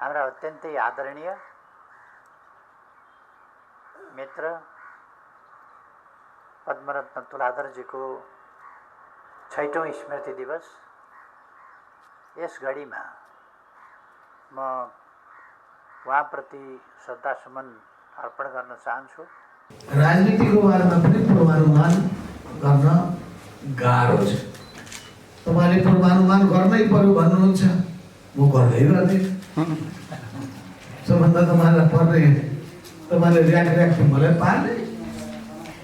हाम्रा अत्यन्तै आदरणीय मित्र पद्मरत्न तुलाधरजीको 6औं स्मृति दिवस यस घडीमा म उहाँप्रति श्रद्धासुमन अर्पण गर्न चाहन्छु। राजनीतिको बारेमा पनि पूर्वानुमान गर्न गाह्रो छ। तपाईले पूर्वानुमान गर्नै पर्यो भन्नुहुन्छ, म गर्दै गर्दै सबभन्दा तपाईँलाई पर्ने तपाईँले र्याक मलाई पार्ने,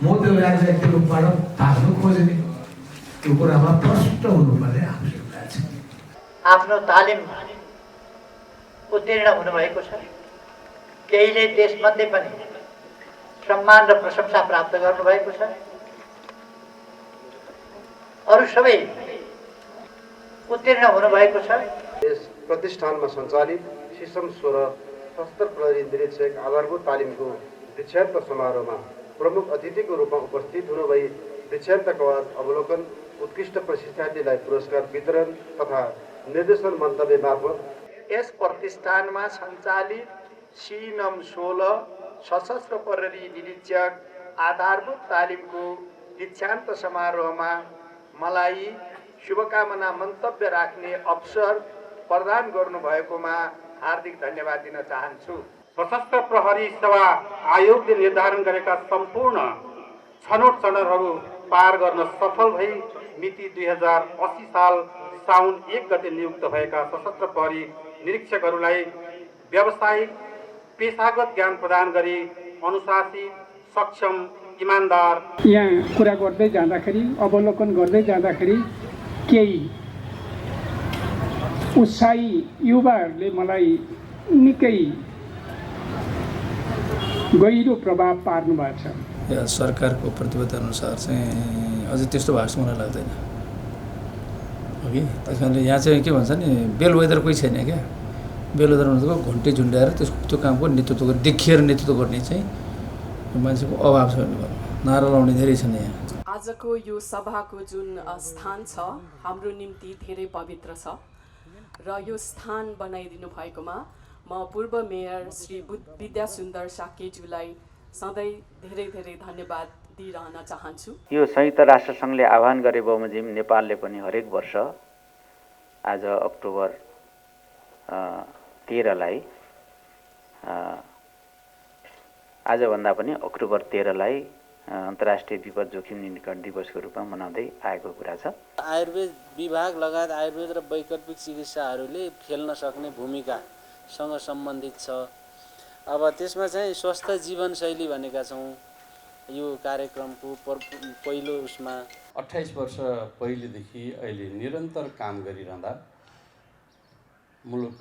म त्यो र्याकको रूपबाट भाग्नु खोज्ने, त्यो कुरामा प्रष्ट हुनुपर्ने आवश्यकता छ। आफ्नो तालिम उत्तीर्ण हुनुभएको छ। केहीले त्यसमध्ये पनि सम्मान र प्रशंसा प्राप्त गर्नुभएको छ। अरू सबै उत्तीर्ण हुनुभएको छ। यस प्रतिष्ठानमा सञ्चालित सिसम 16 सशस्त्र प्रहरी निरीक्षक आधारभूत तालिमको दीक्षान्त समारोहमा प्रमुख अतिथिको रूपमा उपस्थित हुनुभई दीक्षान्त कवाच अवलोकन, उत्कृष्ट प्रशिक्षार्थीलाई पुरस्कार वितरण तथा निर्देशन मन्तव्य मार्फत यस प्रतिष्ठानमा सञ्चालित सिनम 16 सशस्त्र प्रहरी निरीक्षक आधारभूत तालिमको दीक्षान्त समारोहमा मलाई शुभकामना मन्तव्य राख्ने अवसर प्रदान गर्नुभएकोमा हार्दिक धन्यवाद दिन चाहन्छु। सशस्त्र प्रहरी सेवा आयोगले निर्धारण गरेका सम्पूर्ण छनौट चरणहरू पार गर्न सफल भई मिति 2080 साल साउन 1 गते नियुक्त भएका सशस्त्र प्रहरी निरीक्षकहरूलाई व्यावसायिक पेशागत ज्ञान प्रदान गरी अनुशासित, सक्षम, इमान्दार। यहाँ कुरा गर्दै जाँदाखेरि, अवलोकन गर्दै जाँदाखेरि केही उत्साही युवाहरूले मलाई निकै गहिरो प्रभाव पार्नु भएको छ। सरकारको प्रतिबद्धता अनुसार चाहिँ अझै त्यस्तो भएको मलाई लाग्दैन हो कि। त्यस कारणले यहाँ चाहिँ के भन्छ नि, बेल वेदर कोही छैन क्या। बेल वेदर भनेको घन्टी झुन्ड्याएर त्यो कामको नेतृत्व गर्ने, देखिएर नेतृत्व गर्ने चाहिँ मान्छेको अभाव छ भन्ने भयो। नारा लाउने धेरै छन् यहाँ। आजको यो सभाको जुन स्थान छ हाम्रो निम्ति धेरै पवित्र छ र यो स्थान बनाइदिनु भएकोमा म पूर्व मेयर श्री विद्यासुन्दर साकेज्यूलाई सधैँ धेरै धेरै धन्यवाद दिइरहन चाहन्छु। यो संयुक्त राष्ट्रसङ्घले आह्वान गरे बमोजिम नेपालले पनि हरेक वर्ष आज अक्टोबर 13लाई आजभन्दा पनि अक्टोबर 13लाई अन्तर्राष्ट्रिय विपद जोखिम न्यूनीकरण दिवसको रूपमा मनाउँदै आएको कुरा छ। आयुर्वेद विभाग लगायत आयुर्वेद र वैकल्पिक चिकित्साहरूले खेल्न सक्ने भूमिकासँग सम्बन्धित छ। अब त्यसमा चाहिँ स्वस्थ जीवनशैली भनेका छौँ। यो कार्यक्रमको पहिलो उसमा 28 वर्ष पहिलेदेखि अहिले निरन्तर काम गरिरहँदा मुलुक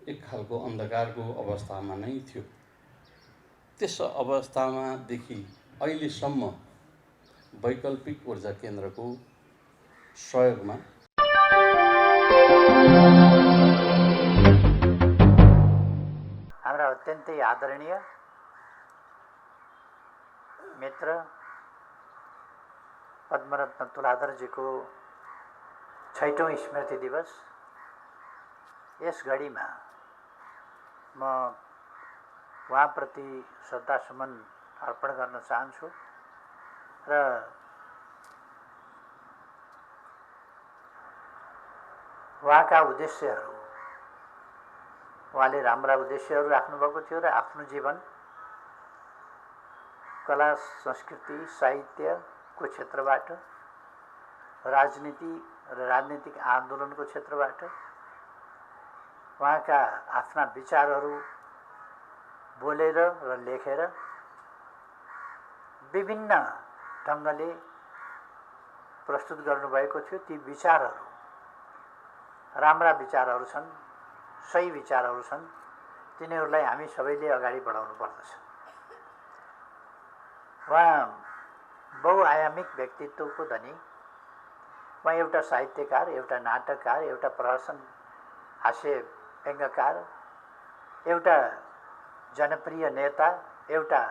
एक खालको अन्धकारको अवस्थामा नै थियो। त्यस अवस्थामा देखि अहिलेसम्म वैकल्पिक ऊर्जा केन्द्रको सहयोगमा हाम्रा अत्यन्तै आदरणीय मित्र पद्मरत्न तुलाधरजीको 6औं स्मृति दिवस यस घडीमा म उहाँप्रति श्रद्धासुमन अर्पण गर्न चाहन्छु र उहाँका उद्देश्यहरू, उहाँले राम्रा उद्देश्यहरू राख्नुभएको थियो र आफ्नो जीवन कला, संस्कृति, साहित्यको क्षेत्रबाट, राजनीति र राजनीतिक आन्दोलनको क्षेत्रबाट उहाँका आफ्ना विचारहरू बोलेर र लेखेर विभिन्न ढङ्गले प्रस्तुत गर्नुभएको थियो। ती विचारहरू राम्रा विचारहरू छन्, सही विचारहरू छन्। तिनीहरूलाई हामी सबैले अगाडि बढाउनु पर्दछ। उहाँ बहुआयामिक व्यक्तित्वको धनी। उहाँ एउटा साहित्यकार, एउटा नाटककार, एउटा प्रहसन हास्य व्यङ्ग्यकार, एउटा जनप्रिय नेता, एउटा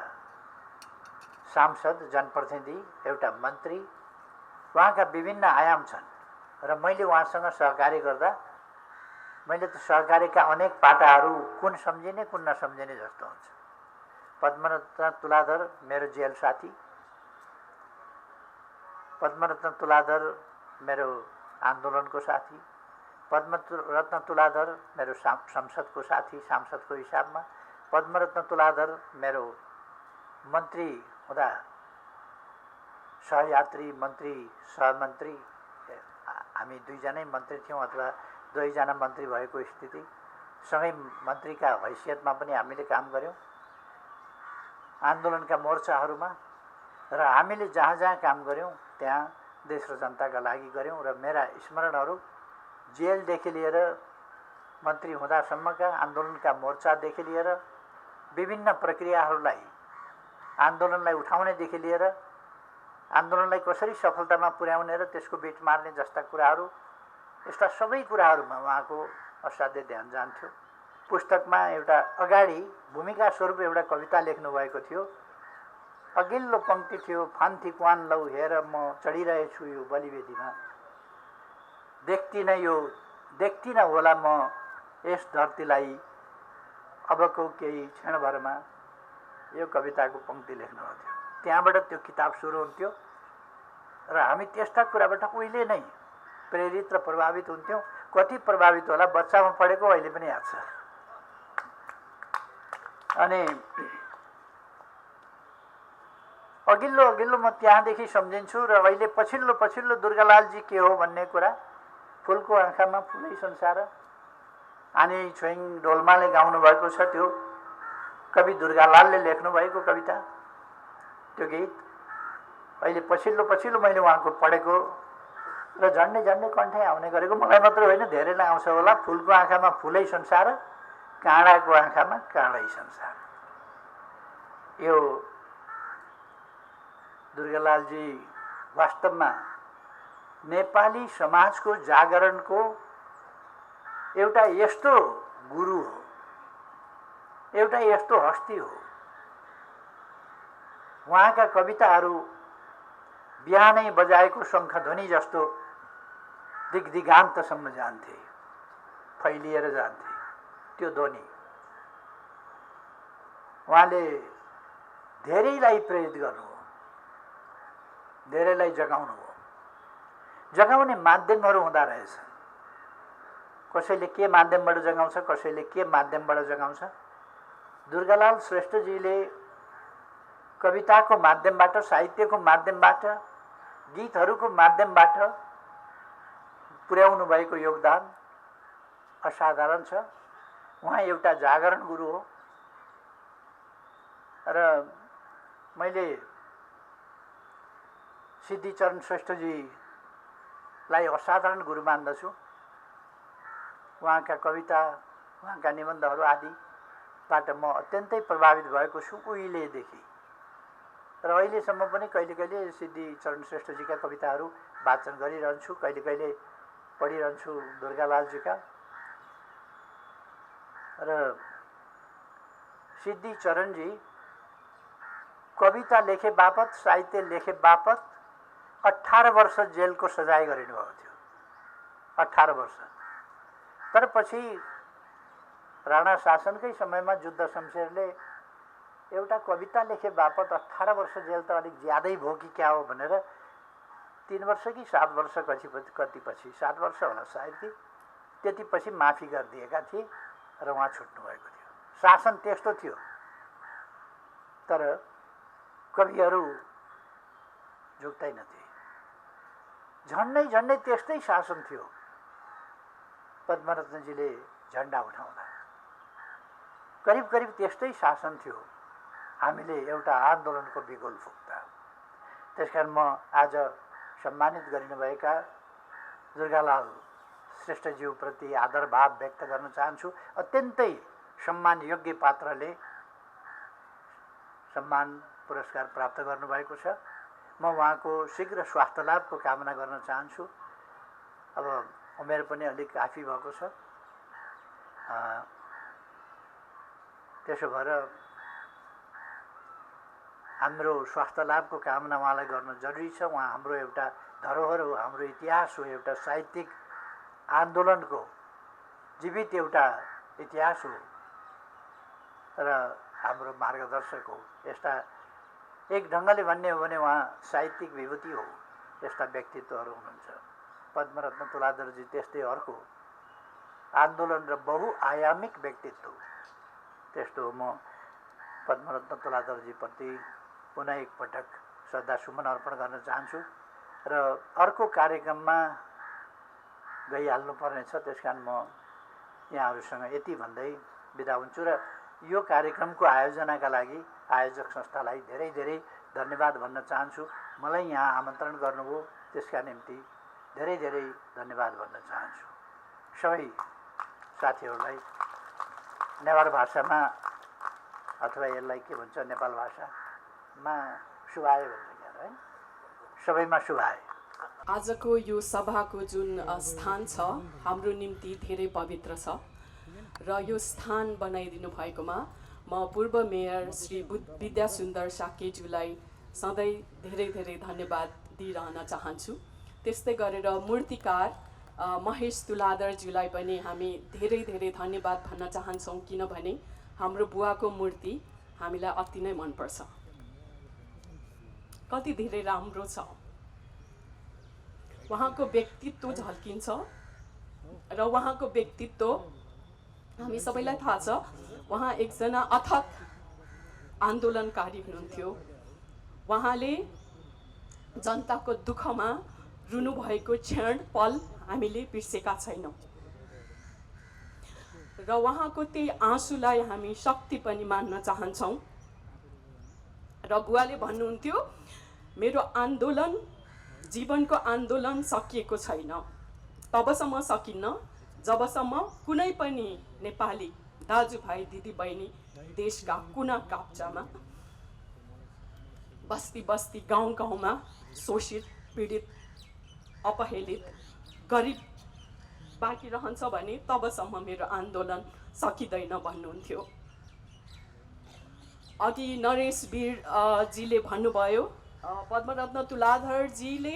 सांसद, जनप्रतिनिधि, एउटा मन्त्री। उहाँका विभिन्न आयाम छन् र मैले उहाँसँग सहकार्य गर्दा मैले त सहकारीका अनेक पाटाहरू कुन सम्झिने कुन नसम्झिने जस्तो हुन्छ। पद्मरत्न तुलाधर मेरो जेल साथी, पद्मरत्न तुलाधर मेरो आन्दोलनको साथी, पद्मरत्न तुलाधर मेरो संसदको साथी सांसदको हिसाबमा, पद्मरत्न तुलाधर मेरो मन्त्री हुँदा सहयात्री मन्त्री सहमन्त्री, हामी दुईजनै मन्त्री थियौँ अथवा दुईजना मन्त्री भएको स्थिति, सँगै मन्त्रीका हैसियतमा पनि हामीले काम गऱ्यौँ आन्दोलनका मोर्चाहरूमा, र हामीले जहाँ जहाँ काम गऱ्यौँ त्यहाँ देश र जनताका लागि गऱ्यौँ। र मेरा स्मरणहरू जेलदेखि लिएर मन्त्री हुँदासम्मका आन्दोलनका मोर्चादेखि लिएर विभिन्न प्रक्रियाहरूलाई, आन्दोलनलाई उठाउनेदेखि लिएर आन्दोलनलाई कसरी सफलतामा पुर्याउने र त्यसको बिट मार्ने जस्ता कुराहरू, यस्ता सबै कुराहरूमा उहाँको असाध्य ध्यान जान्थ्यो। पुस्तकमा एउटा अगाडि भूमिका स्वरूप एउटा कविता लेख्नुभएको थियो। अघिल्लो पङ्क्ति थियो, फान्थी क्वान लौ हेर म चढिरहेछु यो बलिवेदीमा, देख्दिनँ होला म यस धरतीलाई अबको केही क्षणभरमा। यो कविताको पङ्क्ति लेख्नुभएको थियो। त्यहाँबाट त्यो किताब सुरु हुन्थ्यो र हामी त्यस्ता कुराबाट उहिले नै प्रेरित र प्रभावित हुन्थ्यौँ। कति प्रभावित होला बच्चामा पढेको अहिले पनि याद छ। अनि अघिल्लो म त्यहाँदेखि सम्झिन्छु र अहिले पछिल्लो दुर्गालालजी के हो भन्ने कुरा, फुलको आँखामा फुलै संसार, अनि छोइङ डोल्माले गाउनु भएको छ त्यो कवि दुर्गालालले लेख्नुभएको कविता, त्यो गीत अहिले पछिल्लो मैले उहाँको पढेको र झन्डै कण्ठै आउने गरेको। मलाई मात्र होइन धेरैलाई आउँछ होला। फुलको आँखामा फुलै संसार, काँडाको आँखामा काँडै संसार। यो दुर्गालालजी वास्तवमा नेपाली समाजको जागरणको एउटा यस्तो गुरु हो, एउटा यस्तो हस्ती हो। उहाँका कविताहरू बिहानै बजाएको शङ्खध्वनि जस्तो दिगदिगान्तसम्म जान्थे, फैलिएर जान्थे त्यो ध्वनि। उहाँले धेरैलाई प्रेरित गर्नुभयो, धेरैलाई जगाउनु हो। जगाउने माध्यमहरू हुँदा रहेछ। कसैले के माध्यमबाट जगाउँछ, कसैले के माध्यमबाट जगाउँछ। दुर्गालाल श्रेष्ठजीले कविताको माध्यमबाट, साहित्यको माध्यमबाट, गीतहरूको माध्यमबाट पुर्याउनु भएको योगदान असाधारण छ। उहाँ एउटा जागरण गुरु हो र मैले सिद्धिचरण श्रेष्ठजीलाई असाधारण गुरु मान्दछु। उहाँका कविता, उहाँका निबन्धहरू आदिबाट म अत्यन्तै प्रभावित भएको छु उहिलेदेखि, र अहिलेसम्म पनि कहिले सिद्धिचरण श्रेष्ठजीका कविताहरू वाचन गरिरहन्छु, कहिले पढिरहन्छु दुर्गालालजीका। र सिद्धिचरणजी कविता लेखे बापत, साहित्य लेखे बापत 18 वर्ष जेलको सजाय गरिनुभएको थियो। 18 वर्ष। तर पछि राणा शासनकै समयमा जुद्ध शमशेरले एउटा कविता लेखे बापत 18 वर्ष जेल त अलिक ज्यादै भयो कि क्या हो भनेर 3 वर्ष कि 7 वर्ष कति पछि 7 वर्ष होला सायद कि त्यति पछि माफी गरिदिएका थिए र उहाँ छुट्नु भएको थियो। शासन त्यस्तो थियो। तर कविहरू झुक्दैनथे। झन्डै त्यस्तै शासन थियो। पद्मरत्नजीले झन्डा उठाउँदा करिब त्यस्तै शासन थियो। हामीले एउटा आन्दोलनको बिगुल फुक्दा। त्यसकारण म आज सम्मानित गरिनुभएका दुर्गालाल श्रेष्ठज्यूप्रति आदर भाव व्यक्त गर्न चाहन्छु। अत्यन्तै सम्मान योग्य पात्रले सम्मान पुरस्कार प्राप्त गर्नुभएको छ। म उहाँको शीघ्र स्वास्थ्य लाभको कामना गर्न चाहन्छु। अब उमेर पनि अलिक काफी भएको छ। त्यसो भएर हाम्रो स्वास्थ्य लाभको कामना उहाँलाई गर्न जरुरी छ। उहाँ हाम्रो एउटा धरोहर हो, हाम्रो इतिहास हो, एउटा साहित्यिक आन्दोलनको जीवित एउटा इतिहास हो र हाम्रो मार्गदर्शक हो। यस्ता एक ढङ्गले भन्ने हो भने उहाँ साहित्यिक विभूति हो। यस्ता व्यक्तित्वहरू हुनुहुन्छ। पद्मरत्न तुलाधरजी त्यस्तै अर्को आन्दोलन र बहुआयामिक व्यक्तित्व। त्यस्तो म पद्मरत्न तुलाधरजीप्रति पुनः एकपटक श्रद्धासुमन अर्पण गर्न चाहन्छु र अर्को कार्यक्रममा गइहाल्नु पर्नेछ। त्यस कारण म यहाँहरूसँग यति भन्दै बिदा हुन्छु र यो कार्यक्रमको आयोजनाका लागि आयोजक संस्थालाई धेरै धेरै धन्यवाद भन्न चाहन्छु। मलाई यहाँ आमन्त्रण गर्नुभयो त्यसका निम्ति धेरै धेरै धन्यवाद भन्न चाहन्छु। सबै साथीहरूलाई नेवार भाषामा अथवा यसलाई के भन्छ नेपाल भाषामा शुभाय भन्छ क्या है, सबैमा शुभाय। आजको यो सभाको जुन स्थान छ हाम्रो निम्ति धेरै पवित्र छ र यो स्थान बनाइदिनु भएकोमा म पूर्व मेयर श्री विद्यासुन्दर साकेज्यूलाई सधैँ धेरै धेरै धन्यवाद दिइरहन चाहन्छु। त्यस्तै गरेर मूर्तिकार महेश तुलाधरज्यूलाई पनि हामी धेरै धेरै धन्यवाद भन्न चाहन्छौँ, किनभने हाम्रो बुवाको मूर्ति हामीलाई अति नै मनपर्छ। कति धेरै राम्रो छ, उहाँको व्यक्तित्व झल्किन्छ र उहाँको व्यक्तित्व हामी सबैलाई थाहा छ। उहाँ एकजना अथक आन्दोलनकारी हुनुहुन्थ्यो। उहाँले जनताको दुःखमा रुनुभएको क्षण पल हामीले बिर्सेका छैनौँ र उहाँको त्यही आँसुलाई हामी शक्ति पनि मान्न चाहन्छौँ। र बुवाले भन्नुहुन्थ्यो, मेरो आन्दोलन जीवनको आन्दोलन सकिएको छैन, तबसम्म सकिन्न जबसम्म कुनै पनि नेपाली दाजुभाइ दिदीबहिनी देशका कुना काप्चामा बस्ती बस्ती गाउँ गाउँमा शोषित पीडित अपहेलित गरिब बाँकी रहन्छ भने तबसम्म मेरो आन्दोलन सकिँदैन भन्नुहुन्थ्यो। अघि नरेश वीरजीले भन्नुभयो, पद्मरत्न तुलाधरजीले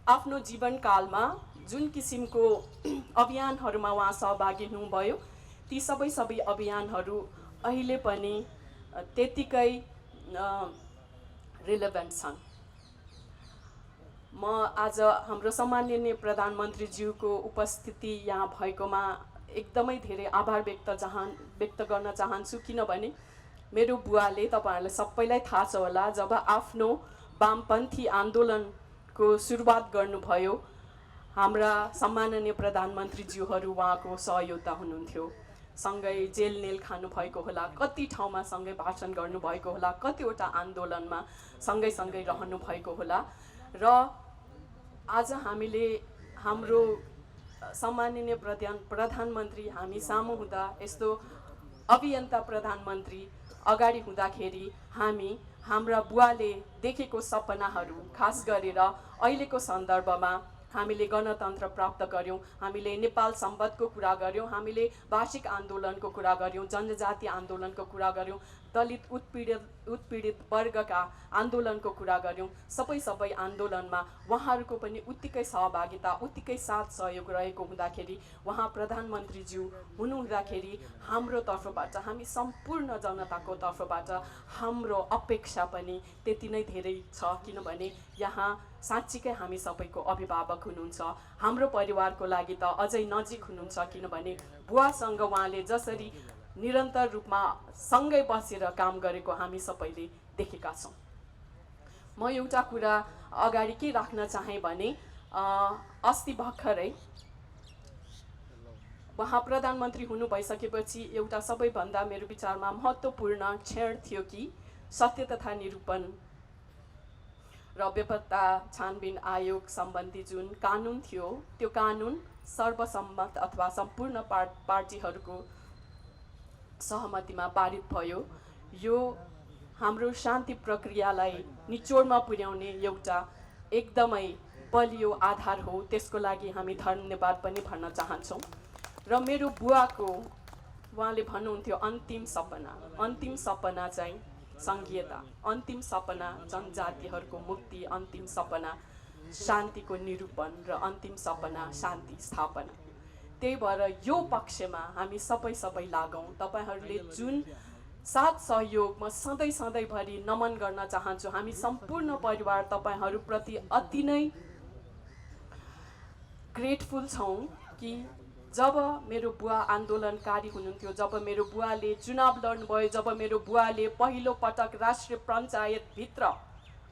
आफ्नो जीवनकालमा जुन किसिमको अभियानहरूमा उहाँ सहभागी हुनुभयो ती सबै अभियानहरू अहिले पनि त्यतिकै रिलेभेन्ट छन्। म आज हाम्रो सम्माननीय प्रधानमन्त्रीज्यूको उपस्थिति यहाँ भएकोमा एकदमै धेरै आभार व्यक्त गर्न चाहन्छु, किनभने मेरो बुवाले तपाईँहरूलाई सबैलाई थाहा छ होला, जब आफ्नो वामपन्थी आन्दोलनको सुरुवात गर्नुभयो हाम्रा सम्माननीय प्रधानमन्त्रीज्यूहरू उहाँको सहयोगता हुनुहुन्थ्यो। सँगै जेल नेल खानुभएको होला, कति ठाउँमा सँगै भाषण गर्नुभएको होला, कतिवटा आन्दोलनमा सँगै सँगै रहनुभएको होला र आज हामीले हाम्रो सम्माननीय प्रधानमन्त्री हामी सामु हुँदा, यस्तो अभियन्ता प्रधानमन्त्री अगाडि हुँदाखेरि हामी हाम्रा बुवाले देखेको सपनाहरू खास गरेर अहिलेको सन्दर्भमा हामीले गणतन्त्र प्राप्त गऱ्यौँ, हामीले नेपाल सम्बन्धको कुरा गऱ्यौँ, हामीले भाषिक आन्दोलनको कुरा गऱ्यौँ, जनजाति आन्दोलनको कुरा गऱ्यौँ, दलित उत्पीडित वर्गका आन्दोलनको कुरा गऱ्यौँ। सबै आन्दोलनमा उहाँहरूको पनि उत्तिकै सहभागिता उत्तिकै साथ सहयोग रहेको हुँदाखेरि उहाँ प्रधानमन्त्रीज्यू हुनुहुँदाखेरि हाम्रो तर्फबाट हामी सम्पूर्ण जनताको तर्फबाट हाम्रो अपेक्षा पनि त्यति नै धेरै छ, किनभने यहाँ साँच्चीकै हामी सबैको अभिभावक हुनुहुन्छ। हाम्रो परिवारको लागि त अझै नजिक हुनुहुन्छ, किनभने बुवासँग उहाँले जसरी निरन्तर रूपमा सँगै बसेर काम गरेको हामी सबैले देखेका छौँ। म एउटा कुरा अगाडि के राख्न चाहेँ भने अस्ति भर्खरै उहाँ प्रधानमन्त्री हुनु भइसकेपछि एउटा सबैभन्दा मेरो विचारमा महत्त्वपूर्ण क्षण थियो कि सत्य तथा निरूपण र बेपत्ता छानबिन आयोग सम्बन्धी जुन कानुन थियो त्यो कानुन सर्वसम्मत अथवा सम्पूर्ण पार्टीहरूको सहमतिमा पारित भयो। यो हाम्रो शान्ति प्रक्रियालाई निचोडमा पुर्याउने एउटा एकदमै बलियो आधार हो, त्यसको लागि हामी धन्यवाद पनि भन्न चाहन्छौँ। र मेरो बुवाको उहाँले भन्नुहुन्थ्यो अन्तिम सपना चाहिँ सङ्घीयता, अन्तिम सपना जनजातिहरूको मुक्ति, अन्तिम सपना शान्तिको निरूपण र अन्तिम सपना शान्ति स्थापना। त्यही भएर यो पक्षमा हामी सबै लागौँ। तपाईँहरूले जुन साथ सहयोग म सधैँ सधैँभरि नमन गर्न चाहन्छु। हामी सम्पूर्ण परिवार तपाईँहरूप्रति अति नै ग्रेटफुल छौँ कि जब मेरो बुवा आन्दोलनकारी हुनुहुन्थ्यो, जब मेरो बुवाले चुनाव लड्नुभयो, जब मेरो बुवाले पहिलो पटक राष्ट्रिय पञ्चायतभित्र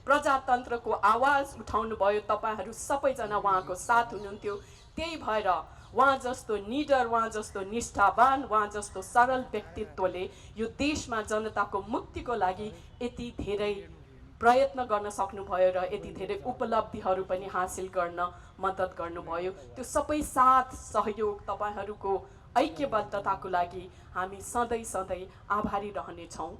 प्रजातन्त्रको आवाज उठाउनु भयो, तपाईँहरू सबैजना उहाँको साथ हुनुहुन्थ्यो। त्यही भएर उहाँ जस्तो निडर, उहाँ जस्तो निष्ठावान, उहाँ जस्तो सरल व्यक्तित्वले यो देशमा जनताको मुक्तिको लागि यति धेरै प्रयत्न गर्न सक्नुभयो र यति धेरै उपलब्धिहरू पनि हासिल गर्न मद्दत गर्नुभयो। त्यो सबै साथ सहयोग तपाईँहरूको ऐक्यबद्धताको लागि हामी सधैँ आभारी रहनेछौँ।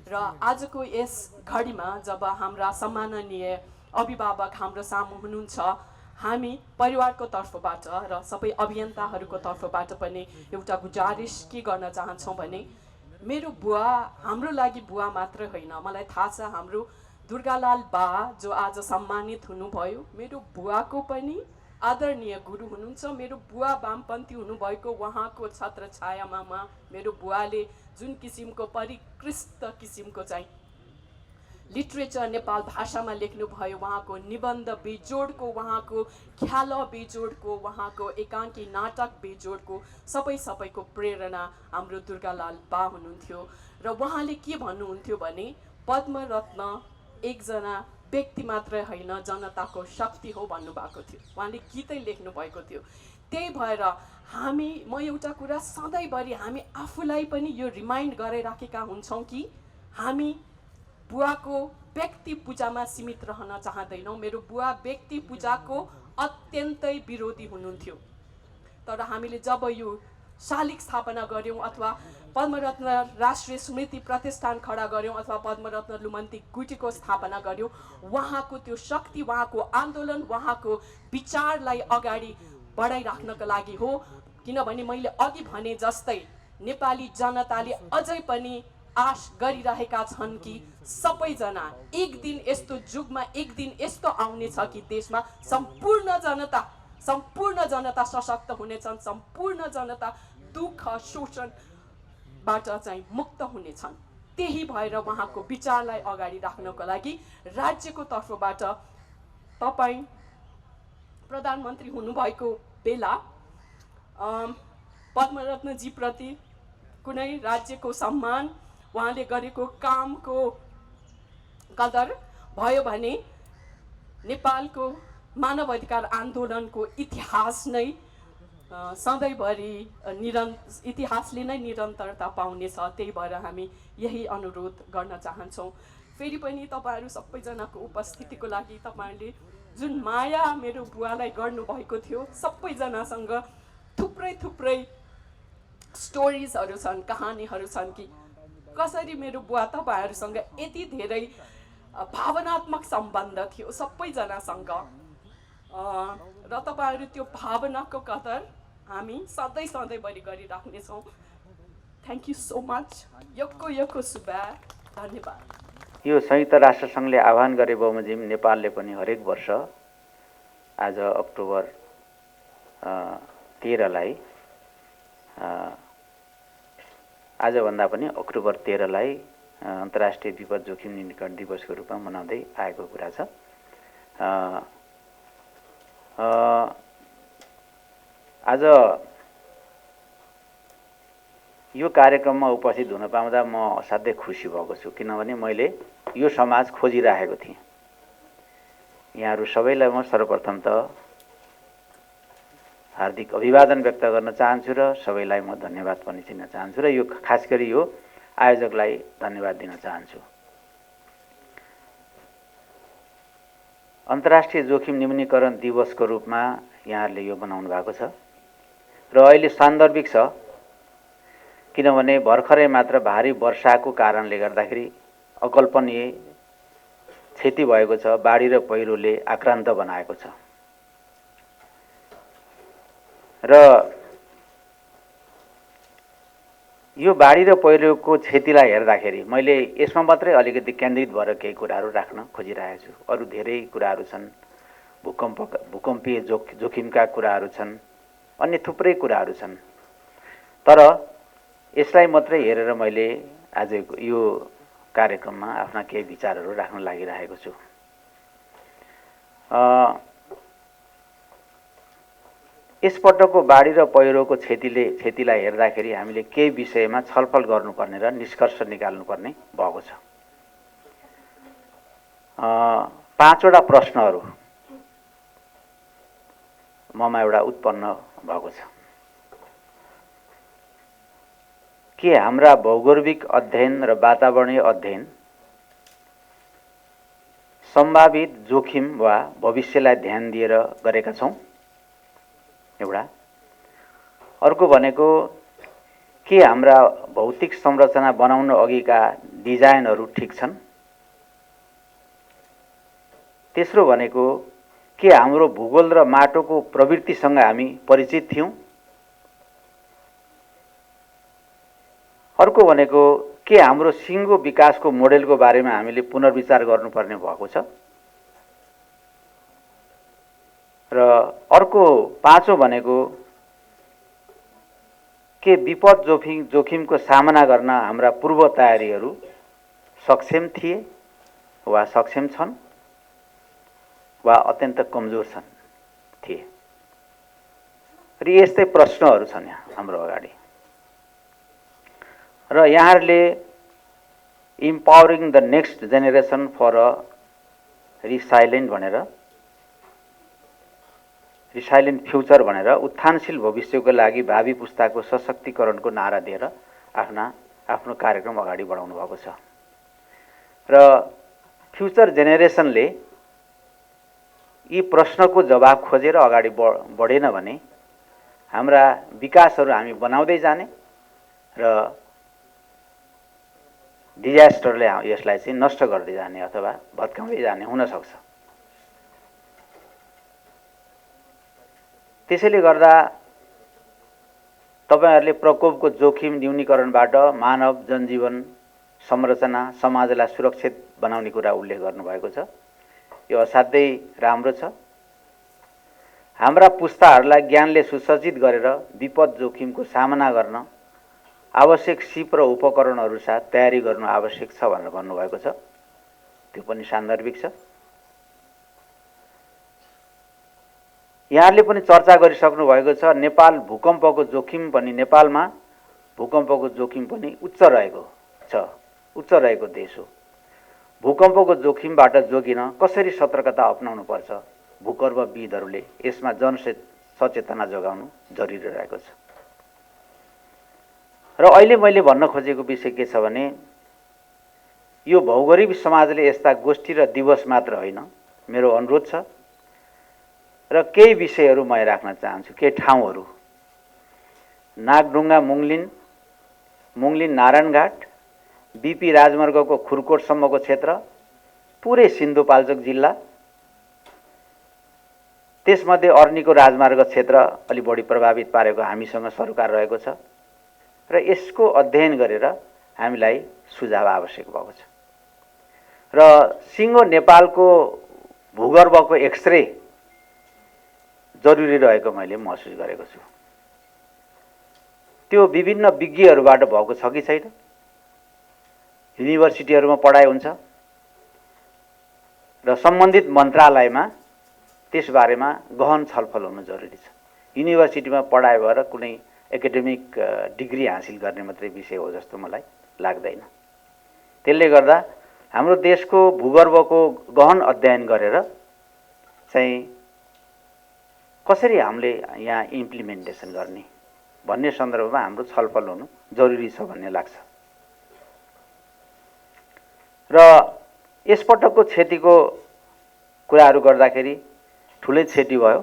र आजको यस घडीमा जब हाम्रा सम्माननीय अभिभावक हाम्रो सामु हुनुहुन्छ, हामी परिवारको तर्फबाट र सबै अभियन्ताहरूको तर्फबाट पनि एउटा गुजारिस के गर्न चाहन्छौँ भने, मेरो बुवा हाम्रो लागि बुवा मात्र होइन, मलाई थाहा छ हाम्रो दुर्गालाल बा जो आज सम्मानित हुनुभयो, मेरो बुवाको पनि आदरणीय गुरु हुनुहुन्छ। मेरो बुवा वामपन्थी हुनुभएको उहाँको छत्र छायामा मेरो बुवाले जुन किसिमको परिकृष्ट किसिमको चाहिँ लिट्रेचर नेपाल भाषामा लेख्नुभयो, उहाँको निबन्ध बेजोडको, उहाँको ख्याल बेजोडको, उहाँको एकाङ्की नाटक बेजोडको सबैको प्रेरणा हाम्रो दुर्गालाल बा हुनुहुन्थ्यो। र उहाँले के भन्नुहुन्थ्यो भने, पद्मरत्न एकजना व्यक्ति मात्रै होइन, जनताको शक्ति हो भन्नुभएको थियो। उहाँले गीतै लेख्नु भएको थियो। त्यही भएर म एउटा कुरा सधैँभरि हामी आफूलाई पनि यो रिमाइन्ड गराइराखेका हुन्छौँ कि हामी बुवाको व्यक्ति पूजामा सीमित रहन चाहँदैनौँ। मेरो बुवा व्यक्ति पूजाको अत्यन्तै विरोधी हुनुहुन्थ्यो, तर हामीले जब यो शालिग स्थापना गऱ्यौँ अथवा पद्मरत्न राष्ट्रिय स्मृति प्रतिष्ठान खडा गऱ्यौँ अथवा पद्मरत्न लुमन्ती गुटीको स्थापना गऱ्यौँ, उहाँको त्यो शक्ति, उहाँको आन्दोलन, उहाँको विचारलाई अगाडि बढाइराख्नका लागि हो। किनभने मैले अघि भने जस्तै नेपाली जनताले अझै पनि आश गरिरहेका छन् कि सबैजना एक दिन यस्तो जुगमा, एक दिन यस्तो आउनेछ कि देशमा सम्पूर्ण जनता सशक्त हुनेछन्, सम्पूर्ण जनता दुःख शोषणबाट चाहिँ मुक्त हुनेछन्। त्यही भएर उहाँको विचारलाई अगाडि राख्नको लागि राज्यको तर्फबाट तपाईँ प्रधानमन्त्री हुनुभएको बेला पद्मरत्नजी प्रति कुनै राज्यको सम्मान, उहाँले गरेको कामको कदर भयो भने नेपालको मानवाधिकार आन्दोलनको इतिहास नै सधैँभरि इतिहासले नै निरन्तरता पाउनेछ। त्यही भएर हामी यही अनुरोध गर्न चाहन्छौँ। फेरि पनि तपाईँहरू सबैजनाको उपस्थितिको लागि, तपाईँहरूले जुन माया मेरो बुवालाई गर्नुभएको थियो, सबैजनासँग थुप्रै स्टोरिजहरू छन्, कहानीहरू छन् कि कसरी मेरो बुवा तपाईँहरूसँग यति धेरै भावनात्मक सम्बन्ध थियो सबैजनासँग, र तपाईँहरू त्यो भावनाको कदर हामी सधैँभरि गरिराख्नेछौँ। Thank you so much. यको सुब्बा, धन्यवाद। यो संयुक्त राष्ट्रसङ्घले आह्वान गरे बमोजिम नेपालले पनि हरेक वर्ष आज अक्टोबर 13लाई आजभन्दा पनि अक्टोबर 13लाई अन्तर्राष्ट्रिय विपद जोखिम न्यूनीकरण दिवसको रूपमा मनाउँदै आएको कुरा छ। आज यो कार्यक्रममा उपस्थित हुन पाउँदा म असाध्यै खुसी भएको छु, किनभने मैले यो समाज खोजिराखेको थिएँ। यहाँहरू सबैलाई म सर्वप्रथम त हार्दिक अभिवादन व्यक्त गर्न चाहन्छु र सबैलाई म धन्यवाद पनि दिन चाहन्छु र यो खास गरी यो आयोजकलाई धन्यवाद दिन चाहन्छु। अन्तर्राष्ट्रिय जोखिम न्यूनीकरण दिवसको रूपमा यहाँहरूले यो बनाउनु भएको छ र अहिले सान्दर्भिक छ, किनभने भर्खरै मात्र भारी वर्षाको कारणले गर्दाखेरि अकल्पनीय क्षति भएको छ, बाढी र पहिरोले आक्रान्त बनाएको छ र यो बाढी र पहिरोको क्षतिलाई हेर्दाखेरि मैले यसमा मात्रै अलिकति केन्द्रित भएर केही कुराहरू राख्न खोजिरहेको छु। अरू धेरै कुराहरू छन्, भूकम्पीय जोखिमका कुराहरू छन्, अन्य थुप्रै कुराहरू छन्। तर यसलाई मात्रै हेरेर मैले आज यो कार्यक्रममा आफ्ना केही विचारहरू राख्न लागिरहेको छु। यसपटकको बाढी र पहिरोको क्षतिलाई हेर्दाखेरि हामीले केही विषयमा छलफल गर्नुपर्ने र निष्कर्ष निकाल्नुपर्ने भएको छ। 5 वटा प्रश्नहरू ममा एउटा उत्पन्न भएको छ। के हाम्रा भौगोलिक अध्ययन र वातावरणीय अध्ययन सम्भावित जोखिम वा भविष्यलाई ध्यान दिएर गरेका छौँ? एउटा। अर्को भनेको के हाम्रा भौतिक संरचना बनाउन अघिका डिजाइनहरू ठिक छन्? तेस्रो भनेको के हाम्रो भूगोल र माटोको प्रवृत्तिसँग हामी परिचित थियौँ? अर्को भनेको के हाम्रो सिङ्गो विकासको मोडेलको बारेमा हामीले पुनर्विचार गर्नुपर्ने भएको छ? र अर्को 5औं भनेको के विपद जोखिमको सामना गर्न हाम्रा पूर्व तयारीहरू सक्षम थिए वा सक्षम छन् वा अत्यन्त कमजोर थिए? र यस्तै प्रश्नहरू छन् यहाँ हाम्रो अगाडि। र यहाँहरूले empowering the next generation for a resilient future भनेर उत्थानशील भविष्यको लागि भावी पुस्ताको सशक्तिकरणको नारा दिएर आफ्नो कार्यक्रम अगाडि बढाउनु भएको छ। र फ्युचर जेनेरेसनले यी प्रश्नको जवाब खोजेर अगाडि बढेन भने हाम्रा विकासहरू हामी बनाउँदै जाने र डिजास्टरले यसलाई चाहिँ नष्ट गर्दै जाने अथवा भत्काउँदै जाने हुन सक्छ। त्यसैले गर्दा तपाईहरुले प्रकोपको जोखिम न्यूनीकरणबाट मानव जनजीवन संरचना समाजलाई सुरक्षित बनाउने कुरा उल्लेख गर्नुभएको छ। यो असाध्यै राम्रो छ। हाम्रा पुस्ताहरूलाई ज्ञानले सुसज्जित गरेर विपद जोखिमको सामना गर्न आवश्यक सिप र उपकरणहरू साथ तयारी गर्नु आवश्यक छ भनेर भन्नुभएको छ। त्यो पनि सान्दर्भिक छ। यहाँले पनि चर्चा गरिसक्नु भएको छ। नेपालमा भूकम्पको जोखिम पनि उच्च रहेको देश हो। भूकम्पको जोखिमबाट जोगिन कसरी सतर्कता अपनाउनु पर्छ भूगर्भविदहरूले यसमा जनसचेतना जगाउनु जरुरी रहेको छ। र अहिले मैले भन्न खोजेको विषय के छ भने यो भौगोलिक समाजले यस्ता गोष्ठी र दिवस मात्र होइन, मेरो अनुरोध छ र केही विषयहरू म राख्न चाहन्छु। केही ठाउँहरू नागढुङ्गा मुङलिन नारायणघाट बीपी राजमार्गको खुरकोटसम्मको क्षेत्र, पुरै सिन्धुपाल्चोक जिल्ला, त्यसमध्ये अर्नीको राजमार्ग क्षेत्र अलि बढी प्रभावित पारेको हामीसँग सरकार रहेको छ र यसको अध्ययन गरेर हामीलाई सुझाव आवश्यक भएको छ। र सिङ्गो नेपालको भूगर्भको एक्सरे जरुरी रहेको मैले महसुस गरेको छु। त्यो विभिन्न विज्ञहरूबाट भएको छ कि छैन? युनिभर्सिटीहरूमा पढाइ हुन्छ र सम्बन्धित मन्त्रालयमा त्यसबारेमा गहन छलफल हुनु जरुरी छ। युनिभर्सिटीमा पढाइ भएर कुनै एकाडेमिक डिग्री हासिल गर्ने मात्रै विषय हो जस्तो मलाई लाग्दैन। त्यसले गर्दा हाम्रो देशको भूगर्भको गहन अध्ययन गरेर चाहिँ कसरी हामीले यहाँ इम्प्लिमेन्टेसन गर्ने भन्ने सन्दर्भमा हाम्रो छलफल हुनु जरुरी छ भन्ने लाग्छ। र यसपटकको क्षतिको कुराहरू गर्दाखेरि ठुलै क्षति भयो।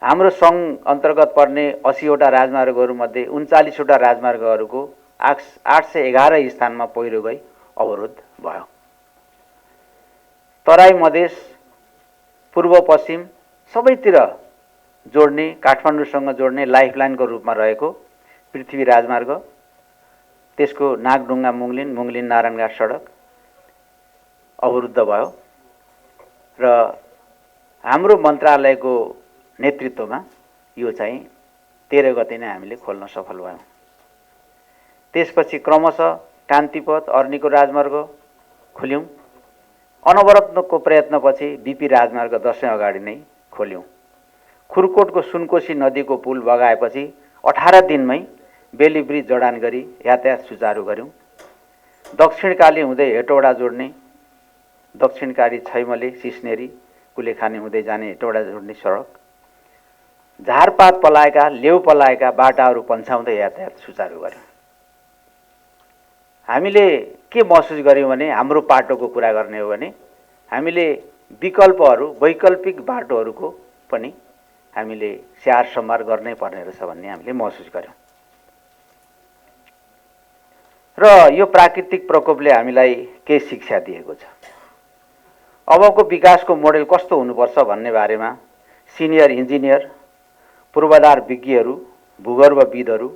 हाम्रो सङ्घ अन्तर्गत पर्ने 80 वटा राजमार्गहरू मध्ये 39 वटा राजमार्गहरूको 811 स्थानमा पहिरो गई अवरोध भयो। तराई मधेस पूर्व पश्चिम सबैतिर जोड्ने, काठमाडौँसँग जोड्ने लाइफलाइनको रूपमा रहेको पृथ्वी राजमार्ग, त्यसको नागढुङ्गा मुङलिन नारायणघाट सडक अवरुद्ध भयो र हाम्रो मन्त्रालयको नेतृत्वमा यो चाहिँ 13 गते नै हामीले खोल्न सफल भयौँ। त्यसपछि क्रमशः कान्तिपथ अर्नीको राजमार्ग खोल्यौँ। अनवरतको प्रयत्नपछि बिपी राजमार्ग दशैँ अगाडि नै खोल्यौँ। खुरकोटको सुनकोशी नदीको पुल बगाएपछि 18 दिनमै बेली ब्रिज जडान गरी यातायात सुचारू गऱ्यौँ। दक्षिणकाली हुँदै हेटौडा जोड्ने, दक्षिणकाली छैमले सिस्नेरी कुलेखानी हुँदै जाने हेटौडा जोड्ने सडक, झारपात पलाएका लेउ पलाएका बाटाहरू पन्छाउँदै यातायात सुचारू गऱ्यौँ। हामीले के महसुस गऱ्यौँ भने हाम्रो पाटोको कुरा गर्ने हो भने हामीले विकल्पहरू वैकल्पिक बाटोहरूको पनि हामीले स्याहार सम्हार गर्नै पर्ने रहेछ भन्ने हामीले महसुस गऱ्यौँ। र यो प्राकृतिक प्रकोपले हामीलाई केही शिक्षा दिएको छ। अबको विकासको मोडेल कस्तो हुनुपर्छ भन्ने बारेमा सिनियर इन्जिनियर, पूर्वाधार विज्ञहरू, भूगर्भविदहरू,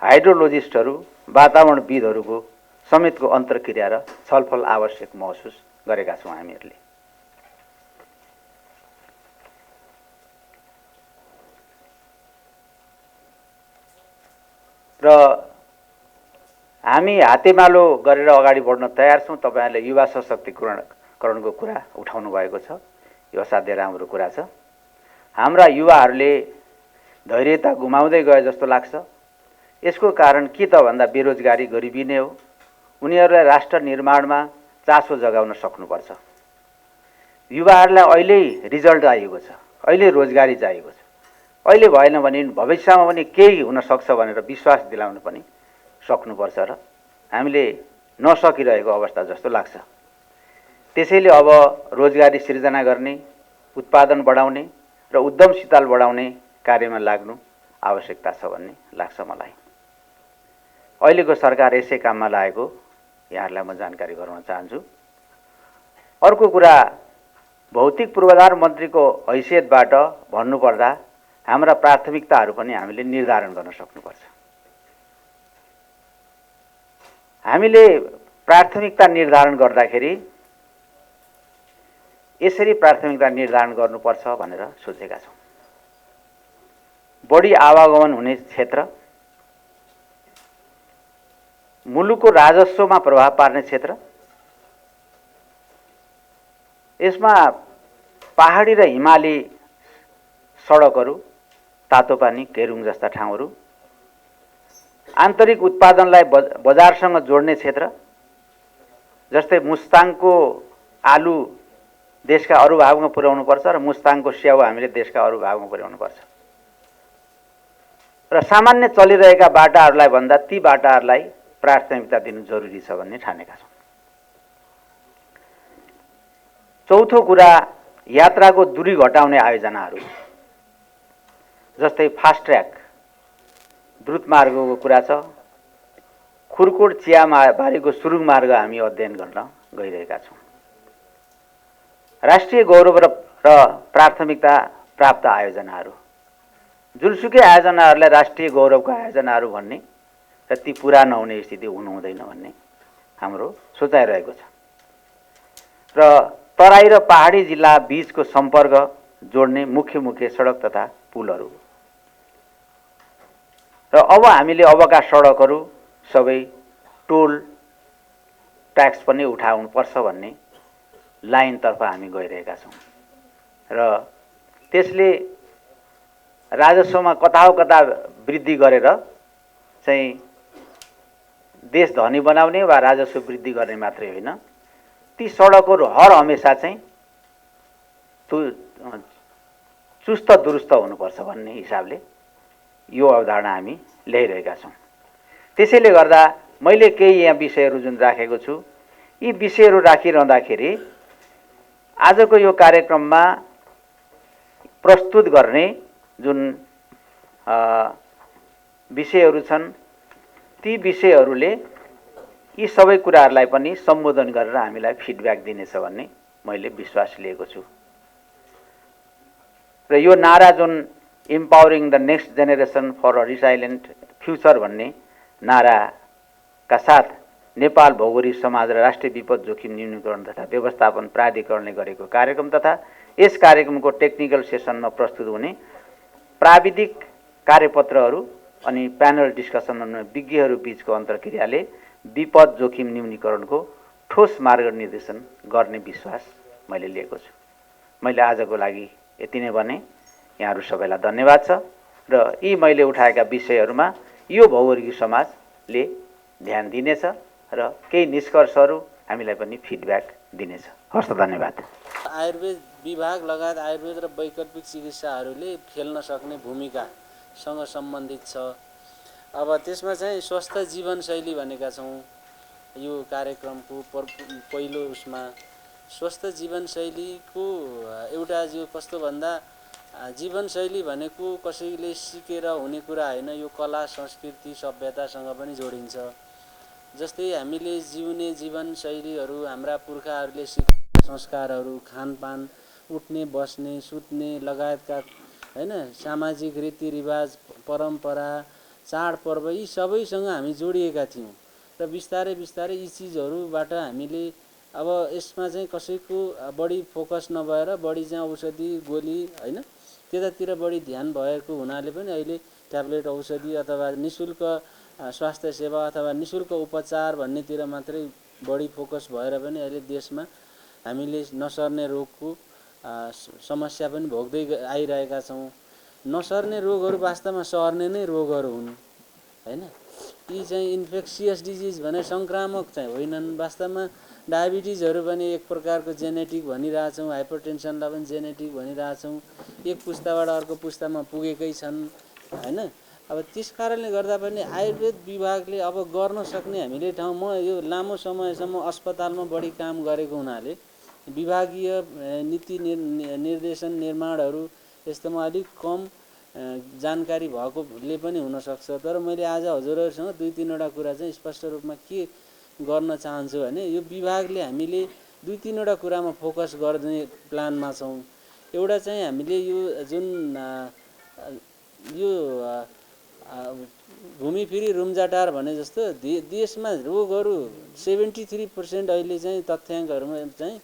हाइड्रोलोजिस्टहरू, वातावरणविदहरूको समेतको अन्तर्क्रिया र छलफल आवश्यक महसुस गरेका छौँ हामीहरूले। र हामी हातेमालो गरेर अगाडि बढ्न तयार छौँ। तपाईहरुले युवा सशक्तिकरणको कुरा उठाउनु भएको छ, यो असाध्यै राम्रो कुरा छ। हाम्रा युवाहरूले धैर्यता गुमाउँदै गए जस्तो लाग्छ। यसको कारण के त भन्दा बेरोजगारी, गरिबी नै हो। उनीहरूलाई राष्ट्र निर्माणमा चासो जगाउन सक्नुपर्छ। युवाहरूलाई अहिले रिजल्ट चाहिएको छ, अहिले रोजगारी चाहिएको छ। अहिले भएन भने भविष्यमा पनि केही हुन सक्छ भनेर विश्वास दिलाउन पनि सक्नुपर्छ र हामीले नसकिरहेको अवस्था जस्तो लाग्छ। त्यसैले अब रोजगारी सिर्जना गर्ने, उत्पादन बढाउने र उद्यमशीलता बढाउने कार्यमा लाग्नु आवश्यकता छ भन्ने लाग्छ मलाई। अहिलेको सरकार यसै काममा लागेको यहाँहरूलाई म जानकारी गराउन चाहन्छु। अर्को कुरा, भौतिक पूर्वाधार मन्त्रीको हैसियतबाट भन्नुपर्दा हाम्रा प्राथमिकताहरू पनि हामीले निर्धारण गर्न सक्नुपर्छ। हामीले प्राथमिकता निर्धारण गर्दाखेरि यसरी प्राथमिकता निर्धारण गर्नुपर्छ भनेर सोचेका छौँ। बढी आवागमन हुने क्षेत्र, मुलुकको राजस्वमा प्रभाव पार्ने क्षेत्र, यसमा पहाडी र हिमाली सडकहरू, तातोपानी, केरुङ जस्ता ठाउँहरू, आन्तरिक उत्पादनलाई बजारसँग जोड्ने क्षेत्र, जस्तै मुस्ताङको आलु देशका अरू भागमा पुर्याउनु पर्छ र मुस्ताङको स्याउ हामीले देशका अरू भागमा पुर्याउनु पर्छ। र सामान्य चलिरहेका बाटाहरूलाई भन्दा ती बाटाहरूलाई प्राथमिकता दिनु जरुरी छ भन्ने ठानेका छौँ। चौथो कुरा, यात्राको दूरी घटाउने आयोजनाहरू, जस्तै फास्ट ट्र्याक द्रुत मार्गको कुरा छ। खुरकोट चियाबारीको सुरुङ मार्ग हामी अध्ययन गर्न गइरहेका छौँ। राष्ट्रिय गौरव र प्राथमिकता प्राप्त आयोजनाहरू, जुनसुकै आयोजनाहरूलाई राष्ट्रिय गौरवका आयोजनाहरू भन्ने र ती पुरा नहुने स्थिति हुनु हुँदैन भन्ने हाम्रो सोचाइरहेको छ। र तराई र पहाडी जिल्ला बीचको सम्पर्क जोड्ने मुख्य सडक तथा पुलहरू, र अब हामीले अबका सडकहरू सबै टोल ट्याक्स पनि उठाउनुपर्छ भन्ने लाइनतर्फ हामी गइरहेका छौँ। र त्यसले राजस्वमा कता वृद्धि गरेर चाहिँ देश धनी बनाउने वा राजस्व वृद्धि गर्ने मात्रै होइन, ती सडकहरू हर हमेसा चाहिँ चुस्त दुरुस्त हुनुपर्छ भन्ने हिसाबले यो अवधारणा हामी ल्याइरहेका छौँ। त्यसैले गर्दा मैले केही यहाँ विषयहरू जुन राखेको छु, यी विषयहरू राखिरहँदाखेरि आजको यो कार्यक्रममा प्रस्तुत गर्ने जुन विषयहरू छन्, ती विषयहरूले यी सबै कुराहरूलाई पनि सम्बोधन गरेर हामीलाई फिडब्याक दिनेछ भन्ने मैले विश्वास लिएको छु। र यो नारा जुन empowering the next generation for a resilient future भन्ने नाराका साथ नेपाल भौगोलिक समाज र राष्ट्रिय विपद जोखिम न्यूनीकरण तथा व्यवस्थापन प्राधिकरणले गरेको कार्यक्रम तथा यस कार्यक्रमको टेक्निकल सेसनमा प्रस्तुत हुने प्राविधिक कार्यपत्रहरू अनि प्यानल डिस्कसनमा विज्ञहरू बीचको अन्तर्क्रियाले विपद जोखिम न्यूनीकरणको ठोस मार्गनिर्देशन गर्ने विश्वास मैले लिएको छु। मैले आजको लागि यति नै भने। यहाँहरू सबैलाई धन्यवाद छ र यी मैले उठाएका विषयहरूमा यो भौगोलिक समाजले ध्यान दिनेछ र केही निष्कर्षहरू हामीलाई पनि फिडब्याक दिनेछ। हस् त, धन्यवाद। आयुर्वेद विभाग लगायत आयुर्वेद र वैकल्पिक चिकित्साहरूले खेल्न सक्ने भूमिकासँग सम्बन्धित छ। अब त्यसमा चाहिँ स्वस्थ जीवनशैली भनेका छौँ यो कार्यक्रमको पहिलो उसमा। स्वस्थ जीवनशैलीको एउटा जो कस्तो भन्दा जीवनशैली भनेको कसैले सिकेर हुने कुरा होइन, यो कला संस्कृति सभ्यतासँग पनि जोडिन्छ। जस्तै हामीले जिउने जीवनशैलीहरू हाम्रा पुर्खाहरूले सिकेका संस्कारहरू, खानपान, उठ्ने बस्ने सुत्ने लगायतका होइन सामाजिक रीतिरिवाज परम्परा चाडपर्व यी सबैसँग हामी जोडिएका थियौँ र बिस्तारै बिस्तारै यी चिजहरूबाट हामीले अब यसमा चाहिँ कसैको बढी फोकस नभएर बढी चाहिँ औषधि गोली होइन त्यतातिर बढी ध्यान भएको हुनाले पनि अहिले ट्याब्लेट औषधि अथवा निःशुल्क स्वास्थ्य सेवा अथवा निःशुल्क उपचार भन्नेतिर मात्रै बढी फोकस भएर पनि अहिले देशमा हामीले नसर्ने रोगको समस्या पनि भोग्दै आइरहेका छौँ। नसर्ने रोगहरू वास्तवमा सर्ने नै रोगहरू हुन् हैन। यी चाहिँ इन्फेक्सियस डिजिज भने संक्रामक चाहिँ होइनन्। वास्तवमा डायबिटिजहरू पनि एक प्रकारको जेनेटिक भनिरहेछौँ, हाइपरटेन्सनलाई पनि जेनेटिक भनिरहेछौँ, एक पुस्ताबाट अर्को पुस्तामा पुगेकै छन् हैन। अब त्यस कारणले गर्दा पनि आयुर्वेद विभागले अब गर्न सक्ने हामीले ठाउँ, म यो लामो समयसम्म अस्पतालमा बढी काम गरेको हुनाले विभागीय नीति निर्देशन निर्माणहरू यस्तोमा अलिक कम जानकारी भएकोले पनि हुनसक्छ। तर मैले आज हजुरहरूसँग 2-3वटा कुरा चाहिँ स्पष्ट रूपमा के गर्न चाहन्छु भने यो विभागले हामीले 2-3वटा कुरामा फोकस गर्ने प्लानमा छौँ। एउटा चाहिँ हामीले यो जुन यो घुमिफिरी रुम्जाटार भने जस्तो देशमा रोगहरू 73% अहिले चाहिँ तथ्याङ्कहरूमा चाहिँ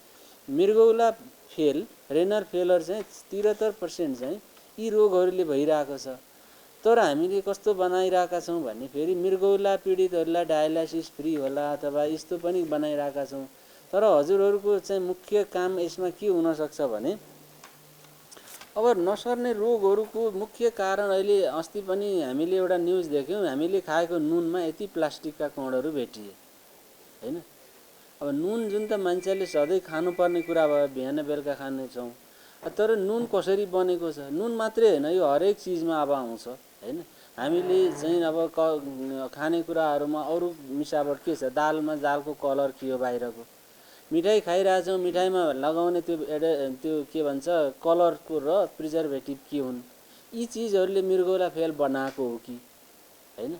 मृगौला फेल रेनर फेलर चाहिँ 73% चाहिँ यी रोगहरूले भइरहेको छ। तर हामीले कस्तो बनाइरहेका छौँ भने फेरि मृगौला पीडितहरूलाई डायलाइसिस फ्री होला अथवा यस्तो पनि बनाइरहेका छौँ। तर हजुरहरूको चाहिँ मुख्य काम यसमा के हुनसक्छ भने अब नसर्ने रोगहरूको मुख्य कारण अहिले अस्ति पनि हामीले एउटा न्युज देख्यौँ, हामीले खाएको नुनमा यति प्लास्टिकका कणहरू भेटिए हैन। अब नुन जुन त मान्छेले सधैँ खानुपर्ने कुरा भयो, बिहान बेलुका खानेछौँ, तर नुन कसरी बनेको छ? नुन मात्रै होइन, यो हरेक चिजमा अब आउँछ हैन। हामीले चाहिँ अब खानेकुराहरूमा अरू मिसावट के छ? दालमा दालको कलर के हो बाहिरको, मिठाई खाइरहेछौँ, मिठाईमा लगाउने त्यो के भन्छ कलरको र प्रिजर्भेटिभ के हुन्? यी चिजहरूले मृगौला फेल बनाएको हो कि हैन?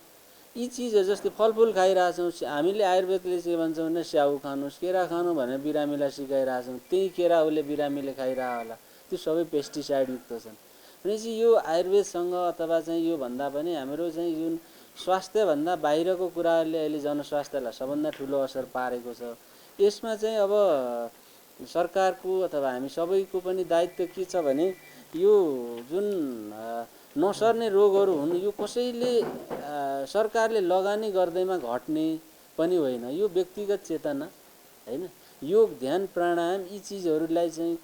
यी चिजहरू जस्तै फलफुल खाइरहेछौँ, हामीले आयुर्वेदले के भन्छौँ भने स्याउ खानुहोस्, केरा खानु भनेर बिरामीलाई सिकाइरहेछौँ, त्यही केरा उसले बिरामीले खाइरह होला, त्यो सबै पेस्टिसाइडयुक्त छन्। भनेपछि यो आयुर्वेदसँग अथवा चाहिँ यो भन्दा पनि हाम्रो चाहिँ जुन स्वास्थ्यभन्दा बाहिरको कुराहरूले अहिले जनस्वास्थ्यलाई सबभन्दा ठुलो असर पारेको छ। यसमा चाहिँ अब सरकारको अथवा हामी सबैको पनि दायित्व के छ भने यो जुन नसर्ने रोगहरू हुन् यो कसैले सरकारले लगानी गर्दैमा घट्ने पनि होइन, यो व्यक्तिगत चेतना हैन। योग ध्यान प्राणायाम यी चिजहरूलाई चाहिँ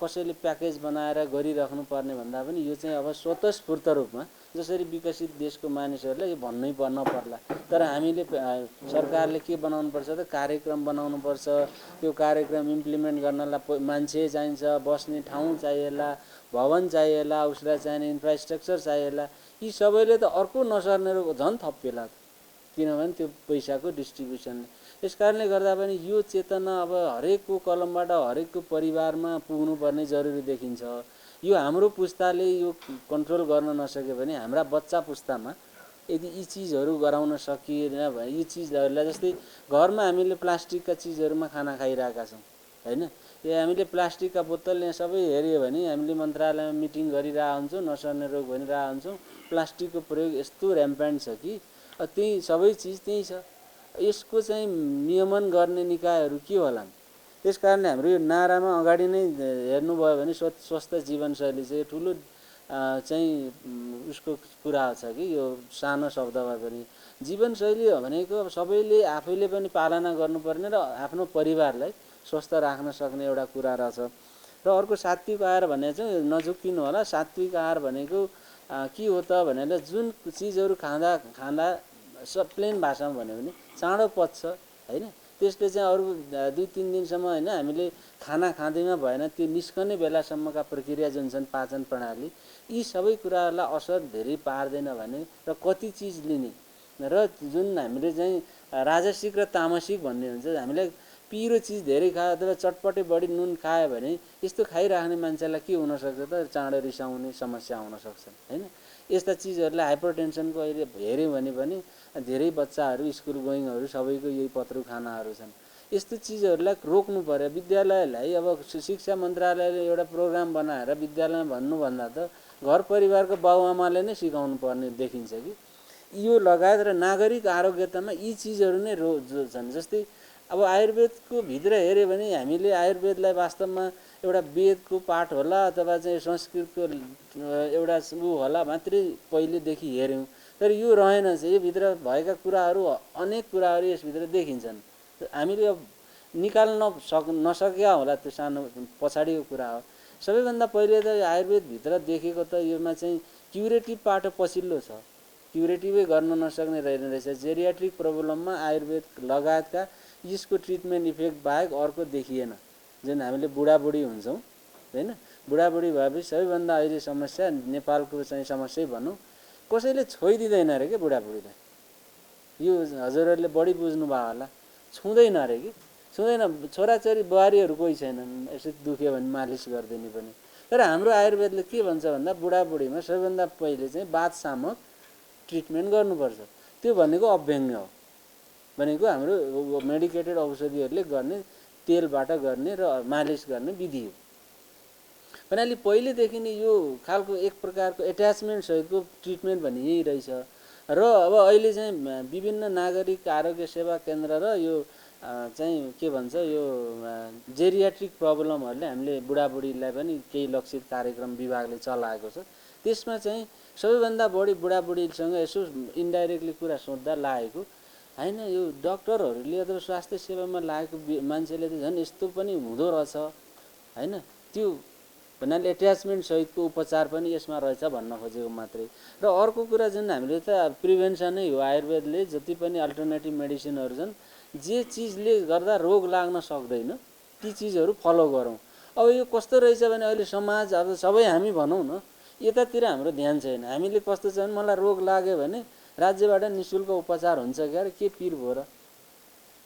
कसैले प्याकेज बनाएर गरिराख्नु पर्ने भन्दा पनि यो चाहिँ अब स्वतस्फूर्त रूपमा जसरी विकसित देशको मानिसहरूलाई यो भन्नै नपर्ला। तर हामीले सरकारले के बनाउनुपर्छ त कार्यक्रम बनाउनुपर्छ। त्यो कार्यक्रम इम्प्लिमेन्ट गर्नलाई मान्छे चाहिन्छ, बस्ने ठाउँ चाहिएला, भवन चाहिएला, उसलाई चाहिने इन्फ्रास्ट्रक्चर चाहिएला। यी सबैले त अर्को नसर्ने रोग झन् थपिएला, किनभने त्यो पैसाको डिस्ट्रिब्युसनले। त्यस कारणले गर्दा पनि यो चेतना अब हरेकको कलमबाट हरेकको परिवारमा पुग्नुपर्ने जरुरी देखिन्छ। यो हाम्रो पुस्ताले यो कन्ट्रोल गर्न नसक्यो भने हाम्रा बच्चा पुस्तामा यदि यी चिजहरू गराउन सकिएन भने यी चिजहरूलाई जस्तै घरमा हामीले प्लास्टिकका चिजहरूमा खाना खाइरहेका छौँ हैन। यो हामीले प्लास्टिकका बोतल यहाँ सबै हेऱ्यो भने हामीले मन्त्रालयमा मिटिङ गरिरहेका हुन्छौँ, नसर्ने रोग भनिरहेका हुन्छौँ। प्लास्टिकको प्रयोग यस्तो ऱ्याम्पेन्ट छ कि त्यही सबै चिज त्यही छ। यसको चाहिँ नियमन गर्ने निकायहरू के होलान्? त्यस कारणले हाम्रो यो नारामा अगाडि नै हेर्नुभयो भने स्वस्थ जीवनशैली चाहिँ ठुलो चाहिँ उसको कुरा छ कि यो सानो शब्दमा पनि जीवनशैली भनेको अब सबैले आफैले पनि पालना गर्नुपर्ने र आफ्नो परिवारलाई स्वस्थ राख्न सक्ने एउटा कुरा रहेछ। र अर्को सात्विक आहार भने चाहिँ नझुक्किनु होला। सात्विक आहार भनेको के हो त भनेर जुन चिजहरू खाँदा प्लेन भाषामा भन्यो भने चाँडो पच्छ होइन, त्यसले चाहिँ अरू 2-3 दिनसम्म होइन हामीले खाना खाँदैमा भएन त्यो निस्कने बेलासम्मका प्रक्रिया जुन छन् पाचन प्रणाली यी सबै कुराहरूलाई असर धेरै पार्दैन भने र कति चिज लिने र जुन हामीले चाहिँ राजसिक र तामसिक भन्ने हुन्छ, हामीलाई पिरो चिज धेरै खायो अथवा चटपटे बढी नुन खायो भने यस्तो खाइराख्ने मान्छेलाई के हुनसक्छ त चाँडो रिसाउने समस्या हुनसक्छ होइन। यस्ता चिजहरूलाई हाइपरटेन्सनको अहिले हेऱ्यौँ भने पनि धेरै बच्चाहरू स्कुल गोइङहरू सबैको यही पत्रु खानाहरू छन्। यस्तो चिजहरूलाई रोक्नु पर्यो। विद्यालयलाई अब शिक्षा मन्त्रालयले एउटा प्रोग्राम बनाएर विद्यालयमा भन्नुभन्दा त घर परिवारको बाबुआमाले नै सिकाउनु पर्ने देखिन्छ कि यो लगायत र नागरिक आरोग्यतामा यी चिजहरू नै छन्। जस्तै अब आयुर्वेदको भित्र हेऱ्यो भने हामीले आयुर्वेदलाई वास्तवमा एउटा वेदको पाठ होला अथवा चाहिँ संस्कृतको एउटा ऊ होला मात्रै पहिलेदेखि हेऱ्यौँ, तर यो रहेन चाहिँ यो भित्र भएका कुराहरू अनेक कुराहरू यसभित्र देखिन्छन्। हामीले अब निकाल्न नसकेका होला, त्यो सानो पछाडिको कुरा हो। सबैभन्दा पहिले त आयुर्वेदभित्र देखेको त योमा चाहिँ क्युरेटिभ पाटो पछिल्लो छ, क्युरेटिभै गर्न नसक्ने रहेछ। जेरियाट्रिक प्रब्लममा आयुर्वेद लगायतका यसको ट्रिटमेन्ट इफेक्ट बाहेक अर्को देखिएन। जुन हामीले बुढाबुढी हुन्छौँ होइन, बुढाबुढी भएपछि सबैभन्दा अहिले समस्या नेपालको चाहिँ समस्या भनौँ कसैले छोइदिँदैन अरे कि बुढाबुढीलाई। यो हजुरहरूले बढी बुझ्नु भयो होला, छुँदैन अरे कि छुँदैन। छोराछोरी बुहारीहरू कोही छैनन् यसो दुख्यो भने मालिस गरिदिने पनि। तर हाम्रो आयुर्वेदले के भन्छ भन्दा बुढाबुढीमा सबैभन्दा पहिले चाहिँ वातशामक ट्रिटमेन्ट गर्नुपर्छ। त्यो भनेको अभ्यङ्ग हो, भनेको हाम्रो मेडिकेटेड औषधिहरूले गर्ने तेलबाट गर्ने र मालिस गर्ने विधि हो। भन्नाले पहिलेदेखि नै यो खालको एक प्रकारको एट्याचमेन्ट सहितको ट्रिटमेन्ट भन्ने यही रहेछ। र अब अहिले चाहिँ विभिन्न नागरिक आरोग्य सेवा केन्द्र र यो चाहिँ के भन्छ यो जेरियाट्रिक प्रब्लमहरूले हामीले बुढाबुढीलाई पनि केही लक्षित कार्यक्रम विभागले चलाएको छ। त्यसमा चाहिँ सबैभन्दा बढी बुढाबुढीसँग यसो इन्डाइरेक्टली कुरा सोध्दा लागेको होइन, यो डक्टरहरूले अथवा स्वास्थ्य सेवामा लागेको मान्छेले त झन् यस्तो पनि हुँदो रहेछ होइन। त्यो भन्नाले एट्याचमेन्ट सहितको उपचार पनि यसमा रहेछ भन्न खोजेको मात्रै। र अर्को कुरा जुन हामीले त प्रिभेन्सनै हो, आयुर्वेदले जति पनि अल्टरनेटिभ मेडिसिनहरू छन् जे चिजले गर्दा रोग लाग्न सक्दैन ती चिजहरू फलो गरौँ। अब यो कस्तो रहेछ भने अहिले समाज अब सबै हामी भनौँ न यतातिर हाम्रो ध्यान छैन। हामीले कस्तो छ भने मलाई रोग लाग्यो भने राज्यबाट निःशुल्क उपचार हुन्छ क्या के पिर भयो र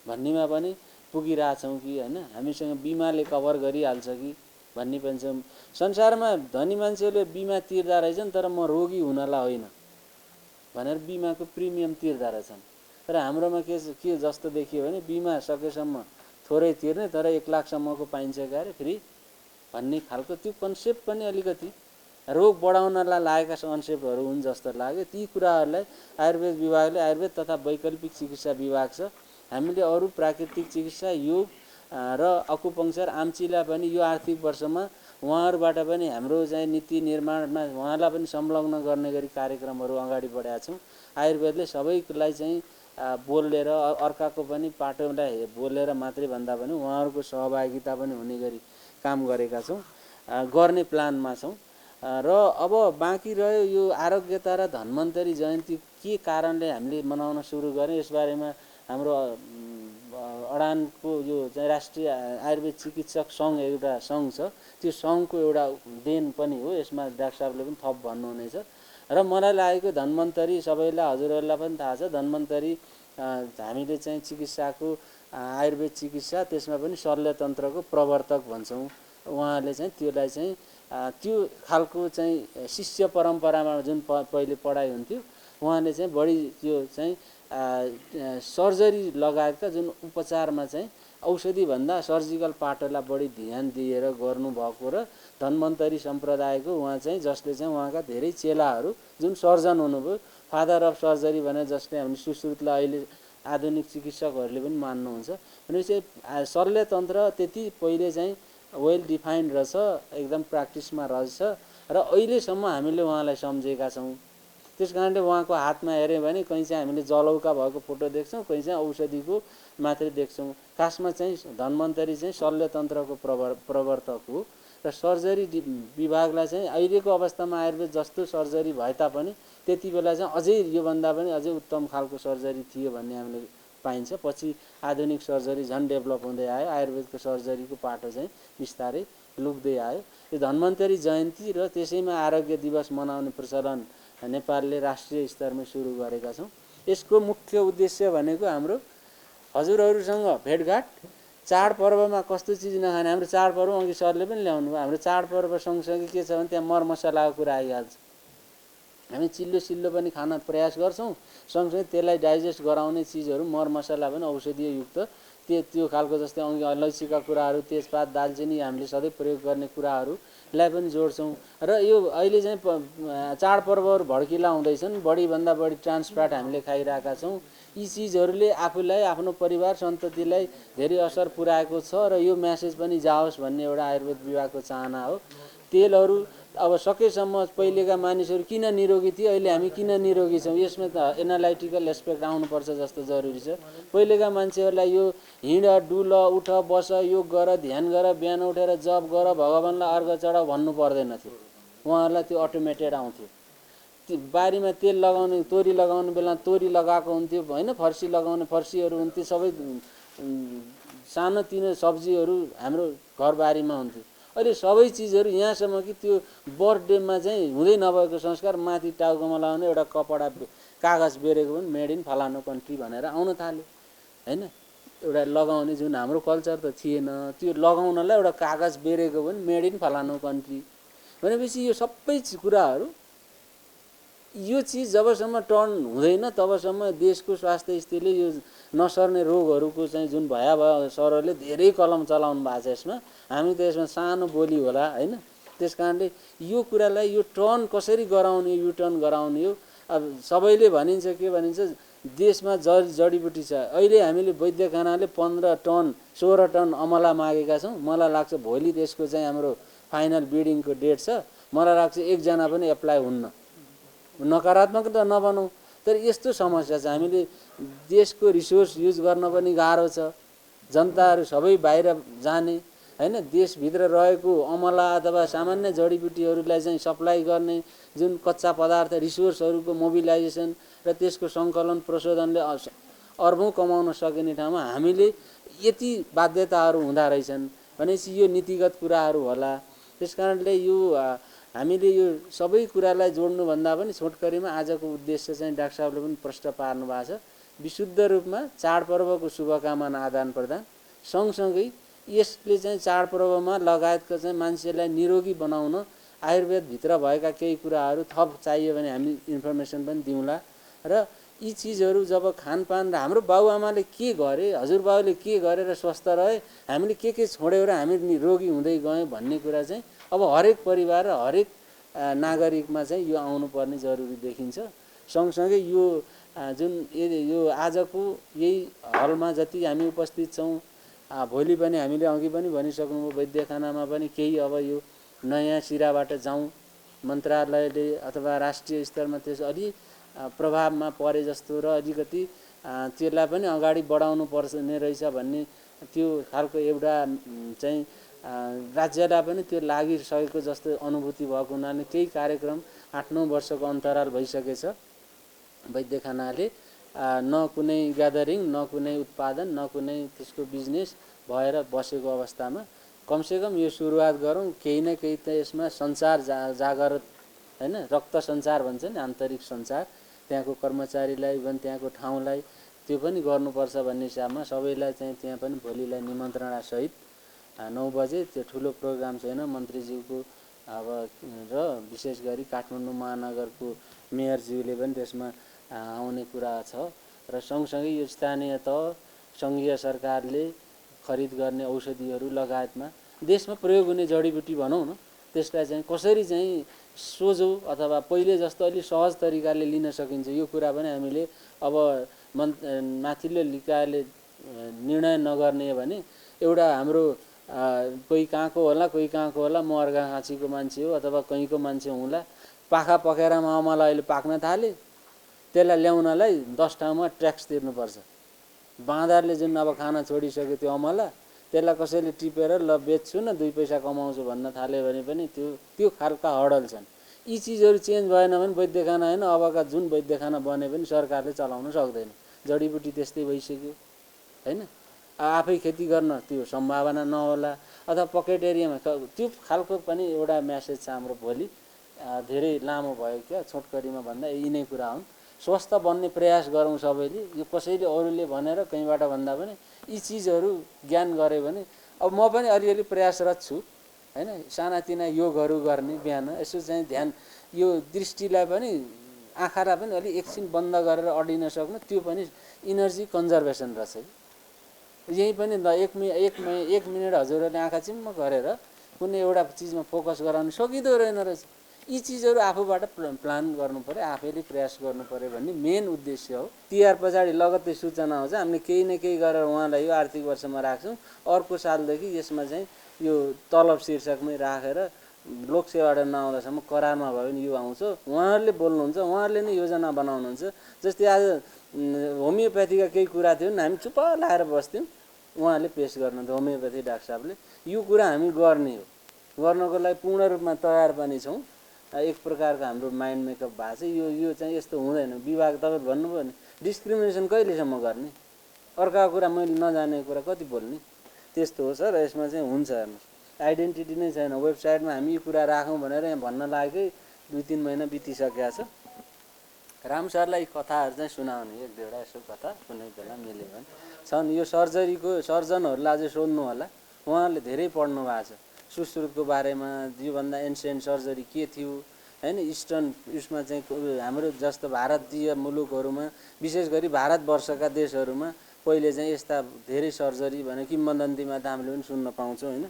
भन्नेमा पनि पुगिरहेछौँ कि होइन, हामीसँग बिमाले कभर गरिहाल्छ कि भन्ने पनि छ। संसारमा धनी मान्छेले बिमा तिर्दा रहेछन् तर म रोगी हुनलाई होइन भनेर बिमाको प्रिमियम तिर्दा रहेछन्। तर हाम्रोमा के जस्तो देखियो भने बिमा सकेसम्म थोरै तिर्ने तर 1 लाखसम्मको पाइन्छ क्या अरे फ्री भन्ने खालको त्यो कन्सेप्ट पनि अलिकति रोग बढाउनलाई लागेका कन्सेप्टहरू हुन् जस्तो लाग्यो। ती कुराहरूलाई आयुर्वेद विभागले आयुर्वेद तथा वैकल्पिक चिकित्सा विभाग छ, हामीले अरू प्राकृतिक चिकित्सा योग र अकुपङ्क्चर आम्चीलाई पनि यो आर्थिक वर्षमा उहाँहरूबाट पनि हाम्रो चाहिँ नीति निर्माणमा उहाँलाई पनि संलग्न गर्ने गरी कार्यक्रमहरू अगाडि बढाएका छौँ। आयुर्वेदले सबैलाई चाहिँ बोलेर अर्काको पनि पाटोलाई बोलेर मात्रै भन्दा पनि उहाँहरूको सहभागिता पनि हुने गरी काम गरेका छौँ, गर्ने प्लानमा छौँ। र अब बाँकी रह्यो यो आरोग्यता र धन्वन्तरी जयन्ती के कारणले हामीले मनाउन सुरु गऱ्यौँ यसबारेमा हाम्रो अडानको यो चाहिँ राष्ट्रिय आयुर्वेद चिकित्सक सङ्घ एउटा सङ्घ छ, त्यो सङ्घको एउटा देन पनि हो। यसमा डाक्टर साहबले पनि थप भन्नुहुनेछ। र मलाई लागेको धन्वन्तरी सबैलाई हजुरहरूलाई पनि थाहा छ, धन्वन्तरी हामीले चाहिँ चिकित्साको आयुर्वेद चिकित्सा त्यसमा पनि शल्यतन्त्रको प्रवर्तक भन्छौँ। उहाँले चाहिँ त्यसलाई चाहिँ त्यो खालको चाहिँ शिष्य परम्परामा जुन पहिले पढाइ हुन्थ्यो उहाँले चाहिँ बढी त्यो चाहिँ सर्जरी लगायतका जुन उपचारमा चाहिँ औषधिभन्दा सर्जिकल पाटोलाई बढी ध्यान दिएर गर्नुभएको र धन्वन्तरी सम्प्रदायको उहाँ चाहिँ जसले चाहिँ उहाँका धेरै चेलाहरू जुन सर्जन हुनुभयो, फादर अफ सर्जरी भनेर जसले हामी सुश्रुतलाई अहिले आधुनिक चिकित्सकहरूले पनि मान्नुहुन्छ। भनेपछि शल्यतन्त्र त्यति पहिले चाहिँ वेल डिफाइन्ड रहेछ, एकदम प्र्याक्टिसमा रहेछ र अहिलेसम्म हामीले उहाँलाई सम्झेका छौँ। त्यस कारणले उहाँको हातमा हेऱ्यौँ भने कहीँ चाहिँ हामीले जलौका भएको फोटो देख्छौँ, कहीँ चाहिँ औषधिको मात्रै देख्छौँ। खासमा चाहिँ धन्वन्तरी चाहिँ शल्यतन्त्रको प्रवर्तक हो र सर्जरी विभागलाई चाहिँ अहिलेको अवस्थामा आयुर्वेद जस्तो सर्जरी भए तापनि त्यति बेला चाहिँ अझै योभन्दा पनि अझै उत्तम खालको सर्जरी थियो भन्ने हामीले पाइन्छ। पछि आधुनिक सर्जरी झन् डेभलप हुँदै आयो, आयुर्वेदको सर्जरीको पाटो चाहिँ बिस्तारै लुक्दै आयो। यो धन्वन्तरी जयन्ती र त्यसैमा आरोग्य दिवस मनाउने प्रचलन नेपालले राष्ट्रिय स्तरमा सुरु गरेका छौँ। यसको मुख्य उद्देश्य भनेको हाम्रो हजुरहरूसँग भेटघाट, चाडपर्वमा कस्तो चिज नखाने। हाम्रो चाडपर्व अघि सरले पनि ल्याउनु भयो, हाम्रो चाडपर्व सँगसँगै के छ भने त्यहाँ मरमसलाको कुरा आइहाल्छ। हामी चिल्लो सिल्लो पनि खान प्रयास गर्छौँ, सँगसँगै त्यसलाई डाइजेस्ट गराउने चिजहरू मरमसला पनि औषधीय युक्त त्यो खालको जस्तै अघि अलैँचीका कुराहरू, तेजपात, दालचिनी हामीले सधैँ प्रयोग गर्ने कुराहरूलाई पनि जोड्छौँ। र यो अहिले चाहिँ चाडपर्वहरू भड्किला हुँदैछन्, बढीभन्दा बढी ट्रान्स फ्याट हामीले खाइरहेका छौँ। यी चिजहरूले आफूलाई, आफ्नो परिवार सन्ततिलाई धेरै असर पुर्याएको छ र यो म्यासेज पनि जाओस् भन्ने एउटा आयुर्वेद विभागको चाहना हो। तेलहरू अब सकेसम्म पहिलेका मानिसहरू किन निरोगी थिए, अहिले हामी किन निरोगी छौँ, यसमा त एनालाइटिकल एस्पेक्ट आउनुपर्छ जस्तो जरुरी छ। पहिलेका मान्छेहरूलाई यो हिँड डुल उठ बस योग गर ध्यान गर बिहान उठेर जप गर भगवान्लाई अर्घ चढाऊ भन्नु पर्दैन थियो, उहाँहरूलाई त्यो अटोमेटेड आउँथ्यो। बारीमा तेल लगाउने, तोरी लगाउने बेला तोरी लगाएको हुन्थ्यो होइन, फर्सी लगाउने फर्सीहरू हुन्थ्यो, सबै सानोतिनो सब्जीहरू हाम्रो घरबारीमा हुन्थ्यो। अहिले सबै चिजहरू यहाँसम्म कि त्यो बर्थडेमा चाहिँ हुँदै नभएको संस्कार माथि टाउकोमा लगाउने एउटा कपडा कागज बेरेको पनि मेड इन फलानो कन्ट्री भनेर आउन थाल्यो होइन। एउटा लगाउने जुन हाम्रो कल्चर त थिएन, त्यो लगाउनलाई एउटा कागज बेरेको पनि मेड इन फलानो कन्ट्री भनेपछि यो सबै कुराहरू, यो चिज जबसम्म टर्न हुँदैन तबसम्म देशको स्वास्थ्य स्थितिले यो नसर्ने रोगहरूको चाहिँ जुन भयावह सरहरूले धेरै कलम चलाउनु भएको छ यसमा, हामी त यसमा सानो बोली होला होइन। त्यस कारणले यो कुरालाई यो टर्न कसरी गराउने, यु टर्न गराउने हो। अब सबैले भनिन्छ के भनिन्छ, देशमा जडीबुटी छ। अहिले हामीले वैद्यखानाले 15 टन 16 टन अमला मागेका छौँ। मलाई लाग्छ भोलि त्यसको चाहिँ हाम्रो फाइनल बिडिङको डेट छ। मलाई लाग्छ एकजना पनि एप्लाई हुन्न। नकारात्मक त नबनौँ, तर यस्तो समस्या छ। हामीले देशको रिसोर्स युज गर्न पनि गाह्रो छ। जनताहरू सबै बाहिर जाने होइन, देशभित्र रहेको अमला अथवा सामान्य जडीबुटीहरूलाई चाहिँ सप्लाई गर्ने जुन कच्चा पदार्थ रिसोर्सहरूको मोबिलाइजेसन र त्यसको सङ्कलन प्रशोधनले अर्बौँ कमाउन सकिने ठाउँमा हामीले यति बाध्यताहरू हुँदा रहेछन् भनेपछि यो नीतिगत कुराहरू होला। त्यस कारणले यो हामीले यो सबै कुरालाई जोड्नुभन्दा पनि छोटकरीमा आजको उद्देश्य चाहिँ डाक्टर साहबले पनि प्रश्न पार्नु भएको छ। विशुद्ध रूपमा चाडपर्वको शुभकामना आदान प्रदान सँगसँगै यसले चाहिँ चाडपर्वमा लगायतका चाहिँ मान्छेलाई निरोगी बनाउन आयुर्वेदभित्र भएका केही कुराहरू थप चाहियो भने हामी इन्फर्मेसन पनि दिउँला। र यी चिजहरू जब खानपान र हाम्रो बाबुआमाले के गरे, हजुरबाउले के गरेर स्वस्थ रहे, हामीले के छोड्यो र हामी रोगी हुँदै गयौँ भन्ने कुरा चाहिँ अब हरेक परिवार र हरेक नागरिकमा चाहिँ यो आउनुपर्ने जरुरी देखिन्छ। सँगसँगै यो जुन यो आजको यही हलमा जति हामी उपस्थित छौँ, भोलि पनि हामीले अघि पनि भनिसक्नुभयो वैद्यखानामा पनि केही अब यो नयाँ सिराबाट जाउँ, मन्त्रालयले अथवा राष्ट्रिय स्तरमा त्यस अलि प्रभावमा परे जस्तो र अलिकति त्यसलाई पनि अगाडि बढाउनु पर्ने रहेछ भन्ने त्यो खालको एउटा चाहिँ राज्यलाई पनि त्यो लागिसकेको जस्तो अनुभूति भएको हुनाले केही कार्यक्रम 8-9 वर्षको अन्तराल भइसकेछ। वैद्यखानाले न कुनै ग्यादरिङ, न कुनै उत्पादन, न कुनै त्यसको बिजनेस भएर बसेको अवस्थामा कमसेकम यो सुरुवात गरौँ। केही न केही त यसमा सञ्चार जागृत होइन, रक्त सञ्चार भन्छ नि, आन्तरिक सञ्चार, त्यहाँको कर्मचारीलाई इभन त्यहाँको ठाउँलाई त्यो पनि गर्नुपर्छ भन्ने हिसाबमा सबैलाई चाहिँ त्यहाँ पनि भोलिलाई निमन्त्रणासहित 9 बजे त्यो ठुलो प्रोग्राम छैन, मन्त्रीज्यूको अब र विशेष गरी काठमाडौँ महानगरको मेयरज्यूले पनि त्यसमा आउने कुरा छ। र सँगसँगै यो स्थानीय तह सङ्घीय सरकारले खरिद गर्ने औषधिहरू लगायतमा देशमा प्रयोग हुने जडीबुटी भनौँ न, त्यसलाई चाहिँ कसरी चाहिँ सोझो अथवा पहिले जस्तो अलि सहज तरिकाले लिन सकिन्छ, यो कुरा पनि हामीले अब माथिल्लो निकायले निर्णय नगर्ने भने एउटा हाम्रो कोही कहाँको होला कोही कहाँको होला म अर्घाखाँचीको मान्छे हो अथवा कहीँको मान्छे हुँला पाखा पखेरामा अमला अहिले पाक्न थाले त्यसलाई ल्याउनलाई 10 ठाउँमा ट्याक्स तिर्नुपर्छ बाँदरले जुन अब खाना छोडिसक्यो त्यो अमला त्यसलाई कसैले टिपेर ल बेच्छु न 2 पैसा कमाउँछु भन्न थाल्यो भने पनि त्यो खालका हडल छन् यी चिजहरू चेन्ज भएन भने वैद्यखाना हैन अबका जुन वैद्यखाना बने पनि सरकारले चलाउन सक्दैन जडीबुटी त्यस्तै भइसक्यो हैन आफै खेती गर्न त्यो सम्भावना नहोला अथवा पकेट एरियामा त्यो खालको पनि एउटा मेसेज छ हाम्रो भोलि धेरै लामो भयो क्या छोटकरीमा भन्दा यिनै कुरा हुन् स्वस्थ बन्ने प्रयास गरौँ सबैले यो कसैले अरूले भनेर कहीँबाट भन्दा पनि यी चिजहरू ज्ञान गरे भने अब म पनि अलिअलि प्रयासरत छु हैन सानातिना योगहरू गर्ने बिहान यसो चाहिँ ध्यान यो दृष्टिलाई पनि आँखालाई पनि अलि एकछिन बन्द गरेर अडिन सक्नु त्यो पनि इनर्जी कन्जर्भेसन रहेछ यही पनि एक मिनट हजुरहरूले आँखा चिम्म गरेर कुनै एउटा चिजमा फोकस गराउन सकिँदो रहेन रहेछ यी चिजहरू आफूबाट प्लान गर्नु पर्यो आफैले प्रयास गर्नु पर्यो भन्ने मेन उद्देश्य हो तिहार पछाडि लगत्तै सूचना आउँछ हामीले केही न केही गरेर उहाँलाई यो आर्थिक वर्षमा राख्छौँ अर्को सालदेखि यसमा चाहिँ यो तलब शीर्षकमै राखेर लोकसेवाबाट नआउँदासम्म करारमा भयो भने यो आउँछ उहाँहरूले बोल्नुहुन्छ उहाँहरूले नै योजना बनाउनुहुन्छ जस्तै आज होमियोप्याथीका केही कुरा थियो नि हामी चुप्प लाएर बस्थ्यौँ उहाँले पेस गर्नुहुन्थ्यो होमियोप्याथी डाक्टर साहबले यो कुरा हामी गर्ने हो गर्नको लागि पूर्ण रूपमा तयार पनि छौँ एक प्रकारको हाम्रो माइन्ड मेकअप भएको छ यो चाहिँ यस्तो हुँदैन विभाग तपाईँ भन्नुभयो नि डिस्क्रिमिनेसन कहिलेसम्म गर्ने अर्काको कुरा मैले नजानेको कुरा कति बोल्ने त्यस्तो हो सर यसमा चाहिँ हुन्छ हेर्नुहोस् आइडेन्टिटी नै छैन वेबसाइटमा हामी यो कुरा राखौँ भनेर यहाँ भन्न लागेकै 2-3 महिना बितिसकेको छ राम सरलाई कथाहरू चाहिँ सुनाउने 1-2वटा यसो कथा कुनै बेला मिल्यो भने छन् यो सर्जरीको सर्जनहरूलाई अझै सोध्नु होला उहाँहरूले धेरै पढ्नु भएको छ सुश्रुतको बारेमा योभन्दा एन्सियन्ट सर्जरी के थियो हैन इस्टर्न उसमा चाहिँ हाम्रो जस्तो भारतीय मुलुकहरूमा विशेष गरी भारतवर्षका देशहरूमा पहिले चाहिँ यस्ता धेरै सर्जरी भने किम्वदन्तीमा त हामीले पनि सुन्न पाउँछौँ हैन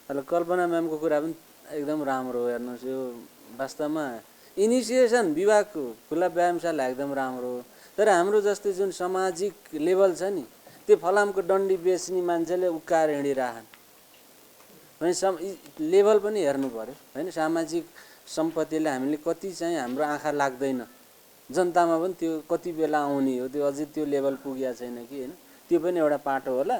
अहिले कल्पना म्यामको कुरा पनि एकदम राम्रो हो हेर्नुहोस् यो वास्तवमा इनिसिएसन विभागको खुला व्यायामशाला एकदम राम्रो हो तर हाम्रो जस्तै जुन सामाजिक लेभल छ नि त्यो फलामको डन्डी बेच्ने मान्छेले उक्काएर हिँडिरहन् भने लेभल पनि हेर्नु पर्यो हैन सामाजिक सम्पत्तिले हामीले कति चाहिँ हाम्रो आँखा लाग्दैन जनतामा पनि त्यो कति बेला आउने हो त्यो अझै त्यो लेभल पुगेको छैन कि हैन त्यो पनि एउटा पाटो होला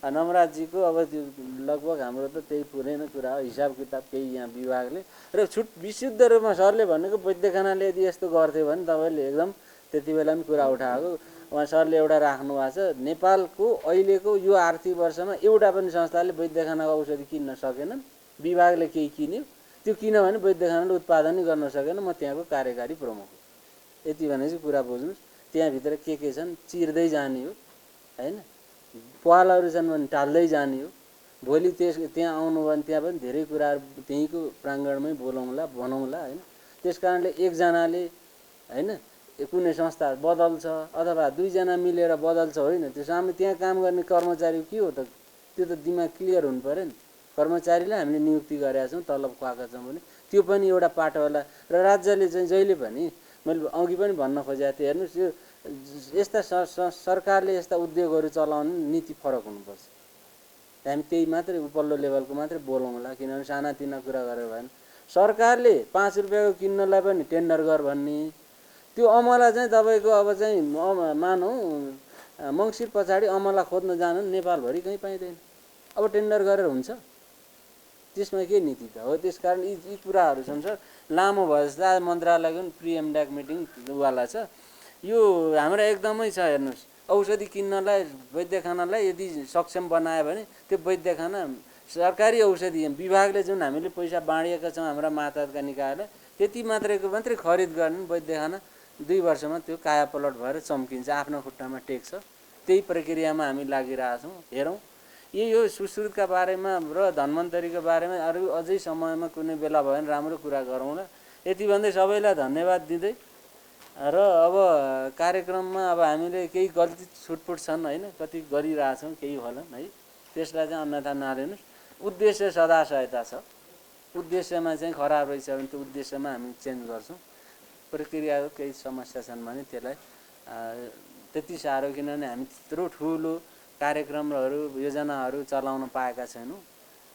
नमराजजीको अब त्यो लगभग हाम्रो त त्यही पुरै कुरा हो हिसाब किताब केही यहाँ विभागले र विशुद्ध रूपमा सरले भनेको वैद्यखानाले यदि यस्तो गर्थ्यो भने तपाईँले एकदम त्यति बेला पनि कुरा उठाएको उहाँ सरले एउटा राख्नु भएको छ नेपालको अहिलेको यो आर्थिक वर्षमा एउटा पनि संस्थाले वैद्यखानाको औषधि किन्न सकेनन् विभागले केही किन्यो त्यो किनभने वैद्यखानाले उत्पादनै गर्न सकेन म त्यहाँको कार्यकारी प्रमुख हो यति भने चाहिँ कुरा बुझ्नुहोस् त्यहाँभित्र के छन् चिर्दै जाने हो हैन पालहरू छन् भने टाल्दै जाने हो भोलि त्यहाँ आउनु भने त्यहाँ पनि धेरै कुराहरू त्यहीँको प्राङ्गणमै बोलाउँला भनौँला हैन त्यसकारणले एकजनाले हैन कुनै संस्था बदल्छ अथवा 2 जना मिलेर बदल्छ होइन त्यो सामने त्यहाँ काम गर्ने कर्मचारी के हो त त्यो त दिमाग क्लियर हुनु पर्यो नि कर्मचारीलाई हामीले नियुक्ति गरेका छौँ तलब खुवाएका छौँ भने त्यो पनि एउटा पाटो होला र राज्यले चाहिँ जहिले पनि मैले अघि पनि भन्न खोजेको थिएँ हेर्नुहोस् यो यस्ता सरकारले यस्ता उद्योगहरू चलाउने नीति फरक हुनुपर्छ हामी त्यही मात्रै उपल्लो लेभलको मात्रै बोलाउँला किनभने सानातिना कुरा गरेर भएन सरकारले 5 रुपियाँको किन्नलाई पनि टेन्डर गर भन्ने त्यो अमला चाहिँ तपाईँको अब चाहिँ मानौँ मङ्सिर पछाडि अमला खोज्न जानु नेपालभरि कहीँ पाइँदैन अब टेन्डर गरेर हुन्छ त्यसमा के नीति त हो त्यसकारण यी कुराहरू छन् सर लामो भयो जस्तो आज मन्त्रालयको पनि प्रिएमड्याक मिटिङ वाला छ यो हाम्रो एकदमै छ हेर्नुहोस् औषधि किन्नलाई वैद्यखानालाई यदि सक्षम बनायो भने त्यो वैद्यखाना सरकारी औषधि विभागले जुन हामीले पैसा बाँडिएका छौँ हाम्रा मातहतका निकायलाई त्यति मात्रै खरिद गर्ने वैद्यखाना 2 वर्षमा त्यो कायापलट भएर चम्किन्छ आफ्नो खुट्टामा टेक्छ त्यही प्रक्रियामा हामी लागिरहेछौँ हेरौँ यो सुश्रुतका बारेमा र धन्वन्तरीको बारेमा अरू अझै समयमा कुनै बेला भयो भने राम्रो कुरा गरौँला यति भन्दै सबैलाई धन्यवाद दिँदै र अब कार्यक्रममा अब हामीले केही गल्ती छुटपुट छन् हैन कति गरिरहेछौँ केही होला है त्यसलाई चाहिँ अन्यथा नलिनुहोस् उद्देश्य सदा सहायता छ उद्देश्यमा चाहिँ खराब रहेछ भने त्यो उद्देश्यमा हामी चेन्ज गर्छौँ प्रक्रियाको केही समस्या छन् भने त्यसलाई त्यति साह्रो, किनभने हामी त्यत्रो ठुलो कार्यक्रमहरू योजनाहरू चलाउन पाएका छैनौँ।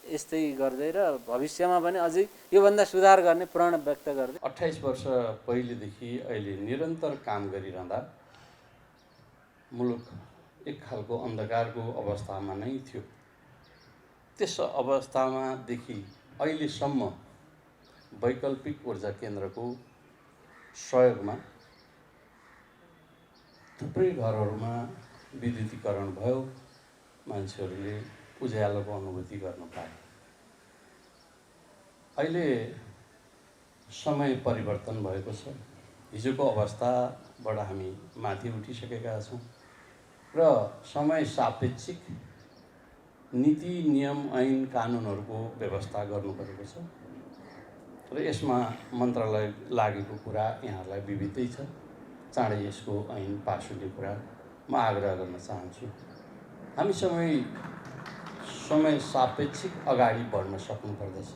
यस्तै गर्दै र भविष्यमा पनि अझै योभन्दा सुधार गर्ने प्रण व्यक्त गर्दै 28 वर्ष पहिलेदेखि अहिले निरन्तर काम गरिरहँदा मुलुक एक खालको अन्धकारको अवस्थामा नै थियो। त्यस अवस्थामादेखि अहिलेसम्म वैकल्पिक ऊर्जा केन्द्रको सहयोगमा थुप्रै घरहरूमा विद्युतीकरण भयो, मान्छेहरूले उज्यालोको अनुभूति गर्न पाए। अहिले समय परिवर्तन भएको छ। हिजोको अवस्थाबाट हामी माथि उठिसकेका छौँ र समय सापेक्षिक नीति नियम ऐन कानुनहरूको व्यवस्था गर्नुपरेको छ र यसमा मन्त्रालय लागेको कुरा यहाँहरूलाई विदितै छ। चाँडै यसको ऐन पास हुने कुरा म आग्रह गर्न चाहन्छु। हामी समय सापेक्षिक अगाडि बढ्न सक्नुपर्दछ।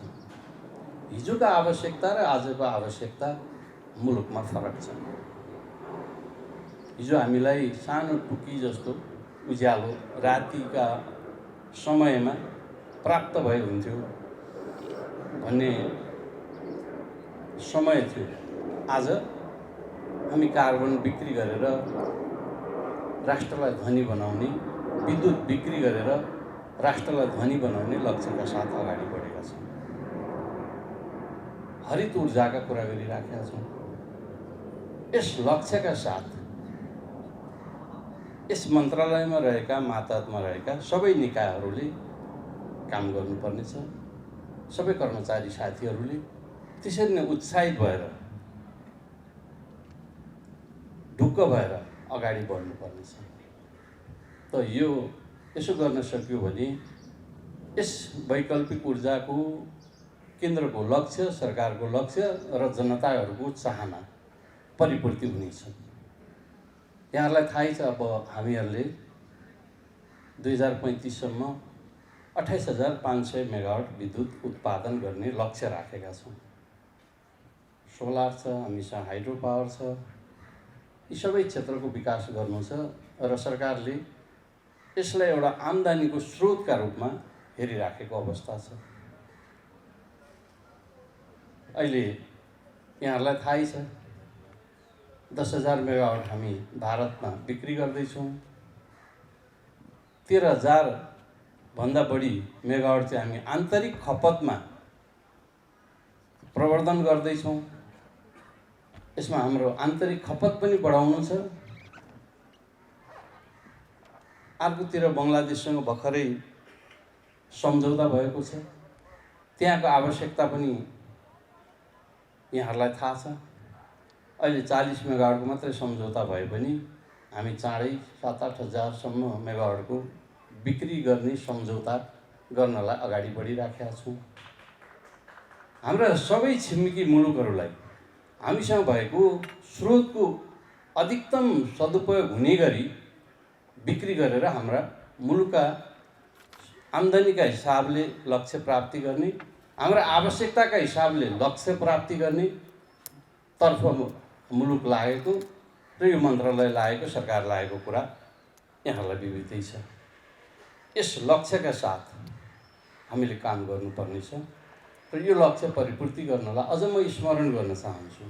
हिजोको आवश्यकता र आजको आवश्यकता मुलुकमा फरक छ। हिजो हामीलाई सानो टुकी जस्तो उज्यालो रातिका समयमा प्राप्त भए हुन्थ्यो भन्ने समय थियो। आज हामी कार्बन बिक्री गरेर राष्ट्रलाई धनी बनाउने, विद्युत बिक्री गरेर राष्ट्रलाई धनी बनाउने लक्ष्यका साथ अगाडि बढेका छौँ। हरित ऊर्जाका कुरा गरिराखेका छौँ। यस लक्ष्यका साथ यस मन्त्रालयमा रहेका, मातहतमा रहेका सबै निकायहरूले काम गर्नुपर्नेछ। सबै कर्मचारी साथीहरूले त्यसरी नै उत्साहित भएर, ढुक्क भएर अगाडि बढ्नुपर्नेछ। त यसो गर्न सक्यो भने यस वैकल्पिक ऊर्जाको केन्द्रको लक्ष्य, सरकारको लक्ष्य र जनताहरूको चाहना परिपूर्ति हुनेछ। यहाँहरूलाई थाहै छ, अब हामीहरूले 2035 सम्म 28,500 मेगावाट विद्युत उत्पादन गर्ने लक्ष्य राखेका छौँ। सोलर छ, हामीसँग हाइड्रो पावर छ। यी सबै क्षेत्रको विकास गर्नु छ र सरकारले यसलाई एउटा आम्दानीको स्रोतका रूपमा हेरिराखेको अवस्था छ। अहिले यहाँहरूलाई थाहै छ, 10,000 मेगावाट हामी भारतमा बिक्री गर्दैछौँ। 13,000 भन्दा बढी मेगावाट चाहिँ हामी आन्तरिक खपतमा प्रवर्धन गर्दैछौँ। यसमा हाम्रो आन्तरिक खपत पनि बढाउनु छ। अर्कोतिर बङ्गलादेशसँग भर्खरै सम्झौता भएको छ। त्यहाँको आवश्यकता पनि यहाँहरूलाई थाहा छ। अहिले 40 मेगावाटको मात्रै सम्झौता भए पनि हामी चाँडै 7-8 हजारसम्म मेगावाटको बिक्री गर्ने सम्झौता गर्नलाई अगाडि बढिराखेका छौँ। हाम्रा सबै छिमेकी मुलुकहरूलाई हामीसँग भएको स्रोतको अधिकतम सदुपयोग हुने गरी बिक्री गरेर हाम्रा मुलुकका आम्दानीका हिसाबले लक्ष्य प्राप्ति गर्ने, हाम्रा आवश्यकताका हिसाबले लक्ष्य प्राप्ति गर्ने तर्फ मुलुक लागेको र यो मन्त्रालय लागेको, सरकार लागेको कुरा यहाँहरूलाई विदितै छ। यस लक्ष्यका साथ हामीले काम गर्नुपर्नेछ र यो लक्ष्य परिपूर्ति गर्नलाई अझ म स्मरण गर्न चाहन्छु।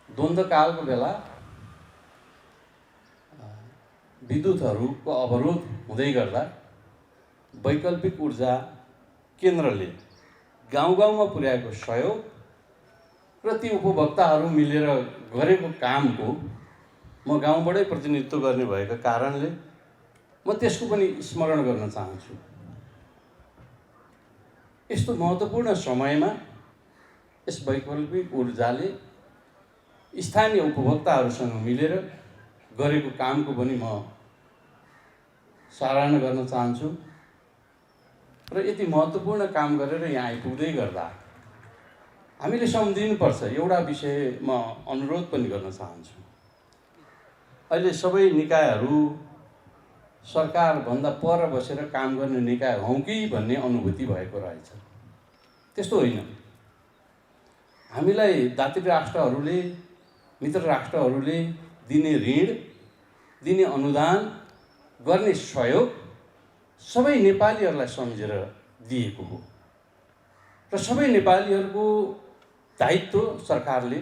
द्वन्द्वकालको बेला विद्युतहरूको अवरोध हुँदै गर्दा वैकल्पिक ऊर्जा केन्द्रले गाउँ गाउँमा पुर्याएको सहयोग र ती उपभोक्ताहरू मिलेर गरेको कामको म गाउँबाटै प्रतिनिधित्व गर्ने भएको कारणले म त्यसको पनि स्मरण गर्न चाहन्छु। यस्तो महत्त्वपूर्ण समयमा यस वैकल्पिक ऊर्जाले स्थानीय उपभोक्ताहरूसँग मिलेर गरेको कामको पनि म सराहना गर्न चाहन्छु र यति महत्त्वपूर्ण काम गरेर यहाँ आइपुग्दै गर्दा हामीले सम्झिनुपर्छ। एउटा विषय म अनुरोध पनि गर्न चाहन्छु। अहिले सबै निकायहरू सरकारभन्दा पर बसेर काम गर्ने निकाय हौँ कि भन्ने अनुभूति भएको रहेछ। त्यस्तो होइन। हामीलाई दात्री राष्ट्रहरूले, मित्र राष्ट्रहरूले दिने ऋण दिने अनुदान गर्ने सहयोग सबै नेपालीहरूलाई सम्झेर दिएको हो र सबै नेपालीहरूको दायित्व सरकारले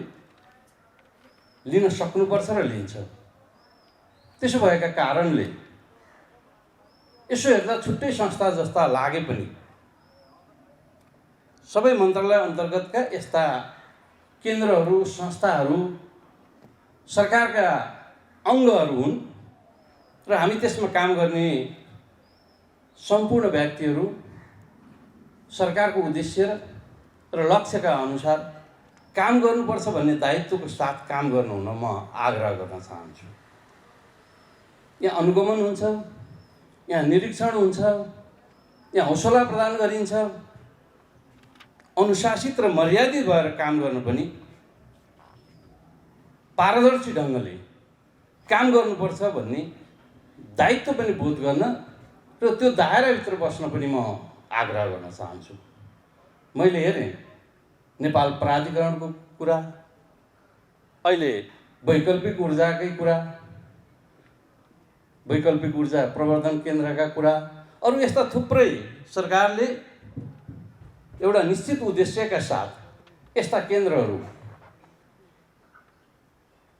लिन सक्नुपर्छ र लिन्छ। त्यसो भएका कारणले यसो हेर्दा छुट्टै संस्था जस्ता लागे पनि सबै मन्त्रालय अन्तर्गतका यस्ता केन्द्रहरू संस्थाहरू सरकारका अङ्गहरू हुन् र हामी त्यसमा काम गर्ने सम्पूर्ण व्यक्तिहरू सरकारको उद्देश्य र लक्ष्यका अनुसार काम गर्नुपर्छ भन्ने दायित्वको साथ काम गर्नु हुन म आग्रह गर्न चाहन्छु। यहाँ अनुगमन हुन्छ, यहाँ निरीक्षण हुन्छ, यहाँ हौसला प्रदान गरिन्छ, अनुशासित र मर्यादित भएर काम गर्नु पनि पारदर्शी ढङ्गले काम गर्नुपर्छ भन्ने दायित्व पनि बोध गर्न र त्यो दायराभित्र बस्न पनि म आग्रह गर्न चाहन्छु। मैले हेरेँ नेपाल प्राधिकरणको कुरा, अहिले वैकल्पिक ऊर्जाकै कुरा, वैकल्पिक ऊर्जा प्रवर्धन केन्द्रका कुरा, अरू यस्ता थुप्रै सरकारले एउटा निश्चित उद्देश्यका साथ यस्ता केन्द्रहरू,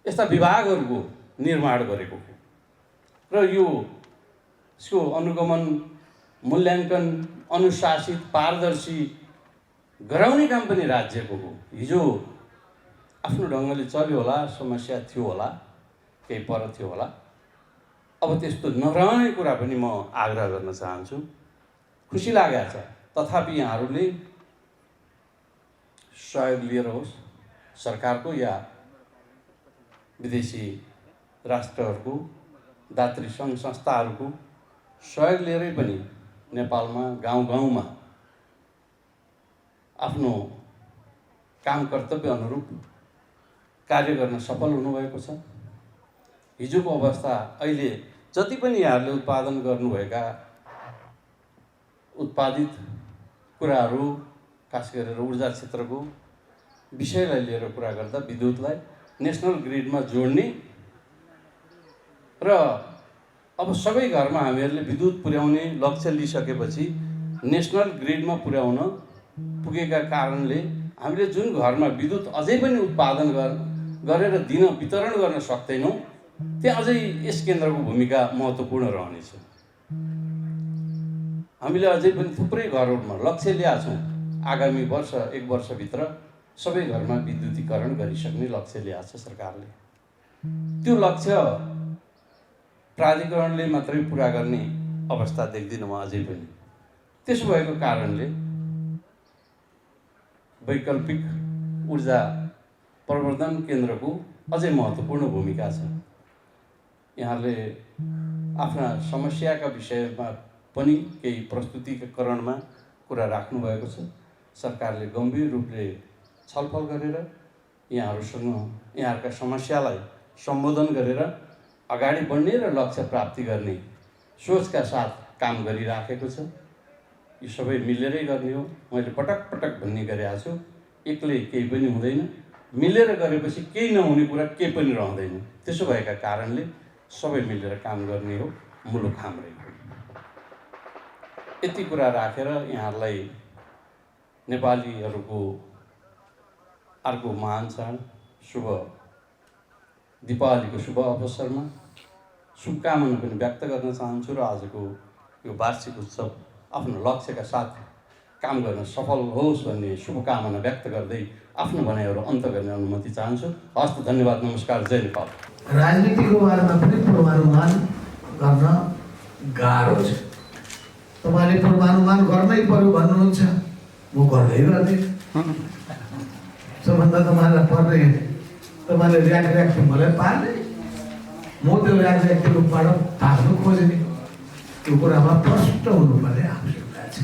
यस्ता विभागहरूको निर्माण गरेको हो र यसको अनुगमन, मूल्याङ्कन, अनुशासित, पारदर्शी गराउने काम पनि राज्यको हो। हिजो आफ्नो ढङ्गले चल्यो होला, समस्या थियो होला, केही पर थियो होला, अब त्यस्तो नरहने कुरा पनि म आग्रह गर्न चाहन्छु। खुसी लागेको छ तथापि यहाँहरूले सहयोग लिएर होस्, सरकारको या विदेशी राष्ट्रहरूको दातृ सङ्घ संस्थाहरूको सहयोग लिएरै पनि नेपालमा गाउँ गाउँमा आफ्नो काम कर्तव्य अनुरूप कार्य गर्न सफल हुनुभएको छ। हिजोको अवस्था, अहिले जति पनि यहाँहरूले उत्पादन गर्नुभएका उत्पादित कुराहरू, खास गरेर ऊर्जा क्षेत्रको विषयलाई लिएर कुरा गर्दा विद्युतलाई नेसनल ग्रिडमा जोड्ने र अब सबै घरमा हामीहरूले विद्युत पुर्याउने लक्ष्य लिइसकेपछि नेसनल ग्रिडमा पुर्याउन पुगेका कारणले हामीले जुन घरमा विद्युत अझै पनि उत्पादन गरेर दिन वितरण गर्न सक्दैनौँ, त्यहाँ अझै यस केन्द्रको भूमिका महत्त्वपूर्ण रहनेछ। हामीले अझै पनि थुप्रै घरहरूमा लक्ष्य ल्याएको छौँ, आगामी वर्ष 1 वर्षभित्र सबै घरमा विद्युतीकरण गरिसक्ने लक्ष्य ल्याएको छ सरकारले। त्यो लक्ष्य प्राधिकरणले मात्रै पुरा गर्ने अवस्था देख्दिनँ म अझै पनि। त्यसो भएको कारणले वैकल्पिक ऊर्जा प्रवर्धन केन्द्रको अझै महत्त्वपूर्ण भूमिका छ। यहाँहरूले आफ्ना समस्याका विषयमा पनि केही प्रस्तुतीकरणमा कुरा राख्नुभएको छ। सरकारले गम्भीर रूपले छलफल गरेर यहाँहरूसँग यहाँहरूका समस्यालाई सम्बोधन गरेर अगाडि बढ्ने र लक्ष्य प्राप्ति गर्ने सोचका साथ काम गरिराखेको छ। यो सबै मिलेरै गर्ने हो। मैले पटक पटक भन्ने गरेको छु, एक्लै केही पनि हुँदैन, मिलेर गरेपछि केही नहुने कुरा केही पनि रहँदैन। त्यसो भएका कारणले सबै मिलेर काम गर्ने हो, मुलुक हाम्रै हो। यति कुरा राखेर यहाँहरूलाई नेपालीहरूको अर्को महान चाड शुभ दीपावलीको शुभ अवसरमा शुभकामना पनि व्यक्त गर्न चाहन्छु र आजको यो वार्षिक उत्सव आफ्नो लक्ष्यका साथ काम गर्न सफल होस् भन्ने शुभकामना व्यक्त गर्दै आफ्नो भनाइहरू अन्त गर्ने अनुमति चाहन्छु। हस्त, धन्यवाद, नमस्कार, जय नेपाल। राजनीतिको बारेमा पनि पूर्वानुमान गर्न गाह्रो छ। तपाईँले पूर्वानुमान गर्नै पर्यो भन्नुहुन्छ, म गर्दै गर्दै सबभन्दा तपाईँलाई पर्ने, तपाईँले ऱ्याक मलाई पार्ने, म त्यो ऱ्याकको रूपबाट थाक्नु खोज्ने, त्यो कुरामा प्रष्ट हुनुपर्ने आवश्यकता छ।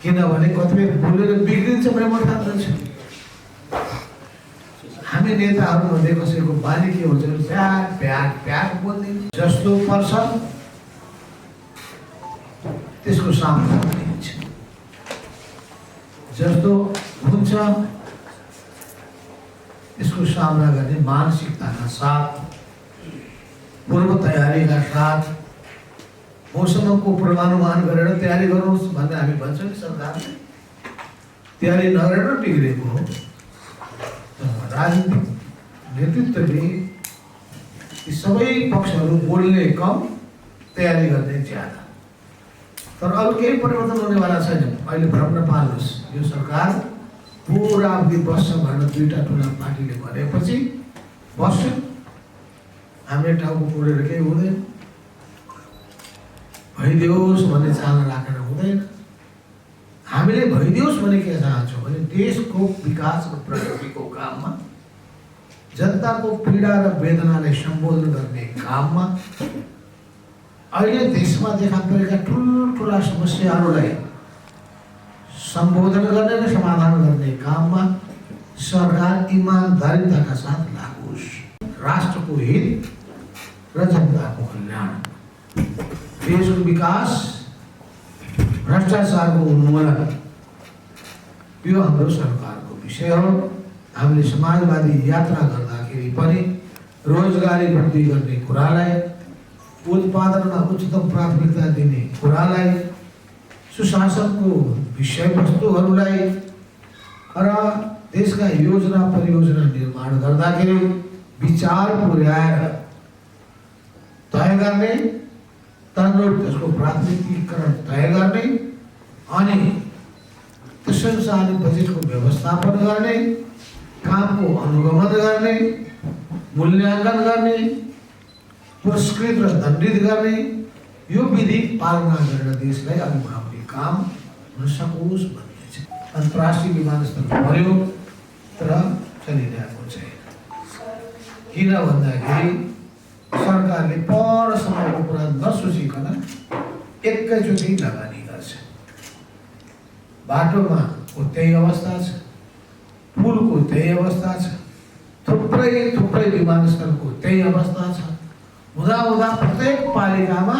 किनभने कतिपय बोलेर बिग्रिन्छ भने म थाक्दछु। हामी नेताहरूमध्ये कसैको बानी के हुन्छ भने प्याक बोलिदिन्छ, जस्तो पर्छ त्यसको सामना गरिन्छ, जस्तो हुन्छ त्यसको सामना गर्ने मानसिकताका साथ पूर्व तयारीका साथ मौसमको पूर्वानुमान गरेर तयारी गर्नुहोस् भनेर हामी भन्छौँ नि सरकारले। तयारी नगरेर बिग्रेको हो। राजनीतिक नेतृत्वले यी सबै पक्षहरू बोल्ने कम, तयारी गर्ने ज्यादा। तर अरू केही परिवर्तन हुनेवाला छैन। अहिले भ्रम नपाल्नुहोस्, यो सरकार पुरा अवधि बस्छ भनेर दुईवटा ठुला पार्टीले भनेपछि बस्छ। हामीले टाउको पुरेर केही हुँदैन, भइदियोस् भन्ने चाहना राखेर हुँदैन। हामीले भइदियोस् भने के चाहन्छौँ भने देशको विकास र प्रगतिको काममा, जनताको पीडा र वेदनालाई सम्बोधन गर्ने काममा, अहिले देशमा देखा परेका ठुल्ठुला समस्याहरूलाई सम्बोधन गर्ने र समाधान गर्ने काममा सरकार इमानदारिताका साथ लागोस्। राष्ट्रको हित र जनताको कल्याण, देशको विकास, भ्रष्टाचारको उन्मूलन, यो हाम्रो सरकारको विषय हो। हामीले समाजवादी यात्रा गर्दाखेरि पनि रोजगारी वृद्धि गर्ने कुरालाई, उत्पादनमा उच्चतम प्राथमिकता दिने कुरालाई, सुशासनको विषयवस्तुहरूलाई र देशका योजना परियोजना निर्माण गर्दाखेरि विचार पुर्याएर तय गर्ने, तदनुरूप त्यसको प्राथमिकीकरण तय गर्ने अनि त्यसअनुसार बजेटको व्यवस्थापन गर्ने, कामको अनुगमन गर्ने, मूल्याङ्कन गर्ने, पुरस्कृत र दण्डित गर्ने, यो विधि पालना गरेर देशलाई अघि बढाउने काम हुन सकोस् भन्ने छ। अन्तर्राष्ट्रिय विमानस्थल बन्यो तर चलिरहेको छैन। किन भन्दाखेरि सरकारले पर समयको कुरा नसोचिकन एकैचोटि लगानी गर्छ। बाटोमा त्यही अवस्था छ, पुलको त्यही अवस्था छ, थुप्रै विमानस्थलको त्यही अवस्था छ। हुँदा प्रत्येक पालिकामा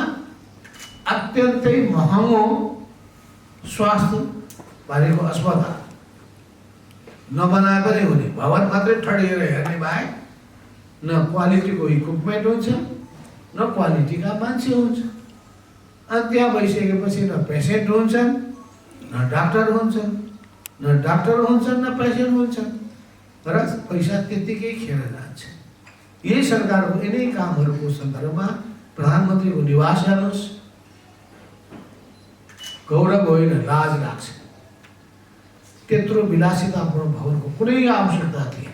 अत्यन्तै महँगो स्वास्थ्य बारेको अस्पताल नबनाए पनि हुने, भवन मात्रै ठडिएर हेर्ने बाहेक न क्वालिटीको इक्विपमेन्ट हुन्छ, न क्वालिटीका मान्छे हुन्छ। अनि त्यहाँ भइसकेपछि न पेसेन्ट हुन्छन्, न डाक्टर हुन्छन्, न डाक्टर हुन्छन्, न पेसेन्ट हुन्छन् र पैसा त्यत्तिकै खेर जान्छ। यही सरकारको यिनै कामहरूको सन्दर्भमा प्रधानमन्त्रीको निवास हेर्नुहोस्, गौरव होइन लाज लाग्छ। त्यत्रो विलासितापूर्ण भवनको कुनै आवश्यकता थिएन,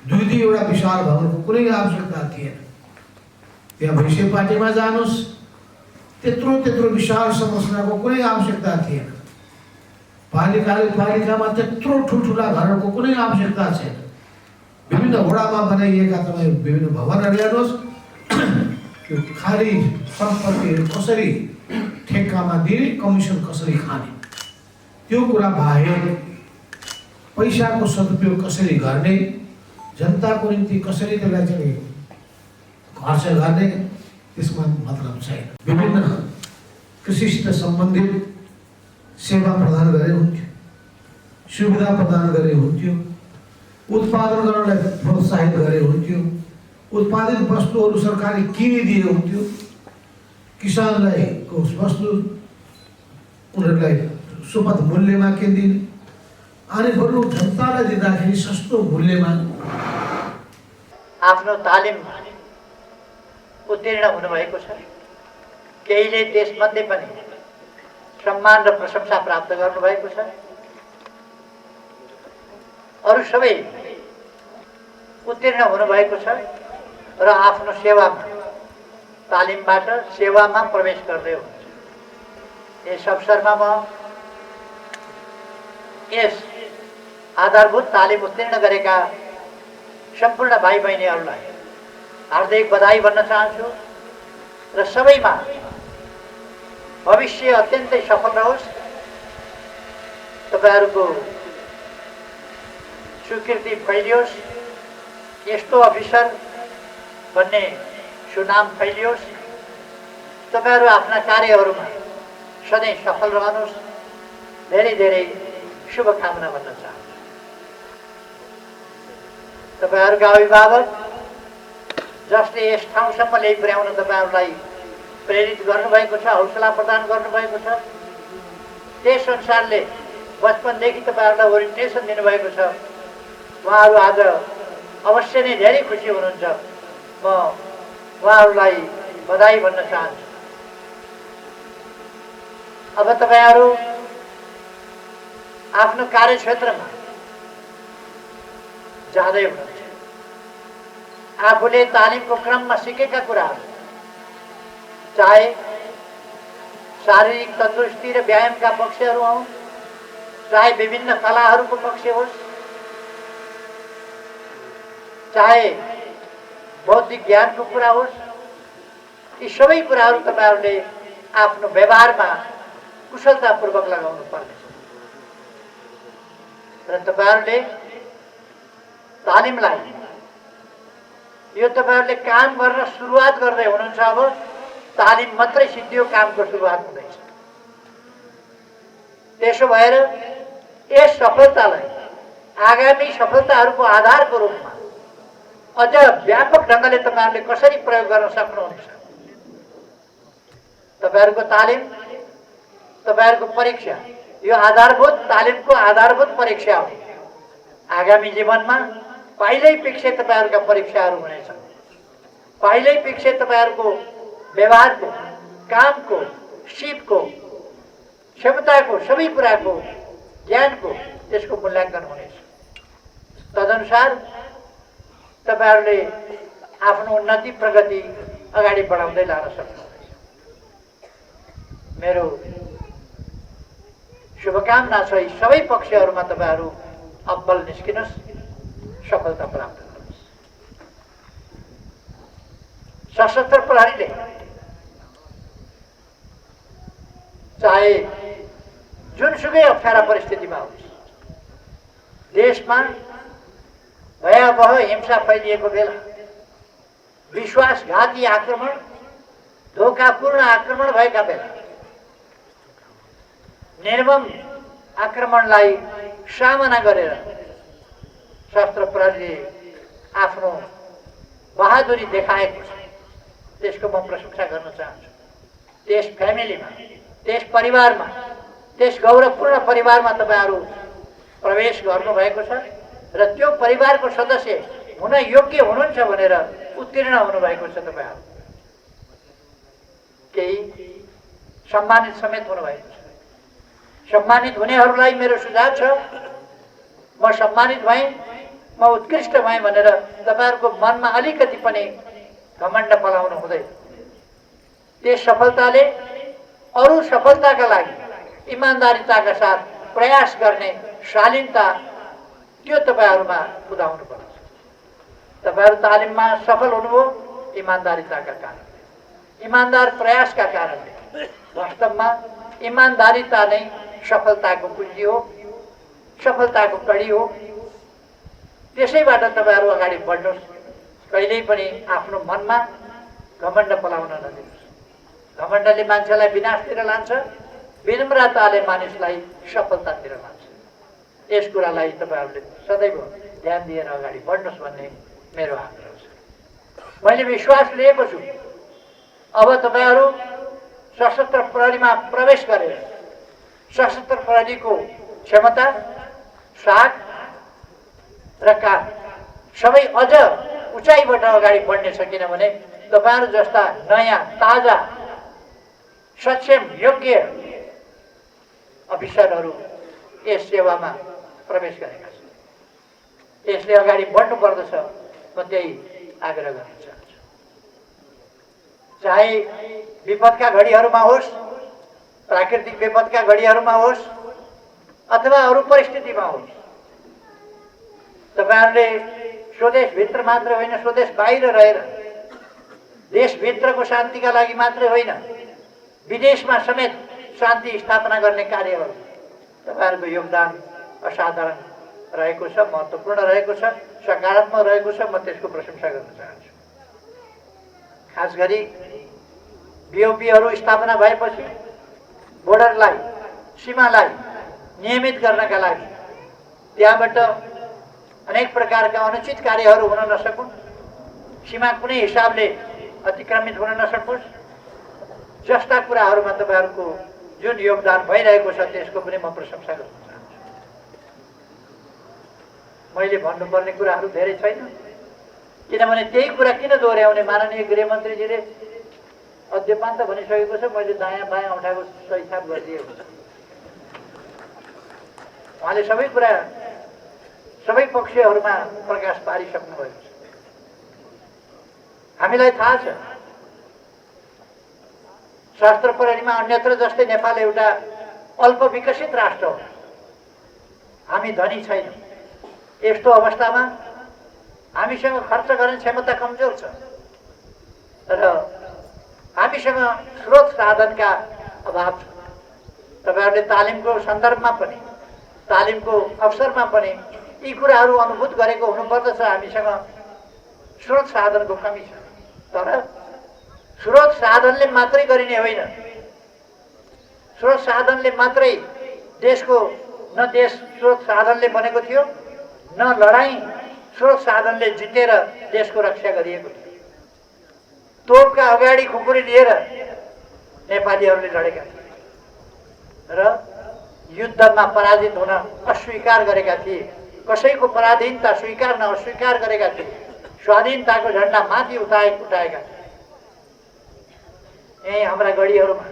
दुईवटा विशाल भवनको कुनै आवश्यकता थिएन। त्यहाँ भैँसे पार्टीमा जानुहोस्, त्यत्रो विशाल संरचनाको कुनै आवश्यकता थिएन। पालिकामा त्यत्रो ठुल्ठुला घरहरूको कुनै आवश्यकता छैन। विभिन्न वडामा बनाइएका तपाईँ विभिन्न भवनहरू हेर्नुहोस्, त्यो खाली सम्पत्तिहरू कसरी ठेक्कामा दिने, कमिसन कसरी खाने, त्यो कुरा बाहेक पैसाको सदुपयोग कसरी गर्ने, जनताको निम्ति कसरी त्यसलाई चाहिँ खर्च गर्ने, त्यसमा मतलब छैन। विभिन्न कृषिसित सम्बन्धित सेवा प्रदान गरे हुन्थ्यो, सुविधा प्रदान गरे हुन्थ्यो, उत्पादन गर्नलाई प्रोत्साहित गरे हुन्थ्यो, उत्पादित वस्तुहरू सरकारले किनिदिए हुन्थ्यो, किसानलाई वस्तु उनीहरूलाई सुपथ मूल्यमा किनिदिने, अनि बरु जनतालाई दिँदाखेरि सस्तो मूल्यमा। आफ्नो तालिम उत्तीर्ण हुनुभएको छ। केहीले त्यसमध्ये पनि सम्मान र प्रशंसा प्राप्त गर्नुभएको छ। अरू सबै उत्तीर्ण हुनुभएको छ र आफ्नो सेवामा, तालिमबाट सेवामा प्रवेश गर्दै हुन्छ। यस अवसरमा म यस आधारभूत तालिम उत्तीर्ण गरेका सम्पूर्ण भाइ बहिनीहरूलाई हार्दिक बधाई भन्न चाहन्छु र सबैमा भविष्य अत्यन्तै सफल रहोस्। तपाईँहरूको स्वीकृति फैलियोस्, यस्तो अफिसर भन्ने सुनाम फैलियोस्। तपाईँहरू आफ्ना कार्यहरूमा सधैँ सफल रहनुहोस्। धेरै धेरै शुभकामना भन्न चाहन्छु। तपाईँहरूका अभिभावक जसले यस ठाउँसम्म ल्याइ पुर्याउन तपाईँहरूलाई प्रेरित गर्नुभएको छ, हौसला प्रदान गर्नुभएको छ। त्यस अनुसारले बचपनदेखि तपाईँहरूलाई ओरिएन्टेसन दिनुभएको छ। उहाँहरू आज अवश्य नै धेरै खुसी हुनुहुन्छ। म उहाँहरूलाई बधाई भन्न चाहन्छु। अब तपाईँहरू आफ्नो कार्यक्षेत्रमा जाँदै हुनुहुन्छ। आफूले तालिमको क्रममा सिकेका कुराहरू, चाहे शारीरिक तन्दुरुस्ती र व्यायामका पक्षहरू हुन्, चाहे विभिन्न कलाहरूको पक्ष होस्, चाहे बौद्धिक ज्ञानको कुरा होस्, यी सबै कुराहरू तपाईँहरूले आफ्नो व्यवहारमा कुशलतापूर्वक लगाउनु पर्नेछ। र तपाईँहरूले तालिमलाई यो तपाईँहरूले काम गर्न सुरुवात गर्दै हुनुहुन्छ। अब तालिम मात्रै सिद्धियो, कामको सुरुवात हुँदैछ। त्यसो भएर यस सफलतालाई आगामी सफलताहरूको आधारको रूपमा अझ व्यापक ढङ्गले तपाईँहरूले कसरी प्रयोग गर्न सक्नुहुन्छ? तपाईँहरूको तालिम, तपाईँहरूको परीक्षा, यो आधारभूत तालिमको आधारभूत परीक्षा हो। आगामी जीवनमा पहिल्यै पिछे तपाईँहरूका परीक्षाहरू हुनेछन्। पहिल्यै पिछे तपाईँहरूको व्यवहारको, कामको, सिपको, क्षमताको, सबै कुराको, ज्ञानको त्यसको मूल्याङ्कन हुनेछ। तदनुसार तपाईँहरूले आफ्नो उन्नति प्रगति अगाडि बढाउँदै लान सक्नुहुनेछ। मेरो शुभकामना छ यी सबै पक्षहरूमा तपाईँहरू अब्बल निस्किनुहोस्, सफलता प्राप्त गर्नुहोस्। सशस्त्र प्रहरीले चाहे जुनसुकै अप्ठ्यारा परिस्थितिमा होस्, देशमा भयावह हिंसा फैलिएको बेला, विश्वासघाती आक्रमण, धोकापूर्ण आक्रमण भएका बेला निर्मम आक्रमणलाई सामना गरेर सशस्त्र प्रहरीले आफ्नो बहादुरी देखाएको छ। त्यसको म प्रशंसा गर्न चाहन्छु। त्यस फ्यामिलीमा, त्यस परिवारमा, त्यस गौरवपूर्ण परिवारमा तपाईँहरू प्रवेश गर्नुभएको छ र त्यो परिवारको सदस्य हुन योग्य हुनुहुन्छ भनेर उत्तीर्ण हुनुभएको छ। तपाईँहरू केही सम्मानित समेत हुनुभएको छ। सम्मानित हुनेहरूलाई मेरो सुझाव छ, म सम्मानित भएँ, म उत्कृष्ट भएँ भनेर तपाईँहरूको मनमा अलिकति पनि घमण्ड फलाउनु हुँदैन। त्यस सफलताले अरू सफलताका लागि इमान्दारिताका साथ प्रयास गर्ने शालीनता, त्यो तपाईँहरूमा बुझाउनु पर्छ। तपाईँहरू तालिममा सफल हुनुभयो इमान्दारिताका कारणले, इमान्दार प्रयासका कारणले। वास्तवमा इमान्दारिता नै सफलताको कुञ्जी हो, सफलताको कडी हो। त्यसैबाट तपाईँहरू अगाडि बढ्नुहोस्। कहिल्यै पनि आफ्नो मनमा घमण्ड फलाउन नदिनुहोस्। घमण्डले मान्छेलाई विनाशतिर लान्छ, विनम्रताले मानिसलाई सफलतातिर लान्छ। यस कुरालाई तपाईँहरूले सदैव ध्यान दिएर अगाडि बढ्नुहोस् भन्ने मेरो आग्रह छ। मैले विश्वास लिएको छु, अब तपाईँहरू सशस्त्र प्रहरीमा प्रवेश गरेर सशस्त्र प्रहरीको क्षमता, साख र काम सबै अझ उचाइबाट अगाडि बढ्नेछ। किनभने तपाईँहरू जस्ता नयाँ, ताजा, सक्षम, योग्य अफिसरहरू यस सेवामा प्रवेश गरेका छन्। यसले अगाडि बढ्नु पर्दछ, म त्यही आग्रह गर्न चाहन्छु। चाहे विपदका घडीहरूमा होस्, प्राकृतिक विपदका घडीहरूमा होस्, अथवा अरू परिस्थितिमा होस्, तपाईँहरूले स्वदेशभित्र मात्र होइन, स्वदेश बाहिर रहेर देशभित्रको शान्तिका लागि मात्रै होइन, विदेशमा समेत शान्ति स्थापना गर्ने कार्यहरू तपाईँहरूको योगदान असाधारण रहेको छ, महत्त्वपूर्ण रहेको छ, सकारात्मक रहेको छ। म त्यसको प्रशंसा गर्न चाहन्छु। खास गरी बिओपीहरू स्थापना भएपछि बोर्डरलाई, सीमालाई नियमित गर्नका लागि त्यहाँबाट अनेक प्रकारका अनुचित कार्यहरू हुन नसकुन्, सीमा कुनै हिसाबले अतिक्रमित हुन नसकोस् जस्ता कुराहरूमा तपाईँहरूको जुन योगदान भइरहेको छ त्यसको पनि म प्रशंसा गर्न चाहन्छु। मैले भन्नुपर्ने कुराहरू धेरै छैन, किनभने त्यही कुरा किन दोहोऱ्याउने। माननीय गृहमन्त्रीजीले अध्यपान्त भनिसकेको छ, मैले दायाँ बायाँ उठाएको सहीसाब गरिदिएको छ। उहाँले सबै कुरा सबै पक्षहरूमा प्रकाश पारिसक्नु भएको छ। हामीलाई थाहा छ शास्त्र प्रहरीमा अन्यत्र जस्तै नेपाल एउटा अल्प विकसित राष्ट्र हो, हामी धनी छैनौँ। यस्तो अवस्थामा हामीसँग खर्च गर्ने क्षमता कमजोर छ र हामीसँग स्रोत साधनका अभाव छ। तपाईँहरूले तालिमको सन्दर्भमा पनि तालिमको अवसरमा पनि यी कुराहरू अनुभूत गरेको हुनुपर्दछ। हामीसँग स्रोत साधनको कमी छ, तर स्रोत साधनले मात्रै गरिने होइन। स्रोत साधनले मात्रै देशको न देश स्रोत साधनले बनेको थियो, न लडाईँ स्रोत साधनले जितेर देशको रक्षा गरिएको थियो। तोपका अगाडि खुकुरी लिएर नेपालीहरूले लडेका थिए र युद्धमा पराजित हुन अस्वीकार गरेका थिए। कसैको पराधीनता स्वीकार न अस्वीकार गरेका थिए। स्वाधीनताको झन्डा माथि उठाएका थिए। यही हाम्रा गढीहरूमा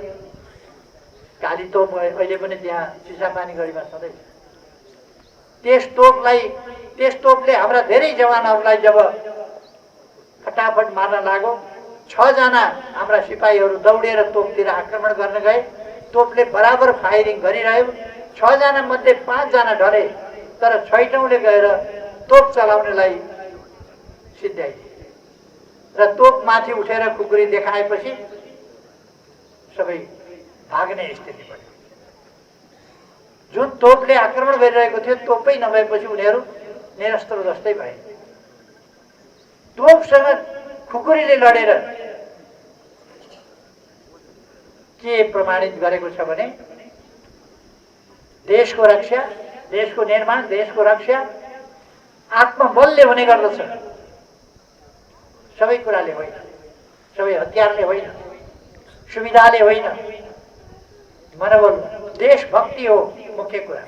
काली तोप अहिले पनि त्यहाँ चिसापानी गढीमा छँदैछ। त्यस तोपले हाम्रा धेरै जवानहरूलाई जब फटाफट मार्न लाग्यो, 6 जना हाम्रा सिपाहीहरू दौडेर तोपतिर आक्रमण गर्न गए। तोपले बराबर फायरिङ गरिरह्यो। 6 जना मध्ये 5 जना डरे, तर 6औँले गएर तोप चलाउनेलाई सिद्ध्याइदिए र तोप माथि उठेर खुकुरी देखाएपछि सबै भाग्ने स्थिति बन्यो। जुन तोपले आक्रमण गरिरहेको थियो तोपै नभएपछि उनीहरू निरस्त्र जस्तै भए। तोपसँग खुकुरीले लडेर के प्रमाणित गरेको छ भने देशको रक्षा, देशको निर्माण, देशको रक्षा आत्मबलले हुने गर्दछ, सबै कुराले होइन, सबै हतियारले होइन, सुविधाले होइन, मनोबल, देशभक्ति हो मुख्य कुरा।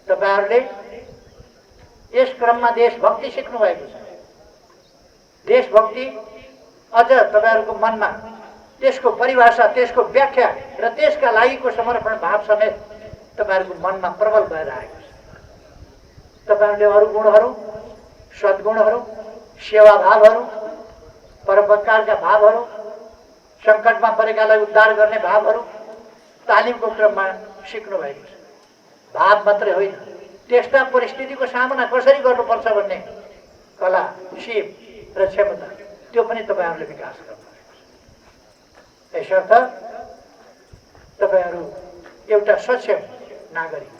तपाईँहरूले यस क्रममा देशभक्ति सिक्नु भएको छ। देशभक्ति अझ तपाईँहरूको मनमा त्यसको परिभाषा, त्यसको व्याख्या र त्यसका लागिको समर्पण भाव समेत तपाईँहरूको मनमा प्रबल भएर आएको छ। तपाईँहरूले अरू गुणहरू, सद्गुणहरू, सेवाभावहरू, परोपकारका भावहरू, सङ्कटमा परेकालाई उद्धार गर्ने भावहरू तालिमको क्रममा सिक्नु भएको छ। भाव मात्रै होइन, त्यस्ता परिस्थितिको सामना कसरी गर्नुपर्छ भन्ने कला, सिप र क्षमता त्यो पनि तपाईँहरूले विकास गर्नुभएको छ। यसर्थ तपाईँहरू एउटा सक्षम नागरिक,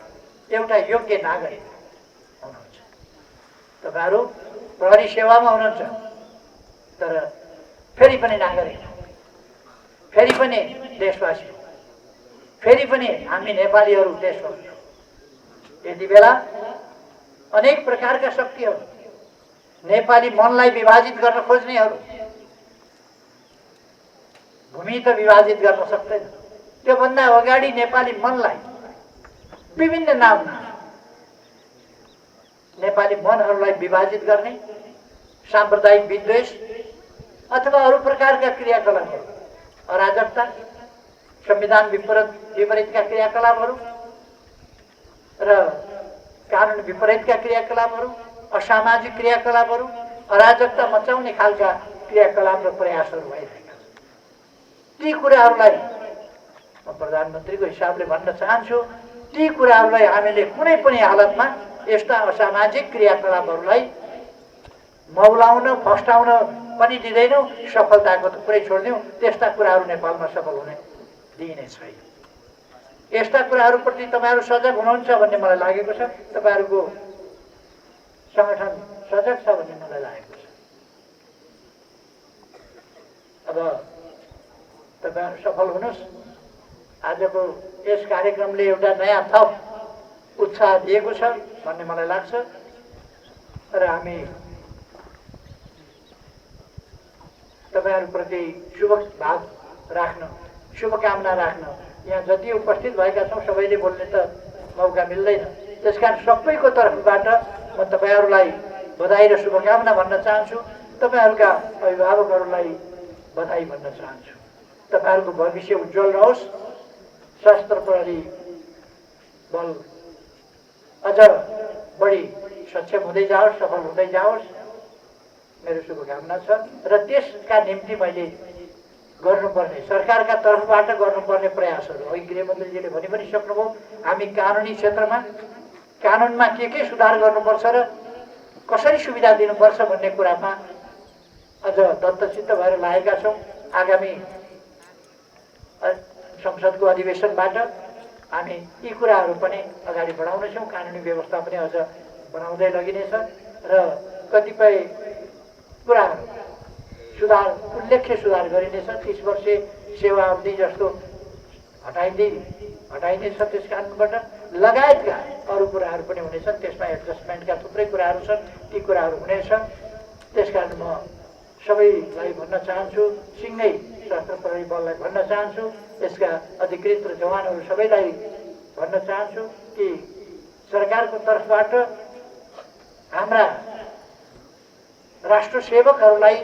एउटा योग्य नागरिक हुनुहुन्छ। तपाईँहरू प्रहरी सेवामा हुनुहुन्छ, तर फेरि पनि नागरिक, फेरि पनि देशवासी, फेरि पनि हामी नेपालीहरू देशवासी। यति बेला अनेक प्रकारका शक्तिहरू, नेपाली मनलाई विभाजित गर्न खोज्नेहरू, भूमि त विभाजित गर्न सक्दैन, त्योभन्दा अगाडि नेपाली मनलाई विभिन्न नाममा नेपाली मनहरूलाई विभाजित गर्ने साम्प्रदायिक विद्वेष अथवा अरू प्रकारका क्रियाकलापहरू, अराजकता, संविधान विपरीतका क्रियाकलापहरू र कानुन विपरीतका क्रियाकलापहरू, असामाजिक क्रियाकलापहरू, अराजकता मचाउने खालका क्रियाकलाप र प्रयासहरू भइरहेका छन्। ती कुराहरूलाई म प्रधानमन्त्रीको हिसाबले भन्न चाहन्छु, ती कुराहरूलाई हामीले कुनै पनि हालतमा यस्ता असामाजिक क्रियाकलापहरूलाई मौलाउन, फस्टाउन पनि दिँदैनौँ, सफलताको त पुरै छोड्दैनौँ। त्यस्ता कुराहरू नेपालमा सफल हुने दिइने छैन। यस्ता कुराहरूप्रति तपाईँहरू सजग हुनुहुन्छ भन्ने मलाई लागेको छ। तपाईँहरूको सङ्गठन सजग छ भन्ने मलाई लागेको छ। अब तपाईँहरू सफल हुनुहोस्। आजको यस कार्यक्रमले एउटा नयाँ थप उत्साह दिएको छ भन्ने मलाई लाग्छ र हामी तपाईँहरूप्रति शुभ भाव राख्न, शुभकामना राख्न यहाँ जति उपस्थित भएका छौँ सबैले बोल्ने त मौका मिल्दैन। त्यसकारण सबैको तर्फबाट म तपाईँहरूलाई बधाई र शुभकामना भन्न चाहन्छु। तपाईँहरूका अभिभावकहरूलाई बधाई भन्न चाहन्छु। तपाईँहरूको भविष्य उज्जवल रहोस्, सशस्त्र प्रहरी बल अझ बढी सक्षम हुँदै जाओस्, सफल हुँदै जाओस्, मेरो शुभकामना छ। र त्यसका निम्ति मैले गर्नुपर्ने सरकारका तर्फबाट गर्नुपर्ने प्रयासहरू अघि गृहमन्त्रीजीले भनि पनि सक्नुभयो। हामी कानुनी क्षेत्रमा कानुनमा के सुधार गर्नुपर्छ र कसरी सुविधा दिनुपर्छ भन्ने कुरामा अझ दत्तचित्त भएर लागेका छौँ। आगामी संसदको अधिवेशनबाट हामी यी कुराहरू पनि अगाडि बढाउनेछौँ। कानुनी व्यवस्था पनि अझ बनाउँदै लगिनेछ र कतिपय कुराहरू सुधार उल्लेख्य सुधार गरिनेछ। 30 वर्षे सेवा अवधि जस्तो हटाइनेछ त्यस कारणबाट लगायतका अरू कुराहरू पनि हुनेछन्। त्यसमा एडजस्टमेन्टका थुप्रै कुराहरू छन्, ती कुराहरू हुनेछ। त्यसकारण म सबैलाई भन्न चाहन्छु, सिँगै सशस्त्र प्रहरी बललाई भन्न चाहन्छु, यसका अधिकृत र जवानहरू सबैलाई भन्न चाहन्छु कि सरकारको तर्फबाट हाम्रा राष्ट्र सेवकहरूलाई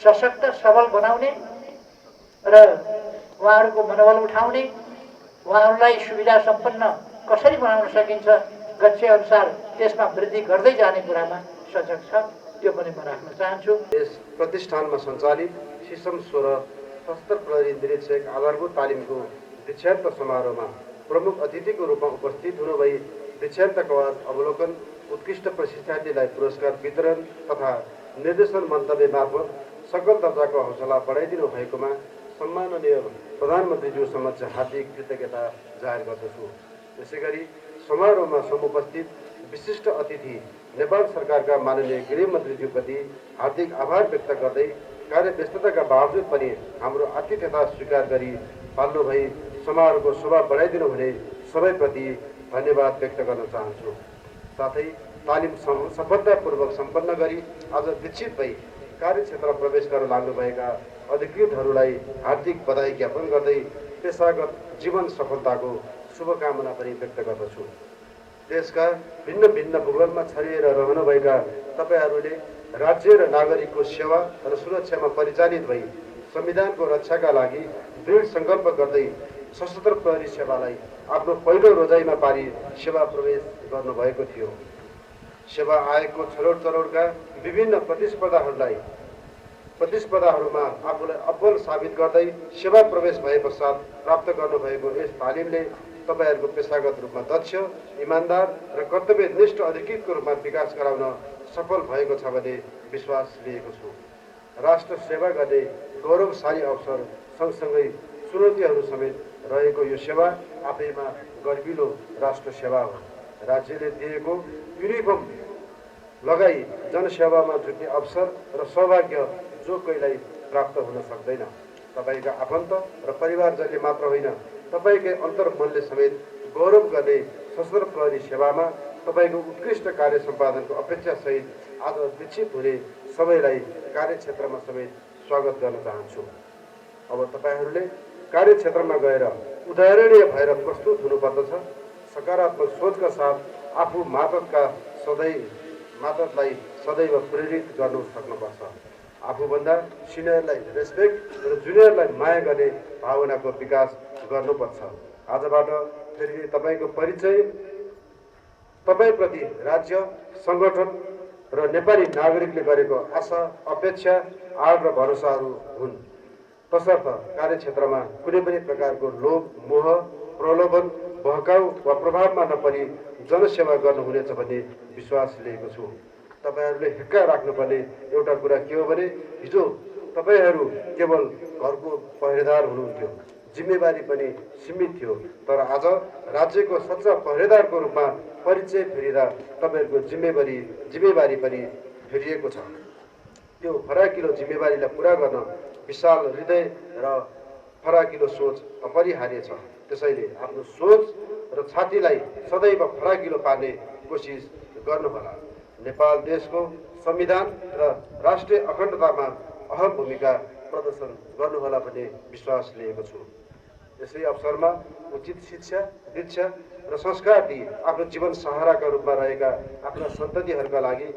सशक्त सबल बनाउने र उहाँहरूको मनोबल उठाउने, उहाँहरूलाई सुविधा सम्पन्न कसरी बनाउन सकिन्छ गच्छे अनुसार त्यसमा वृद्धि गर्दै जाने कुरामा सजग छ, त्यो पनि म राख्न चाहन्छु। यस प्रतिष्ठानमा सञ्चालित सिसम 16 सशस्त्र प्रहरी निरीक्षक आधारभूत तालिमको दीक्षान्त समारोहमा प्रमुख अतिथिको रूपमा उपस्थित हुनुभई दीक्षान्त कवाज अवलोकन, उत्कृष्ट प्रशिक्षार्थीलाई पुरस्कार वितरण तथा निर्देशन मन्तव्य मार्फत सकल दर्जाको हौसला बढाइदिनु भएकोमा सम्माननीय प्रधानमन्त्रीज्यू समक्ष हार्दिक कृतज्ञता जाहेर गर्दछु। यसै गरी समारोहमा समुपस्थित विशिष्ट अतिथि नेपाल सरकारका माननीय गृहमन्त्रीज्यूप्रति हार्दिक आभार व्यक्त गर्दै कार्यव्यस्तताका बावजुद पनि हाम्रो आतिथ्यता स्वीकार गरी पाल्नु भई समारोहको शोभा बढाइदिनु हुने सबैप्रति धन्यवाद व्यक्त गर्न चाहन्छु। साथै तालिम सफलतापूर्वक सम्पन्न गरी आज दीक्षित भई कार्यक्षेत्र प्रवेश गर्न लाग्नुभएका अधिकृतहरूलाई हार्दिक बधाई ज्ञापन गर्दै पेसागत जीवन सफलताको शुभकामना पनि व्यक्त गर्दछु। देशका भिन्न भिन्न भूगोलमा छरिएर रहनुभएका तपाईँहरूले राज्य र नागरिकको सेवा र सुरक्षामा परिचालित भई संविधानको रक्षाका लागि दृढ सङ्कल्प गर्दै सशस्त्र प्रहरी सेवालाई आफ्नो पहिलो रोजाइमा पारी सेवा प्रवेश गर्नुभएको थियो। सेवा आयोगको छनौट चरोडका विभिन्न प्रतिस्पर्धाहरूमा आफूलाई अब्बल साबित गर्दै सेवा प्रवेश भए पश्चात प्राप्त गर्नुभएको यस तालिमले तपाईँहरूको पेसागत रूपमा दक्ष, इमान्दार र कर्तव्यनिष्ठ अधिकृतको रूपमा विकास गराउन सफल भएको छ भन्ने विश्वास लिएको छु। राष्ट्र सेवा गर्ने गौरवशाली अवसर सँगसँगै चुनौतीहरू समेत रहेको यो सेवा आफैमा गर्विलो राष्ट्र सेवा हो। राज्यले दिएको युनिफर्म लगाई जनसेवामा जुट्ने अवसर र सौभाग्य जो कोहीलाई प्राप्त हुन सक्दैन। तपाईँका आफन्त र परिवारजनले मात्र होइन, तपाईँकै अन्तर्मनले समेत गौरव गर्ने सशस्त्र प्रहरी सेवामा तपाईँको उत्कृष्ट कार्य सम्पादनको अपेक्षासहित आज दीक्षित हुने सबैलाई कार्यक्षेत्रमा समेत स्वागत गर्न चाहन्छु। अब तपाईँहरूले कार्यक्षेत्रमा गएर उदाहरणीय भएर प्रस्तुत हुनुपर्दछ। सकारात्मक सोचका साथ आफू मातहतलाई सदैव प्रेरित गर्नु सक्नुपर्छ। आफूभन्दा सिनियरलाई रेस्पेक्ट र जुनियरलाई माया गर्ने भावनाको विकास गर्नुपर्छ। आजबाट फेरि तपाईँको परिचय तपाईँप्रति राज्य, सङ्गठन र नेपाली नागरिकले गरेको आशा, अपेक्षा, आड र भरोसाहरू हुन्। तसर्थ कार्यक्षेत्रमा कुनै पनि प्रकारको लोभ, मोह, प्रलोभन, बहकाउ वा प्रभावमा नपरी जनसेवा गर्नुहुनेछ भन्ने विश्वास लिएको छु। तपाईँहरूले हिक्का राख्नुपर्ने एउटा कुरा के हो भने हिजो तपाईँहरू केवल घरको पहरेदार हुनुहुन्थ्यो, जिम्मेवारी पनि सीमित थियो, तर आज राज्यको सच्चा पहरेदारको रूपमा परिचय फेरिँदा तपाईँहरूको जिम्मेवारी पनि फेरिएको छ। त्यो फराकिलो जिम्मेवारीलाई पुरा गर्न विशाल हृदय र फराकिलो सोच अपरिहार्य छ। त्यसैले आफ्नो सोच र छातीलाई सदैव फराकिलो पार्ने कोसिस गर्नुहोला। नेपाल देशको संविधान र राष्ट्रिय अखण्डतामा अहम भूमिका प्रदर्शन गर्नुहोला भन्ने विश्वास लिएको छु। यसै अवसरमा उचित शिक्षा, दीक्षा र संस्कार दिई आफ्नो जीवन सहाराका रूपमा रहेका आफ्ना सन्ततिहरूका लागि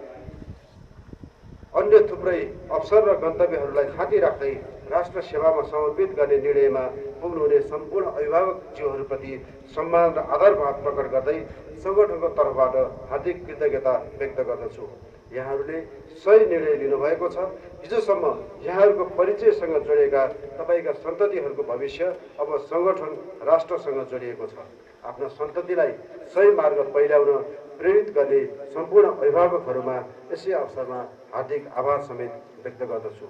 अन्य थुप्रै अवसर र गन्तव्यहरूलाई थाती राख्दै राष्ट्र सेवामा समर्पित गर्ने निर्णयमा पुग्नुहुने सम्पूर्ण अभिभावकज्यूहरूप्रति सम्मान र आदरभाव प्रकट गर्दै सङ्गठनको तर्फबाट हार्दिक कृतज्ञता व्यक्त गर्दछु। यहाँहरूले सही निर्णय लिनुभएको छ। हिजोसम्म यहाँहरूको परिचयसँग जोडिएका तपाईँका सन्ततिहरूको भविष्य अब सङ्गठन राष्ट्रसँग जोडिएको छ। आफ्ना सन्ततिलाई सही मार्ग पहिल्याउन प्रेरित गर्ने सम्पूर्ण अभिभावकहरूमा यसै अवसरमा हार्दिक आभार समेत व्यक्त गर्दछु।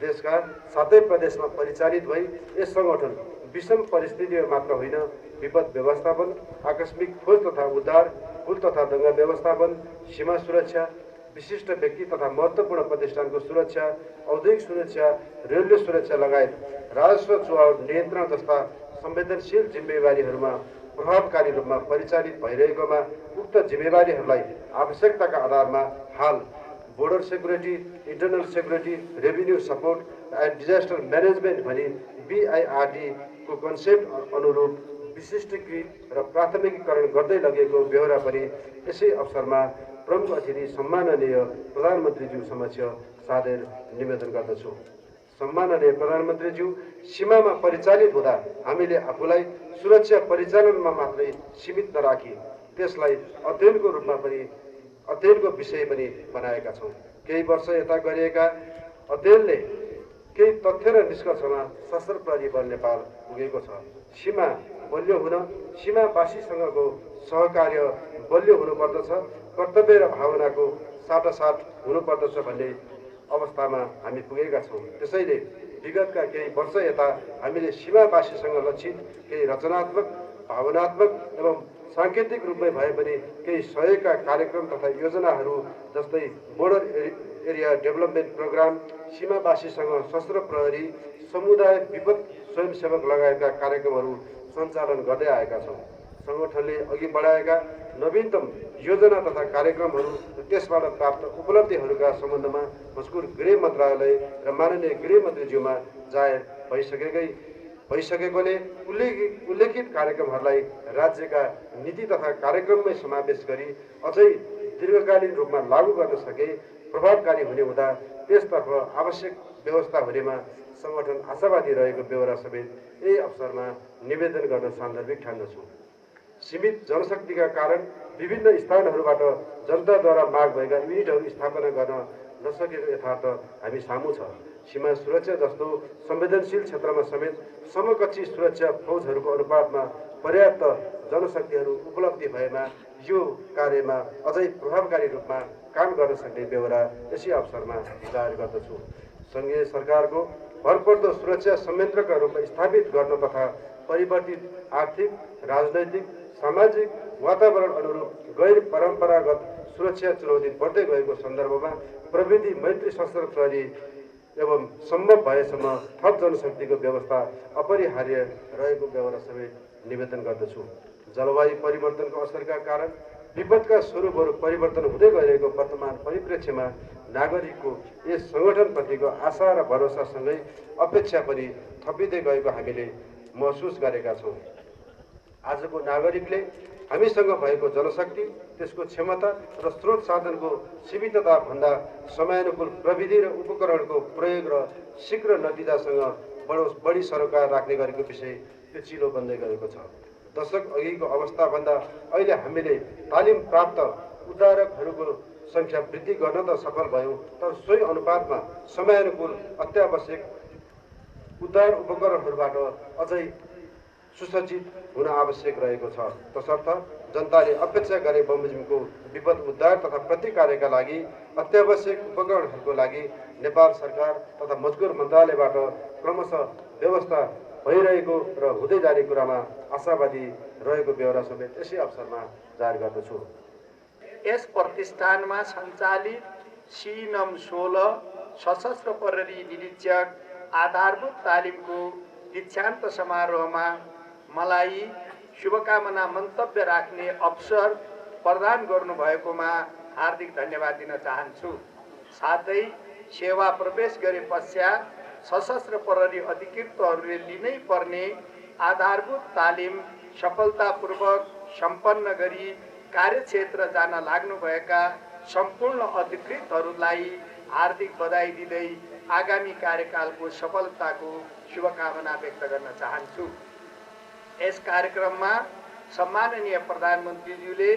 देशका 7 प्रदेशमा परिचालित भई यस सङ्गठन विषम परिस्थितिमा मात्र होइन, विपद व्यवस्थापन, आकस्मिक खोज तथा उद्धार, पुल तथा दङ्गा व्यवस्थापन, सीमा सुरक्षा, विशिष्ट व्यक्ति तथा महत्त्वपूर्ण प्रतिष्ठानको सुरक्षा, औद्योगिक सुरक्षा, रेलवे सुरक्षा लगायत राजस्व चुहाव नियन्त्रण जस्ता संवेदनशील जिम्मेवारीहरूमा प्रभावकारी रूपमा परिचालित भइरहेकोमा उक्त जिम्मेवारीहरूलाई आवश्यकताका आधारमा हाल border security, internal security, revenue support and disaster management भनी BIRD को कन्सेप्ट अनुरूप विशिष्टीकृत र प्राथमिकीकरण गर्दै लगेको बेहोरा पनि यसै अवसरमा प्रमुख अतिथि सम्माननीय प्रधानमन्त्रीज्यू समक्ष सादर निवेदन गर्दछु। सम्माननीय प्रधानमन्त्रीज्यू, सीमामा परिचालित हुँदा हामीले आफूलाई सुरक्षा परिचालनमा मात्रै सीमित नराखी त्यसलाई अध्ययनको विषय पनि बनाएका छौँ। केही वर्ष यता गरिएका अध्ययनले केही तथ्य र निष्कर्षमा सशस्त्र प्रहरी बल नेपाल पुगेको छ। सीमा बलियो हुन सीमावासीसँगको सहकार्य बलियो हुनुपर्दछ, कर्तव्य र भावनाको साटासाट हुनुपर्दछ भन्ने अवस्थामा हामी पुगेका छौँ। त्यसैले विगतका केही वर्ष यता हामीले सीमावासीसँग लक्षित केही रचनात्मक, भावनात्मक एवं साङ्केतिक रूपमै भए पनि केही सहयोगका कार्यक्रम तथा योजनाहरू जस्तै बोर्डर एरिया डेभलपमेन्ट प्रोग्राम, सीमावासीसँग सशस्त्र प्रहरी, समुदाय विपद स्वयंसेवक लगायतका कार्यक्रमहरू सञ्चालन गर्दै आएका छौँ। सङ्गठनले अघि बढाएका नवीनतम योजना तथा कार्यक्रमहरू र त्यसबाट प्राप्त उपलब्धिहरूका सम्बन्धमा मजकुर गृह मन्त्रालय र माननीय गृहमन्त्रीज्यूमा जाहेर भइसकेकोले उल्लेखित कार्यक्रमहरूलाई राज्यका नीति तथा कार्यक्रममै समावेश गरी अझै दीर्घकालीन रूपमा लागू गर्न सके प्रभावकारी हुने हुँदा त्यसतर्फ आवश्यक व्यवस्था हुनेमा सङ्गठन आशावादी रहेको बेहोरा समेत यही अवसरमा निवेदन गर्न सान्दर्भिक ठान्दछु। सीमित जनशक्तिका कारण विभिन्न स्थानहरूबाट जनताद्वारा माग भएका युनिटहरू स्थापना गर्न नसकेको यथार्थ हामी सामु छ। सीमा सुरक्षा जस्तो संवेदनशील क्षेत्रमा समेत समकक्षी सुरक्षा फौजहरूको अनुपातमा पर्याप्त जनशक्तिहरू उपलब्धि भएमा यो कार्यमा अझै प्रभावकारी रूपमा काम गर्न सक्ने बेहोरा यसै अवसरमा जाहेर गर्दछु। सङ्घीय सरकारको भरपर्दो सुरक्षा संयन्त्रका रूपमा स्थापित गर्न तथा परिवर्तित आर्थिक, राजनैतिक, सामाजिक वातावरण अनुरूप गैर परम्परागत सुरक्षा चुनौती बढ्दै गएको सन्दर्भमा प्रविधि मैत्री सशस्त्र प्रहरी एवं सम्भव भएसम्म थप जनशक्तिको व्यवस्था अपरिहार्य रहेको बेहोरा समेत निवेदन गर्दछु। जलवायु परिवर्तनको असरका कारण विपदका स्वरूपहरू परिवर्तन हुँदै गइरहेको वर्तमान परिप्रेक्ष्यमा नागरिकको यस सङ्गठनप्रतिको आशा र भरोसासँगै अपेक्षा पनि थपिँदै गएको हामीले महसुस गरेका छौँ। आजको नागरिकले हामीसँग भएको जनशक्ति, त्यसको क्षमता र स्रोत साधनको सीमितता भन्दा समयानुकूल प्रविधि र उपकरणको प्रयोग र शीघ्र नतिजासँग बढी सरोकार राख्ने गरेको विषय त्यो चिलो बन्दै गएको छ। दशक अघिको अवस्थाभन्दा अहिले हामीले तालिम प्राप्त उद्धारकहरूको सङ्ख्या वृद्धि गर्न त सफल भयौँ, तर सोही अनुपातमा समयानुकूल अत्यावश्यक उद्धार उपकरणहरूबाट अझै सुसज्जित हुन आवश्यक रहेको छ। तसर्थ जनताले अपेक्षा गरे बमोजिमको विपद उद्धार तथा प्रतिकारका लागि अत्यावश्यक उपकरणहरूको लागि नेपाल सरकार तथा मजकुर मन्त्रालयबाट क्रमशः व्यवस्था भइरहेको र हुँदै जाने कुरामा आशावादी रहेको बेहोरा समेत यसै अवसरमा जाहेर गर्दछु। यस प्रतिष्ठानमा सञ्चालित C-16 सशस्त्र प्रहरी निरीक्षक आधारभूत तालिमको दीक्षान्त समारोहमा मलाई शुभकामना मन्तव्य राख्ने अवसर प्रदान गर्नुभएकोमा हार्दिक धन्यवाद दिन चाहन्छु। साथै सेवा प्रवेश गरे पश्चात सशस्त्र प्रहरी अधिकृतहरूले लिनै पर्ने आधारभूत तालिम सफलतापूर्वक सम्पन्न गरी कार्यक्षेत्र जान लाग्नुभएका सम्पूर्ण अधिकृतहरूलाई हार्दिक बधाई दिँदै आगामी कार्यकालको सफलताको शुभकामना व्यक्त गर्न चाहन्छु। यस कार्यक्रममा सम्माननीय प्रधानमन्त्रीज्यूले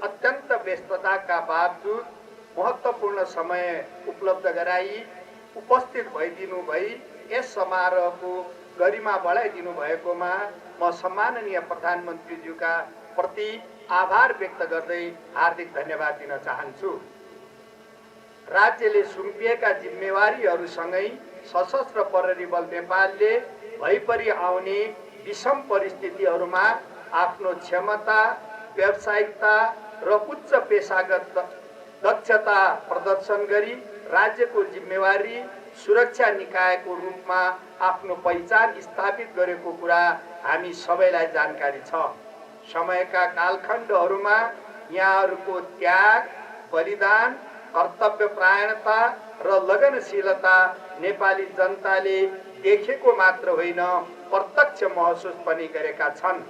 अत्यन्त व्यस्तताका बावजुद महत्त्वपूर्ण समय उपलब्ध गराई उपस्थित भइदिनु भई यस समारोहको गरिमा बढाइदिनु भएकोमा म सम्माननीय प्रधानमन्त्रीज्यूका प्रति आभार व्यक्त गर्दै हार्दिक धन्यवाद दिन चाहन्छु। राज्यले सुम्पिएका जिम्मेवारीहरूसँगै सशस्त्र प्रहरी बल नेपालले भइपरि आउने विषम परिस्थितिहरूमा आफ्नो क्षमता, व्यावसायिकता र उच्च पेशागत दक्षता प्रदर्शन गरी राज्यको जिम्मेवारी सुरक्षा निकायको रूपमा आफ्नो पहिचान स्थापित गरेको कुरा हामी सबैलाई जानकारी छ। समयका कालखण्डहरूमा यहाँहरूको त्याग, बलिदान, कर्तव्यपरायणता र लगनशीलता नेपाली जनताले देखेको मात्र होइन प्रत्यक्ष महसुस पनि गरेका छन्।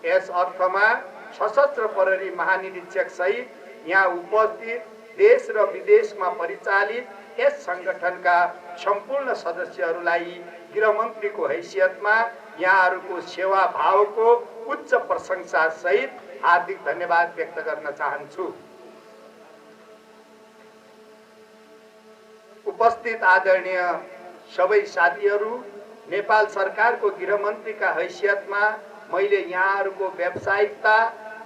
यस अर्थमा सशस्त्र प्रहरी महानिरीक्षक सहित यहाँ उपस्थित देश र विदेशमा परिचालित यस संगठनका सम्पूर्ण सदस्यहरूलाई गृहमन्त्रीको हैसियतमा यहाँहरूको सेवा भावको उच्च प्रशंसा सहित हार्दिक धन्यवाद व्यक्त गर्न चाहन्छु। उपस्थित आदरणीय सबै साथीहरू, नेपाल सरकारको गृहमन्त्रीका हैसियतमा मैले यहाँहरूको व्यावसायिकता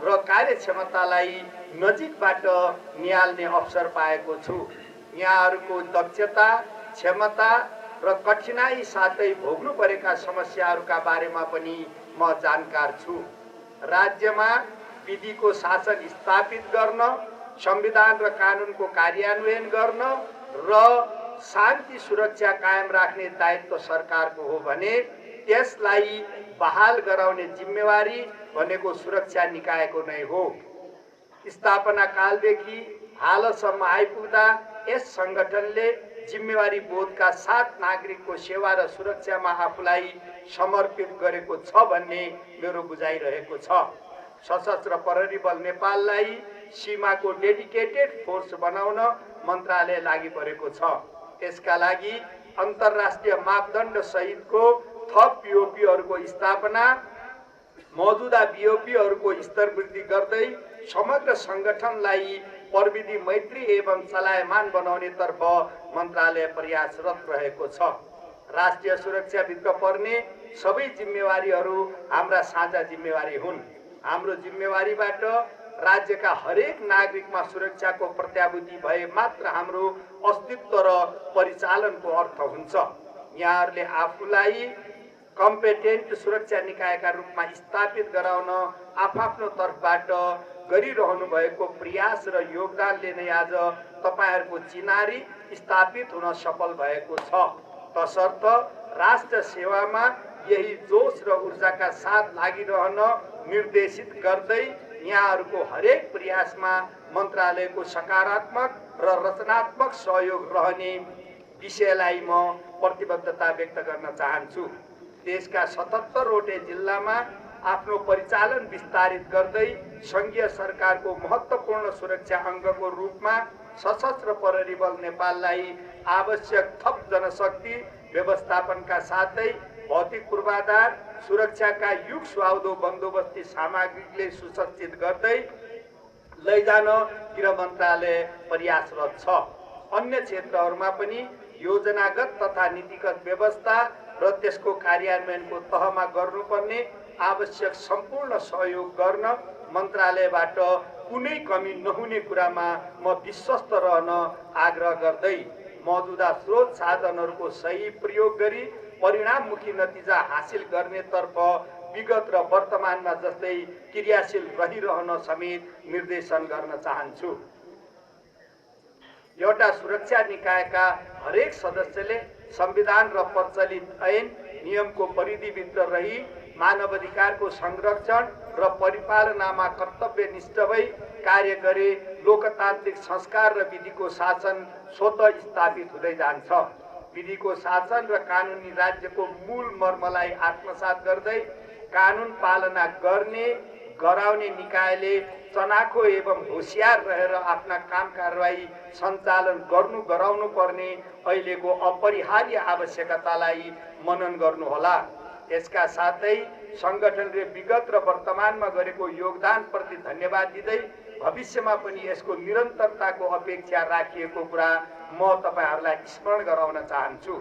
र कार्यक्षमतालाई नजिकबाट निहाल्ने अवसर पाएको छु। यहाँहरूको दक्षता, क्षमता र कठिनाई साथै भोग्नु परेका समस्याहरूका बारेमा पनि म जानकार छु। राज्यमा विधिको शासन स्थापित गर्न, संविधान र कानुनको कार्यान्वयन गर्न र शान्ति सुरक्षा कायम राख्ने दायित्व सरकारको हो भने त्यसलाई बहाल गराउने जिम्मेवारी भनेको सुरक्षा निकायको नै हो। स्थापना कालदेखि हालसम्म आइपुग्दा यस संगठनले जिम्मेवारी बोधका साथ नागरिकको सेवा र सुरक्षामा आफूलाई समर्पित गरेको छ भन्ने मेरो बुझाइरहेको छ। सशस्त्र प्रहरी बल नेपाललाई सीमाको डेडिकेटेड फोर्स बनाउन मन्त्रालय लागि परेको छ। यसका लागि अन्तर्राष्ट्रिय मापदण्ड सहितको थप बिओपीहरूको स्थापना, मौजूदा बिओपीहरूको स्तर वृद्धि गर्दै समग्र संगठनलाई प्रविधि मैत्री एवं चलायमान बनाउने तर्फ मन्त्रालय प्रयासरत रहेको छ। राष्ट्रिय सुरक्षाभित्र पर्ने सबै जिम्मेवारीहरू हाम्रा साझा जिम्मेवारी हुन्। हाम्रो जिम्मेवारीबाट राज्यका हरेक नागरिकमा सुरक्षाको प्रत्याभूति भए मात्र हाम्रो अस्तित्व र परिचालनको अर्थ हुन्छ। यहाँहरूले आफूलाई कम्पेटेन्ट सुरक्षा निकायका रूपमा स्थापित गराउन आफ्नो तर्फबाट गरिरहनु भएको प्रयास र योगदानले नै आज तपाईहरूको चिनारी स्थापित हुन सफल भएको छ। तसर्थ राष्ट्र सेवामा यही जोश र ऊर्जाका साथ लागिरहन निर्देशित गर्दै यहाँहरूको हरेक प्रयासमा मन्त्रालयको सकारात्मक र रचनात्मक सहयोग रहने विषयलाई म प्रतिबद्धता व्यक्त गर्न चाहन्छु। देशका 77 वटै जिल्लामा आफ्नो परिचालन विस्तारित गर्दै संघीय सरकारको महत्त्वपूर्ण सुरक्षा अङ्गको रूपमा सशस्त्र प्रहरी बल नेपाललाई आवश्यक थप जनशक्ति व्यवस्थापनका साथै भौतिक पूर्वाधार, सुरक्षाका युग सुहाउँदो बन्दोबस्ती सामग्रीले सुसज्जित गर्दै लैजान गृह मन्त्रालय प्रयासरत छ। अन्य क्षेत्रहरूमा पनि योजनागत तथा नीतिगत व्यवस्था र त्यसको कार्यान्वयनको तहमा गर्नुपर्ने आवश्यक सम्पूर्ण सहयोग गर्न मन्त्रालयबाट कुनै कमी नहुने कुरामा म विश्वस्त रहन आग्रह गर्दै मौजूदा स्रोत साधनहरूको सही प्रयोग गरी परिणाममुखी नतिजा हासिल गर्नेतर्फ विगत र वर्तमानमा जस्तै क्रियाशील रहिरहन समेत निर्देशन गर्न चाहन्छु। एउटा सुरक्षा निकायका हरेक सदस्यले संविधान र प्रचलित ऐन नियमको परिधिभित्र रही मानवाधिकारको संरक्षण र परिपालनामा कर्तव्यनिष्ठ भई कार्य गरे लोकतान्त्रिक संस्कार र विधिको शासन स्वतः स्थापित हुँदै जान्छ। विधिको शासन र कानुनी राज्यको मूल मर्मलाई आत्मसात गर्दै कानुन पालना गर्ने गराउने निकायले चनाखो एवं होशियार रहेर आफ्ना काम कारबाही सञ्चालन गराउनु पर्ने अहिलेको अपरिहार्य आवश्यकतालाई मनन गर्नुहोला। यसका साथै सङ्गठनले विगत र वर्तमानमा गरेको योगदानप्रति धन्यवाद दिँदै भविष्यमा पनि यसको निरन्तरताको अपेक्षा राखिएको कुरा म तपाईहरूलाई स्मरण गराउन चाहन्छु।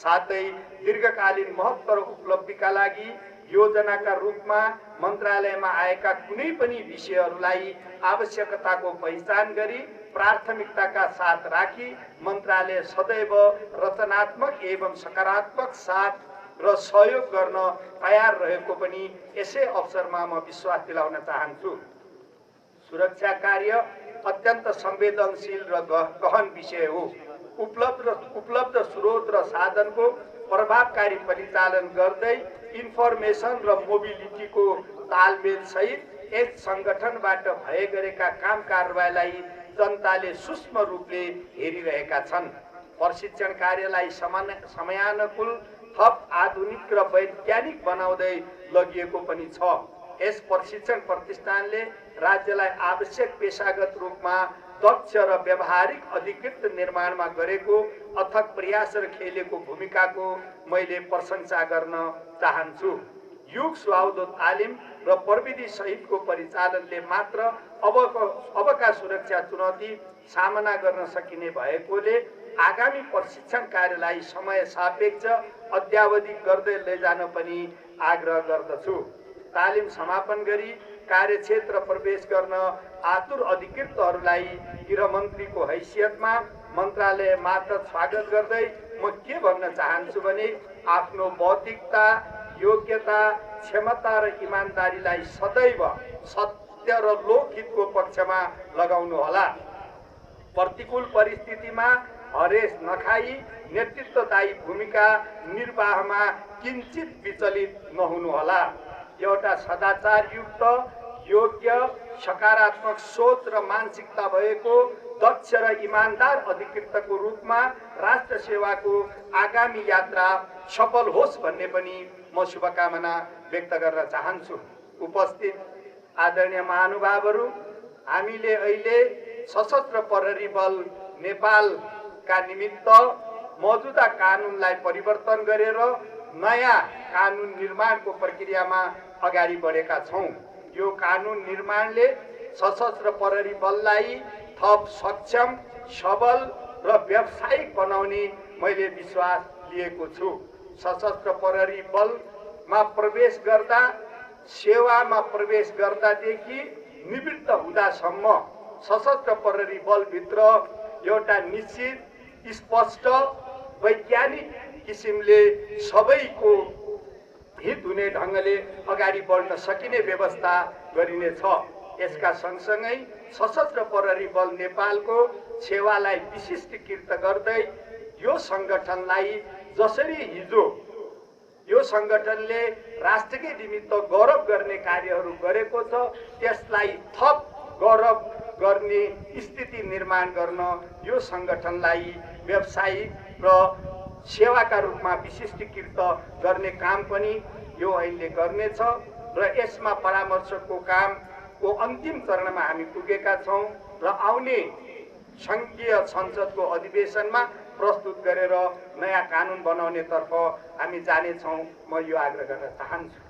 साथै दीर्घकालीन महत्त्व र उपलब्धिका लागि योजनाका रूपमा मन्त्रालयमा आएका कुनै पनि विषयहरूलाई आवश्यकताको पहिचान गरी प्राथमिकताका साथ राखी मन्त्रालय सदैव रचनात्मक एवं सकारात्मक साथ र सहयोग गर्न तयार रहेको पनि यसै अवसरमा म विश्वास दिलाउन चाहन्छु। सुरक्षा कार्य अत्यन्त संवेदनशील र गहन विषय हो। उपलब्ध स्रोत र साधनको प्रभावकारी परिचालन गर्दै इन्फर्मेसन र मोबिलिटीको तालमेल सहित एक सङ्गठनबाट भए गरेका काम कारबाहीलाई जनताले सूक्ष्म रूपले हेरिरहेका छन्। प्रशिक्षण कार्यलाई समयानुकूल थप आधुनिक र वैज्ञानिक बनाउँदै लगिएको पनि छ। यस प्रशिक्षण प्रतिष्ठानले राज्यलाई आवश्यक पेशागत रूपमा दक्ष र व्यावहारिक अधिकृत निर्माणमा गरेको अथक प्रयास र खेलेको भूमिकाको मैले प्रशंसा गर्न चाहन्छु। युग सुहाउँदो तालिम र प्रविधि सहितको परिचालनले मात्र अबका सुरक्षा चुनौती सामना गर्न सकिने भएकोले आगामी प्रशिक्षण कार्यलाई समय सापेक्ष अद्यावधिक गर्दै लैजान पनि आग्रह गर्दछु। तालिम समापन गरी कार्यक्षेत्र प्रवेश गर्न आतुर अधिकृतहरूलाई गृहमन्त्रीको हैसियतमा मन्त्रालय मात्र स्वागत गर्दै म के भन्न चाहन्छु भने आफ्नो बौद्धिकता, योग्यता, क्षमता र इमान्दारीलाई सदैव सत्य र लोकहितको पक्षमा लगाउनुहोला। प्रतिकूल परिस्थितिमा हरेस नखाई नेतृत्वदायी भूमिका निर्वाहमा किञ्चित विचलित नहुनुहोला। एउटा सदाचारयुक्त, योग्य, सकारात्मक सोच र मानसिकता भएको दक्ष र इमान्दार अधिकृतको रूपमा राष्ट्र सेवाको आगामी यात्रा सफल होस् भन्ने पनि म शुभकामना व्यक्त गर्न चाहन्छु। उपस्थित आदरणीय महानुभावहरू, हामीले अहिले सशस्त्र प्रहरी बल नेपालका निमित्त मौजुदा कानुनलाई परिवर्तन गरेर नयाँ कानुन निर्माणको प्रक्रियामा अगाडि बढेका छौँ। यो कानुन निर्माणले सशस्त्र प्रहरी बललाई थप सक्षम, सबल र व्यावसायिक बनाउने मैले विश्वास लिएको छु। सशस्त्र प्रहरी बलमा प्रवेश गर्दा, सेवामा प्रवेश गर्दादेखि निवृत्त हुँदासम्म सशस्त्र प्रहरी बलभित्र एउटा निश्चित, स्पष्ट, वैज्ञानिक किसिमले सबैको हित हुने ढङ्गले अगाडि बढ्न सकिने व्यवस्था गरिनेछ। यसका सँगसँगै सशस्त्र प्रहरी बल नेपालको सेवालाई विशिष्टीकृत गर्दै यो सङ्गठनलाई जसरी हिजो यो सङ्गठनले राष्ट्रकै निमित्त गौरव गर्ने कार्यहरू गरेको छ, त्यसलाई थप गौरव गर्ने स्थिति निर्माण गर्न यो सङ्गठनलाई व्यावसायिक र सेवाका रूपमा विशिष्टीकृत गर्ने काम पनि यो अहिले गर्नेछ र यसमा परामर्शको कामको अन्तिम चरणमा हामी पुगेका छौँ र आउने सङ्घीय संसदको अधिवेशनमा प्रस्तुत गरेर नयाँ कानुन बनाउनेतर्फ हामी जानेछौँ। म यो आग्रह गर्न चाहन्छु।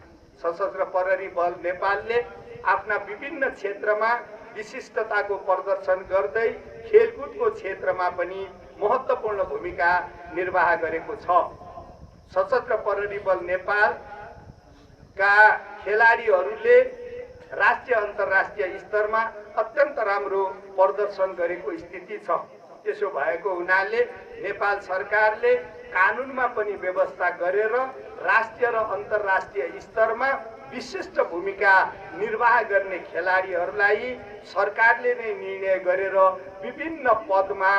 सशस्त्र प्रहरी बल नेपालले आफ्ना विभिन्न क्षेत्रमा विशिष्टताको प्रदर्शन गर्दै खेलकुदको क्षेत्रमा पनि महत्त्वपूर्ण भूमिका निर्वाह गरेको छ। सशस्त्र प्रहरी बल नेपालका खेलाडीहरूले राष्ट्रिय अन्तर्राष्ट्रिय स्तरमा अत्यन्त राम्रो प्रदर्शन गरेको स्थिति छ। त्यसो भएको हुनाले नेपाल सरकारले कानुनमा पनि व्यवस्था गरेर राष्ट्रिय र अन्तर्राष्ट्रिय स्तरमा विशिष्ट भूमिका निर्वाह गर्ने खेलाडीहरूलाई सरकारले नै निर्णय गरेर विभिन्न पदमा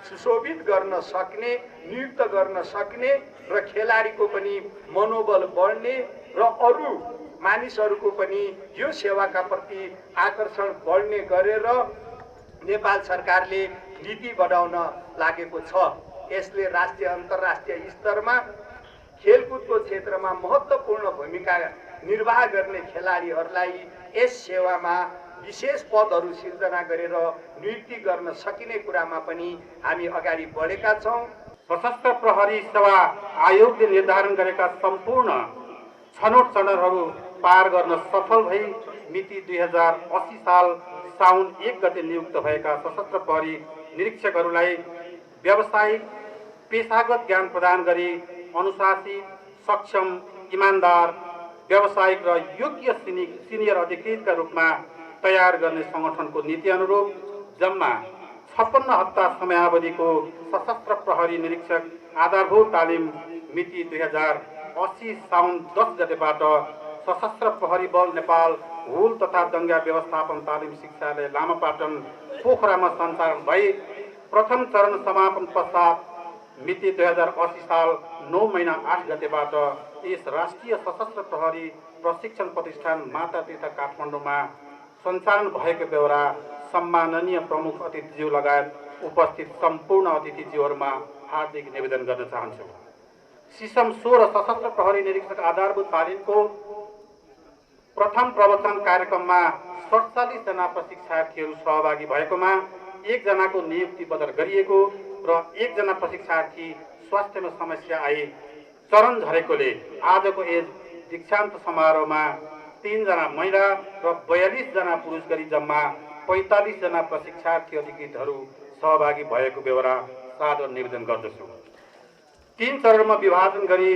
सुशोभित गर्न सक्ने, नियुक्त गर्न सक्ने र खेलाडीको पनि मनोबल बढ्ने र अरू मानिसहरूको पनि यो सेवाका प्रति आकर्षण बढ्ने गरेर नेपाल सरकारले नीति बढाउन लागेको छ। यसले राष्ट्रिय अन्तर्राष्ट्रिय स्तरमा खेलकुदको क्षेत्रमा महत्त्वपूर्ण भूमिका निर्वाह गर्ने खेलाडीहरूलाई यस सेवामा विशेष पदहरू सिर्जना गरेर नियुक्ति गर्न सकिने कुरामा पनि हामी अगाडि बढेका छौँ। सशस्त्र प्रहरी सेवा आयोगले निर्धारण गरेका सम्पूर्ण छनौट चरणहरू पार गर्न सफल भई मिति 2080 साल साउन 1 गते नियुक्त भएका सशस्त्र प्रहरी निरीक्षकहरूलाई व्यावसायिक पेशागत ज्ञान प्रदान गरी अनुशासित, सक्षम, इमान्दार, व्यावसायिक र योग्य सिनियर अधिकृतका रूपमा तयार गर्ने सङ्गठनको नीति अनुरूप जम्मा 56 हप्ता समयावधिको सशस्त्र प्रहरी निरीक्षक आधारभूत तालिम मिति 2080 साउन 10 गतेबाट सशस्त्र प्रहरी बल नेपाल हुल तथा दङ्गा व्यवस्थापन तालिम शिक्षालय लामापाटन पोखरामा सञ्चालन भई प्रथम चरण समापन पश्चात मिति 2080 साल 9 महिना 8 गतेबाट यस राष्ट्रिय सशस्त्र प्रहरी प्रशिक्षण प्रतिष्ठान माता तीर्थ काठमाडौँमा सञ्चालन भएको बेहोरा सम्माननीय प्रमुख अतिथिज्यू लगायत उपस्थित सम्पूर्ण अतिथिज्यूहरूमा हार्दिक निवेदन गर्न चाहन्छु। सिसम 16 सशस्त्र प्रहरी निरीक्षक आधारभूत तालिमको प्रथम प्रवचन कार्यक्रममा 47 जना प्रशिक्षार्थीहरू सहभागी भएकोमा 1 जनाको नियुक्ति बदल गरिएको र 1 जना प्रशिक्षार्थी स्वास्थ्यमा समस्या आई चरण झरेकोले आजको यस दीक्षान्त समारोहमा 3 जना महिला र 42 जना पुरुष गरी जम्मा 45 जना प्रशिक्षार्थी अधिकृतहरू सहभागी भएको बेहोरा सादर निवेदन गर्दछु। 3 चरणमा विभाजन गरी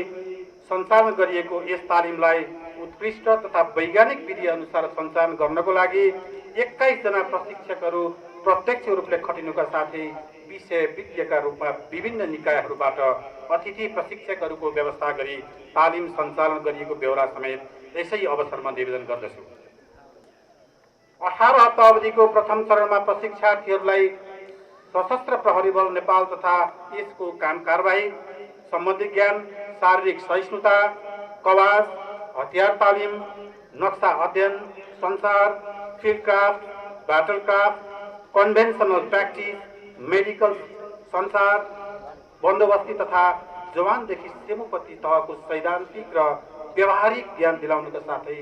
सञ्चालन गरिएको यस तालिमलाई उत्कृष्ट तथा वैज्ञानिक विधि अनुसार सञ्चालन गर्नको लागि 21 जना प्रशिक्षकहरू प्रत्यक्ष रूपले खटिनुका साथै विषय विज्ञका रूपमा विभिन्न निकायहरूबाट अतिथि प्रशिक्षकहरूको व्यवस्था गरी तालिम सञ्चालन गरिएको बेहोरा समेत यसै अवसरमा निवेदन गर्दछु। 18 हप्ता अवधिको प्रथम चरणमा प्रशिक्षार्थीहरूलाई सशस्त्र प्रहरी बल नेपाल तथा यसको काम कारबाही सम्बन्धी ज्ञान, शारीरिक सहिष्णुता, कवाज, हतियार तालिम, नक्सा अध्ययन, संचार, फिल्डक्राफ्ट, ब्याटलक्राफ्ट, कन्भेन्सनल प्र्याक्टिस, मेडिकल संचार, बन्दोबस्ती तथा जवानदेखि सेमोपति तहको सैद्धान्तिक र व्यावहारिक ज्ञान दिलाउनुका साथै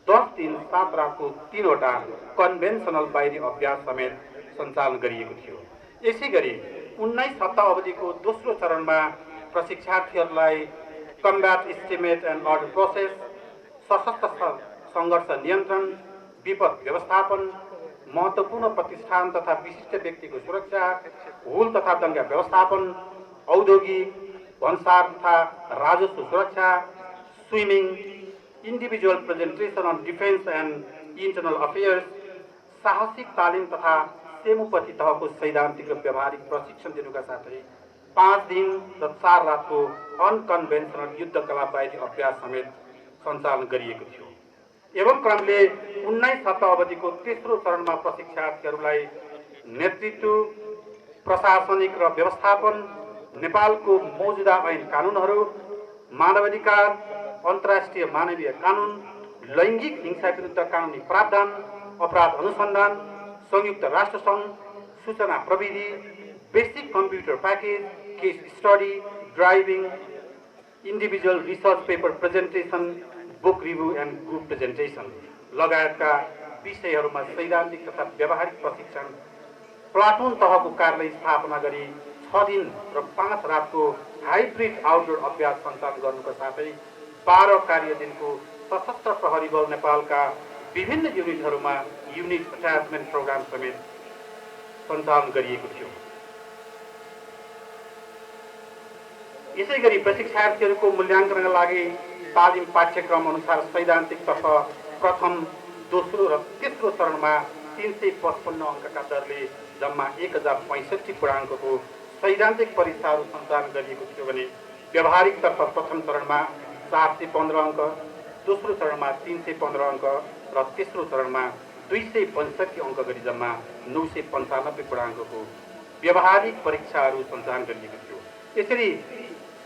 10 दिन 7 रातको 3 वटा कन्भेन्सनल बाहिरी अभ्यास समेत सञ्चालन गरिएको थियो। यसै गरी 19 हप्ता अवधिको दोस्रो चरणमा प्रशिक्षार्थीहरूलाई combat estimate and order process, सशस्त्र सङ्घर्ष नियन्त्रण, विपद व्यवस्थापन, महत्त्वपूर्ण प्रतिष्ठान तथा विशिष्ट व्यक्तिको सुरक्षा, हुल तथा दङ्गा व्यवस्थापन, औद्योगिक, भन्सार तथा राजस्व सुरक्षा, swimming, individual presentation on defence and internal affairs, साहसिक तालिम तथा सेमोपति तहको सैद्धान्तिक र व्यावहारिक प्रशिक्षण दिनुका साथै 5 दिन र 4 रातको अनकन्भेन्सनल युद्ध कला बाहिरी अभ्यास समेत सञ्चालन गरिएको थियो। एवं क्रमले 19 हप्ता अवधिको तेस्रो चरणमा प्रशिक्षार्थीहरूलाई नेतृत्व, प्रशासनिक र व्यवस्थापन, नेपालको मौजुदा ऐन कानुनहरू, मानवाधिकार, अन्तर्राष्ट्रिय मानवीय कानुन, लैङ्गिक हिंसा विरुद्ध कानुनी प्रावधान, अपराध अनुसन्धान, संयुक्त राष्ट्र सङ्घ, सूचना प्रविधि, basic computer package, case study, driving, individual research paper presentation, book review and group presentation लगायतका विषयहरूमा सैद्धान्तिक तथा व्यावहारिक प्रशिक्षण, प्लाटुन तहको कार्यालय स्थापना गरी 6 दिन र 5 रातको हाइब्रिड आउटडोर अभ्यास सञ्चालन गर्नुका साथै 12 कार्य दिनको सशस्त्र प्रहरी बल नेपालका विभिन्न युनिटहरूमा युनिट अट्याचमेन्ट प्रोग्राम समेत सञ्चालन गरिएको थियो। यसै गरी प्रशिक्षार्थीहरूको मूल्याङ्कनका लागि तालिम पाठ्यक्रम अनुसार सैद्धान्तिकतर्फ प्रथम, दोस्रो र तेस्रो चरणमा 355 अङ्कका दरले जम्मा 1065 पूर्णाङ्कको सैद्धान्तिक परीक्षाहरू सञ्चालन गरिएको थियो भने व्यावहारिकतर्फ प्रथम चरणमा 415 अङ्क, दोस्रो चरणमा 315 अङ्क र तेस्रो चरणमा 262 अङ्क गरी जम्मा 995 पूर्णाङ्कको व्यावहारिक परीक्षाहरू सञ्चालन गरिएको थियो। यसरी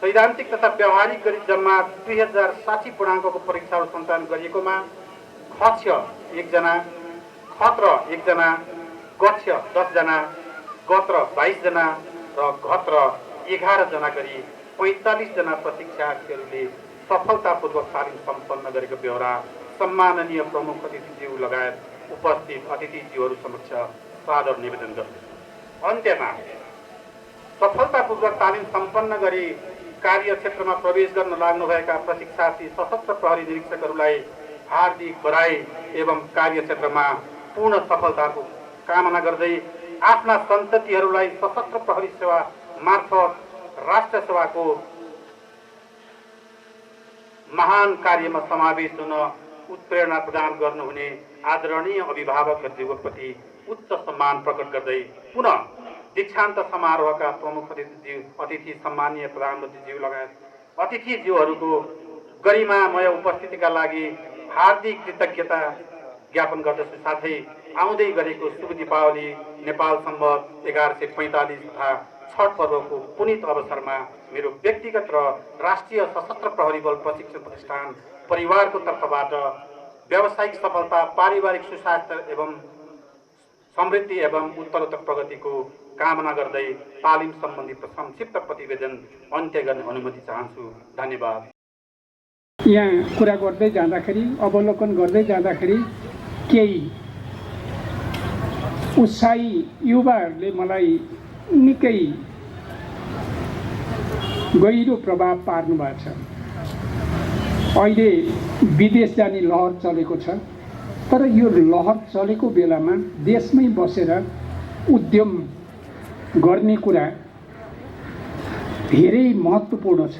सैद्धान्तिक तथा व्यावहारिक गरी जम्मा 2060 पूर्णाङ्कको परीक्षाहरू सञ्चालन गरिएकोमा खक्ष 1 जना, खत्र 1 जना, गक्ष 10 जना, गत्र 22 जना र घत्र 11 जना गरी 45 जना प्रशिक्षार्थीहरूले सफलतापूर्वक तालिम सम्पन्न गरेको बेहोरा सम्माननीय प्रमुख अतिथिज्यू लगायत उपस्थित अतिथिज्यूहरू समक्ष सादर निवेदन गर्छु। अन्त्यमा सफलतापूर्वक तालिम सम्पन्न गरी कार्यक्षेत्रमा प्रवेश गर्न लाग्नुभएका प्रशिक्षार्थी सशस्त्र प्रहरी निरीक्षकहरूलाई हार्दिक बधाई एवं कार्यक्षेत्रमा पूर्ण सफलताको कामना गर्दै आफ्ना सन्ततिहरूलाई सशस्त्र प्रहरी सेवा मार्फत राष्ट्र सेवाको महान कार्यमा समावेश हुन उत्प्रेरणा प्रदान गर्नुहुने आदरणीय अभिभावकहरूप्रति उच्च सम्मान प्रकट गर्दै पुनः दीक्षान्त समारोहका प्रमुख अतिथि सम्मानीय प्रधानमन्त्रीज्यू लगायत अतिथिज्यूहरूको गरिमामय उपस्थितिका लागि हार्दिक कृतज्ञता ज्ञापन गर्दछु। साथै आउँदै गरेको शुभ दीपावली नेपाल सम्वत 1145 तथा छठ पर्वको पुनित अवसरमा मेरो व्यक्तिगत र राष्ट्रिय सशस्त्र प्रहरी बल प्रशिक्षण प्रतिष्ठान परिवारको तर्फबाट व्यावसायिक सफलता, पारिवारिक सुस्वास्थ्य एवं समृद्धि एवं उत्तरोत्तर प्रगतिको कामना गर्दै तालिम सम्बन्धी संक्षिप्त प्रतिवेदन अन्त्य गर्ने अनुमति चाहन्छु। धन्यवाद। यहाँ कुरा गर्दै जाँदाखेरि, अवलोकन गर्दै जाँदाखेरि केही उत्साही युवाहरूले मलाई निकै गहिरो प्रभाव पार्नु भएको छ। अहिले विदेश जाने लहर चलेको छ, तर यो लहर चलेको बेलामा देशमै बसेर उद्यम गर्ने कुरा धेरै महत्त्वपूर्ण छ।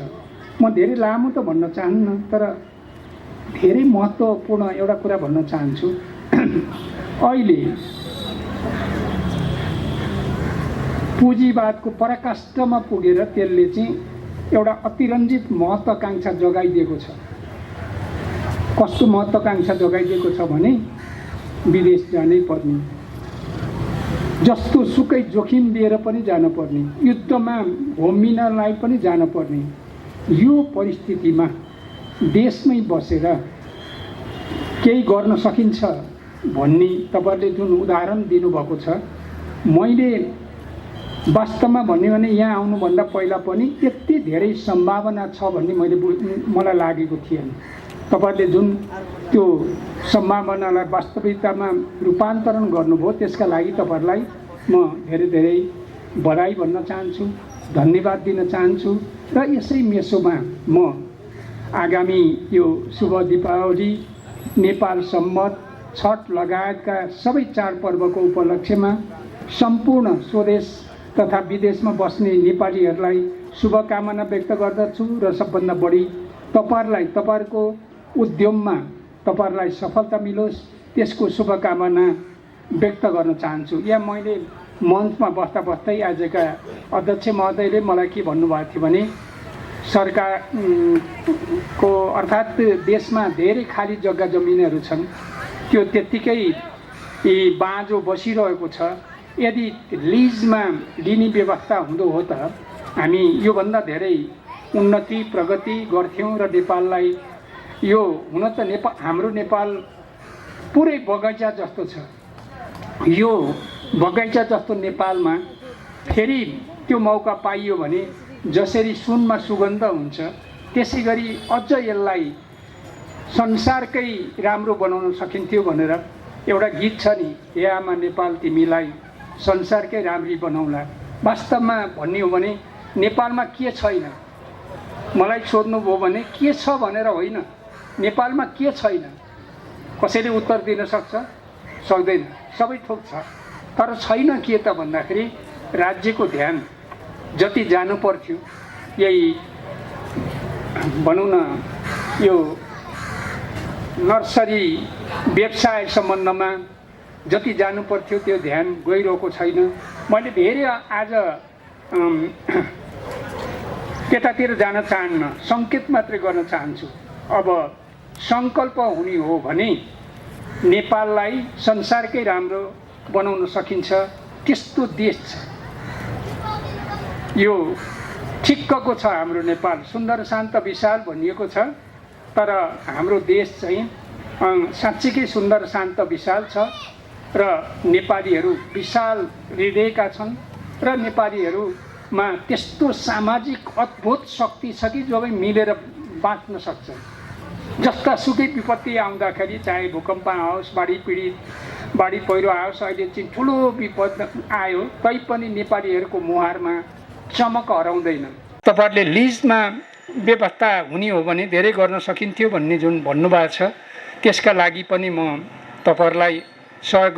म धेरै लामो त भन्न चाहन्न, तर धेरै महत्त्वपूर्ण एउटा कुरा भन्न चाहन्छु। अहिले पुँजीवादको पराकाष्ठमा पुगेर त्यसले चाहिँ एउटा अतिरञ्जित महत्त्वाकांक्षा जगाइदिएको छ। कस्तो महत्त्वाकांक्षा जगाइदिएको छ भने विदेश जानै पर्ने, जस्तो सुकै जोखिम लिएर पनि जानुपर्ने, युद्धमा होमिनलाई पनि जानुपर्ने। यो परिस्थितिमा देशमै बसेर केही गर्न सकिन्छ भन्ने तपाईँहरूले जुन उदाहरण दिनुभएको छ, मैले वास्तवमा भन्यो भने यहाँ आउनुभन्दा पहिला पनि यति धेरै सम्भावना छ भन्ने मलाई लागेको थिएन। तपाईँहरूले जुन त्यो सम्भावनालाई वास्तविकतामा रूपान्तरण गर्नुभयो, त्यसका लागि तपाईँहरूलाई म धेरै धेरै बधाई भन्न चाहन्छु, धन्यवाद दिन चाहन्छु। र यसै मेसोमा म आगामी यो शुभ दीपावली, नेपाल सम्वत, छठ लगायतका सबै चाडपर्वको उपलक्ष्यमा सम्पूर्ण स्वदेश तथा विदेशमा बस्ने नेपालीहरूलाई शुभकामना व्यक्त गर्दछु र सबभन्दा बढी तपाईँहरूलाई, तपाईँहरूको उद्यममा तपाईँहरूलाई सफलता मिलोस्, त्यसको शुभकामना व्यक्त गर्न चाहन्छु। यहाँ मैले मञ्चमा बस्दा बस्दै आजका अध्यक्ष महोदयले मलाई के भन्नुभएको थियो भने सरकारको अर्थात् देशमा धेरै खाली जग्गा जमिनहरू छन्, त्यो त्यत्तिकै बाँझो बसिरहेको छ। यदि लिजमा लिने व्यवस्था हुँदो हो त हामी योभन्दा धेरै उन्नति प्रगति गर्थ्यौँ र नेपाललाई यो हुन त हाम्रो नेपाल पुरै बगैँचा जस्तो छ। यो बगैँचा जस्तो नेपालमा फेरि त्यो मौका पाइयो भने जसरी सुनमा सुगन्ध हुन्छ, त्यसै गरी अझ यसलाई संसारकै राम्रो बनाउन सकिन्थ्यो भनेर एउटा गीत छ नि, हे आमा नेपाल तिमीलाई संसारकै राम्री बनाउला। वास्तवमा भन्ने हो भने नेपालमा के छैन, मलाई सोध्नुभयो भने के छ भनेर होइन, नेपालमा के छैन कसैले उत्तर दिन सक्छ? सक्दैन, सबै थोक छ। तर छैन के त भन्दाखेरि राज्यको ध्यान जति जानु पर्थ्यो, यही भनौँ न यो नर्सरी व्यवसाय सम्बन्धमा जति जानु पर्थ्यो त्यो ध्यान गइरहेको छैन। मैले धेरै आज त्यतातिर जान चाहन्न, सङ्केत मात्रै गर्न चाहन्छु। अब सङ्कल्प हुने हो भने नेपाललाई संसारकै राम्रो बनाउन सकिन्छ, त्यस्तो देश छ। यो ठिक्कको छ हाम्रो नेपाल, सुन्दर शान्त विशाल भनिएको छ, तर हाम्रो देश चाहिँ साँच्चीकै सुन्दर शान्त विशाल छ र नेपालीहरू विशाल हृदयका छन् र नेपालीहरू मा त्यस्तो सामाजिक अद्भुत शक्ति छ कि जो मिलेर बाँच्न सक्छ। जस्ता सुकै विपत्ति आउँदाखेरि चाहे भूकम्प आओस्, बाढी पहिरो आओस्, अहिले चाहिँ ठुलो विपद आयो तैपनि नेपालीहरूको मुहारमा चमक हराउँदैन। तपाईँहरूले लिजमा व्यवस्था हुने हो भने धेरै गर्न सकिन्थ्यो भन्ने जुन भन्नुभएको छ, त्यसका लागि पनि म तपाईँहरूलाई सहयोग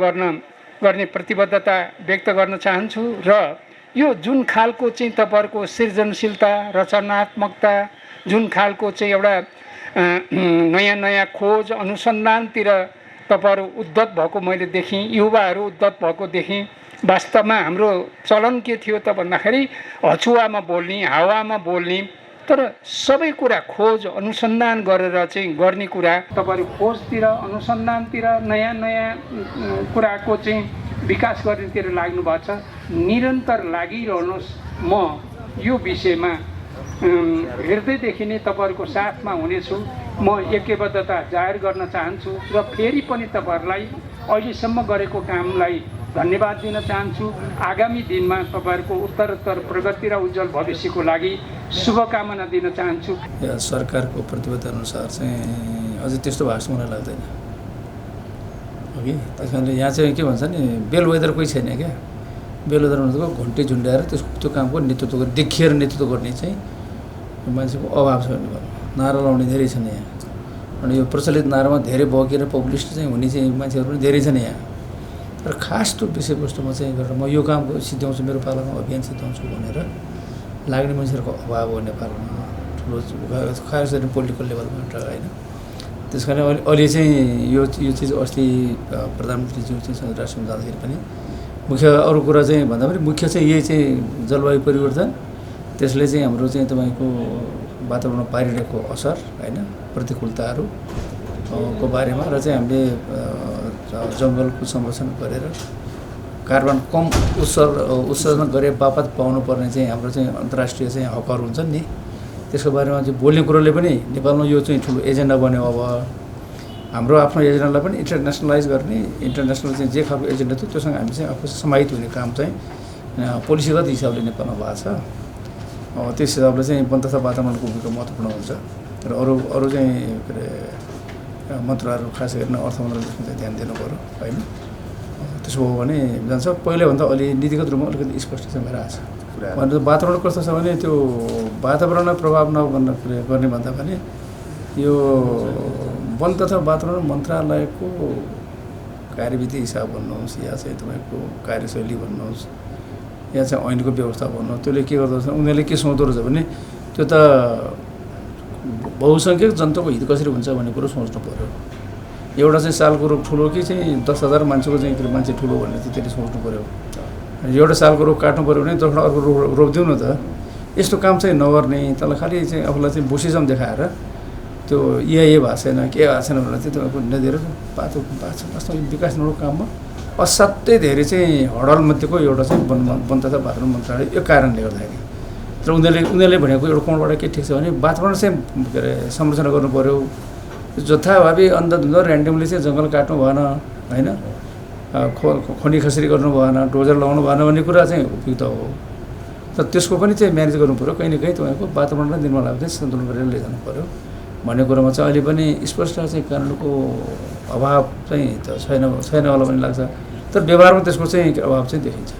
गर्ने प्रतिबद्धता व्यक्त गर्न चाहन्छु। र यो जुन खालको चाहिँ तपाईँहरूको सृजनशीलता, रचनात्मकता, जुन खालको चाहिँ एउटा नयाँ खोज अनुसन्धानतिर तपाईँहरू उद्धत भएको मैले देखेँ, युवाहरू उद्धत भएको देखेँ। वास्तवमा हाम्रो चलन के थियो त भन्दाखेरि हचुवामा बोल्ने, हावामा बोल्ने, तर सबै कुरा खोज अनुसन्धान गरेर चाहिँ गर्ने कुरा। तपाईँहरू खोजतिर, अनुसन्धानतिर, नयाँ कुराको चाहिँ विकास गर्नेतिर लाग्नु भएको छ। निरन्तर लागिरहनुहोस्। म यो विषयमा हृदयदेखि नै तपाईँहरूको साथमा हुनेछु। म ऐक्यबद्धता जाहेर गर्न चाहन्छु र फेरि पनि तपाईँहरूलाई अहिलेसम्म गरेको कामलाई धन्यवाद दिन चाहन्छु। आगामी दिनमा तपाईँहरूको उत्तरोत्तर प्रगति र उज्जवल भविष्यको लागि शुभकामना दिन चाहन्छु। सरकारको प्रतिबद्धता अनुसार चाहिँ अझै त्यस्तो भएको जस्तो मलाई लाग्दैन हो कि। त्यस कारणले यहाँ चाहिँ के भन्छ नि, बेल वेदर कोही छैन क्या। बेल वेदर भनेको घन्टी झुन्ड्याएर त्यो कामको नेतृत्व गर्ने, देखिएर नेतृत्व गर्ने चाहिँ मान्छेको अभाव छ भन्ने। नारा लाउने धेरै छन् यहाँ, अनि यो प्रचलित नारामा धेरै बगेर पपुलिस्ट चाहिँ हुने चाहिँ मान्छेहरू पनि धेरै छन् यहाँ। तर खास त्यो विषयवस्तुमा चाहिँ गरेर म यो काम सिद्ध्याउँछु, मेरो पालामा अभियान सिद्ध्याउँछु भनेर लाग्ने मान्छेहरूको अभाव हो नेपालमा। ठुलो खास गरी पोलिटिकल लेभलबाट होइन। त्यस कारण अहिले चाहिँ यो चिज अस्ति प्रधानमन्त्रीज्यू चाहिँ राष्ट्रमा जाँदाखेरि पनि मुख्य अरू कुरा चाहिँ भन्दा पनि मुख्य चाहिँ यही चाहिँ जलवायु परिवर्तन, त्यसले चाहिँ हाम्रो चाहिँ तपाईँको वातावरणमा पारिरहेको असर होइन, प्रतिकूलताहरू को बारेमा र चाहिँ हामीले जङ्गलको संरक्षण गरेर कार्बन कम उत्सर्जन गरे बापत पाउनुपर्ने चाहिँ हाम्रो चाहिँ अन्तर्राष्ट्रिय चाहिँ हकहरू हुन्छन् नि, त्यसको बारेमा चाहिँ बोल्ने कुरोले पनि नेपालमा यो चाहिँ ठुलो एजेन्डा बन्यो। अब हाम्रो आफ्नो एजेन्डालाई पनि इन्टरनेसनलाइज गर्ने, इन्टरनेसनल चाहिँ जे खालको एजेन्डा थियो त्योसँग हामी चाहिँ आफू समाहित हुने काम चाहिँ पोलिसीगत हिसाबले नेपालमा भएको छ। त्यस हिसाबले चाहिँ वन तथा वातावरणको भूमिका महत्त्वपूर्ण हुन्छ र अरू चाहिँ के अरे मन्त्रालयहरू खास गरेर अर्थ मन्त्रालयले चाहिँ ध्यान दिनु पऱ्यो होइन। त्यसो हो भने जान्छ पहिलाभन्दा अलि नीतिगत रूपमा अलिकति स्पष्ट चाहिँ भएर आएको छ। भने वातावरण कस्तो छ भने त्यो वातावरणलाई प्रभाव गर्ने भन्दा पनि यो वन तथा वातावरण मन्त्रालयको कार्यविधि हिसाब भन्नुहोस् या चाहिँ तपाईँको कार्यशैली भन्नुहोस् या चाहिँ ऐनको व्यवस्था भन्नुहोस्, त्यसले के गर्दछ उनीहरूले के सोच्दो रहेछ भने त्यो त बहुसङ्ख्यक जनताको हित कसरी हुन्छ भन्ने कुरो सोच्नु पऱ्यो। एउटा चाहिँ सालको रोग ठुलो कि चाहिँ 10,000 मान्छेको चाहिँ मान्छे ठुलो भन्ने चाहिँ त्यसले सोच्नु पऱ्यो। एउटा सालको रोग काट्नु पऱ्यो भने दोस्रो अर्को रोग रोपिदिउँ न त। यस्तो काम चाहिँ नगर्ने, त्यसलाई खालि चाहिँ आफूलाई चाहिँ बोसिजम देखाएर त्यो भएको छैन के भएको छैन भनेर चाहिँ तपाईँको नदिएर वास्तवमा विकास निर्माणको काममा असाध्यै धेरै चाहिँ हडलमध्येको एउटा चाहिँ वन तथा वातावरण मन्त्रालय यो कारणले गर्दाखेरि। तर उनीहरूले भनेको एउटा कोणबाट के ठिक छ भने वातावरण चाहिँ के अरे संरक्षण गर्नु पऱ्यो। जथाभावी अन्धधुन्ध ऱ्यान्डमली चाहिँ जङ्गल काट्नु भएन होइन, खनी खसरी गर्नु भएन, डोजर लगाउनु भएन भन्ने कुरा चाहिँ उपयुक्त हो। तर त्यसको पनि चाहिँ म्यानेज गर्नु पऱ्यो। कहीँ न कहीँ तपाईँको वातावरण र निर्माणलाई चाहिँ सन्तुलन गरेर लैजानु पऱ्यो भन्ने कुरोमा चाहिँ अहिले पनि स्पष्ट चाहिँ कानुनको अभाव चाहिँ छैन होला भन्ने लाग्छ। तर व्यवहारमा त्यसको चाहिँ अभाव चाहिँ देखिन्छ।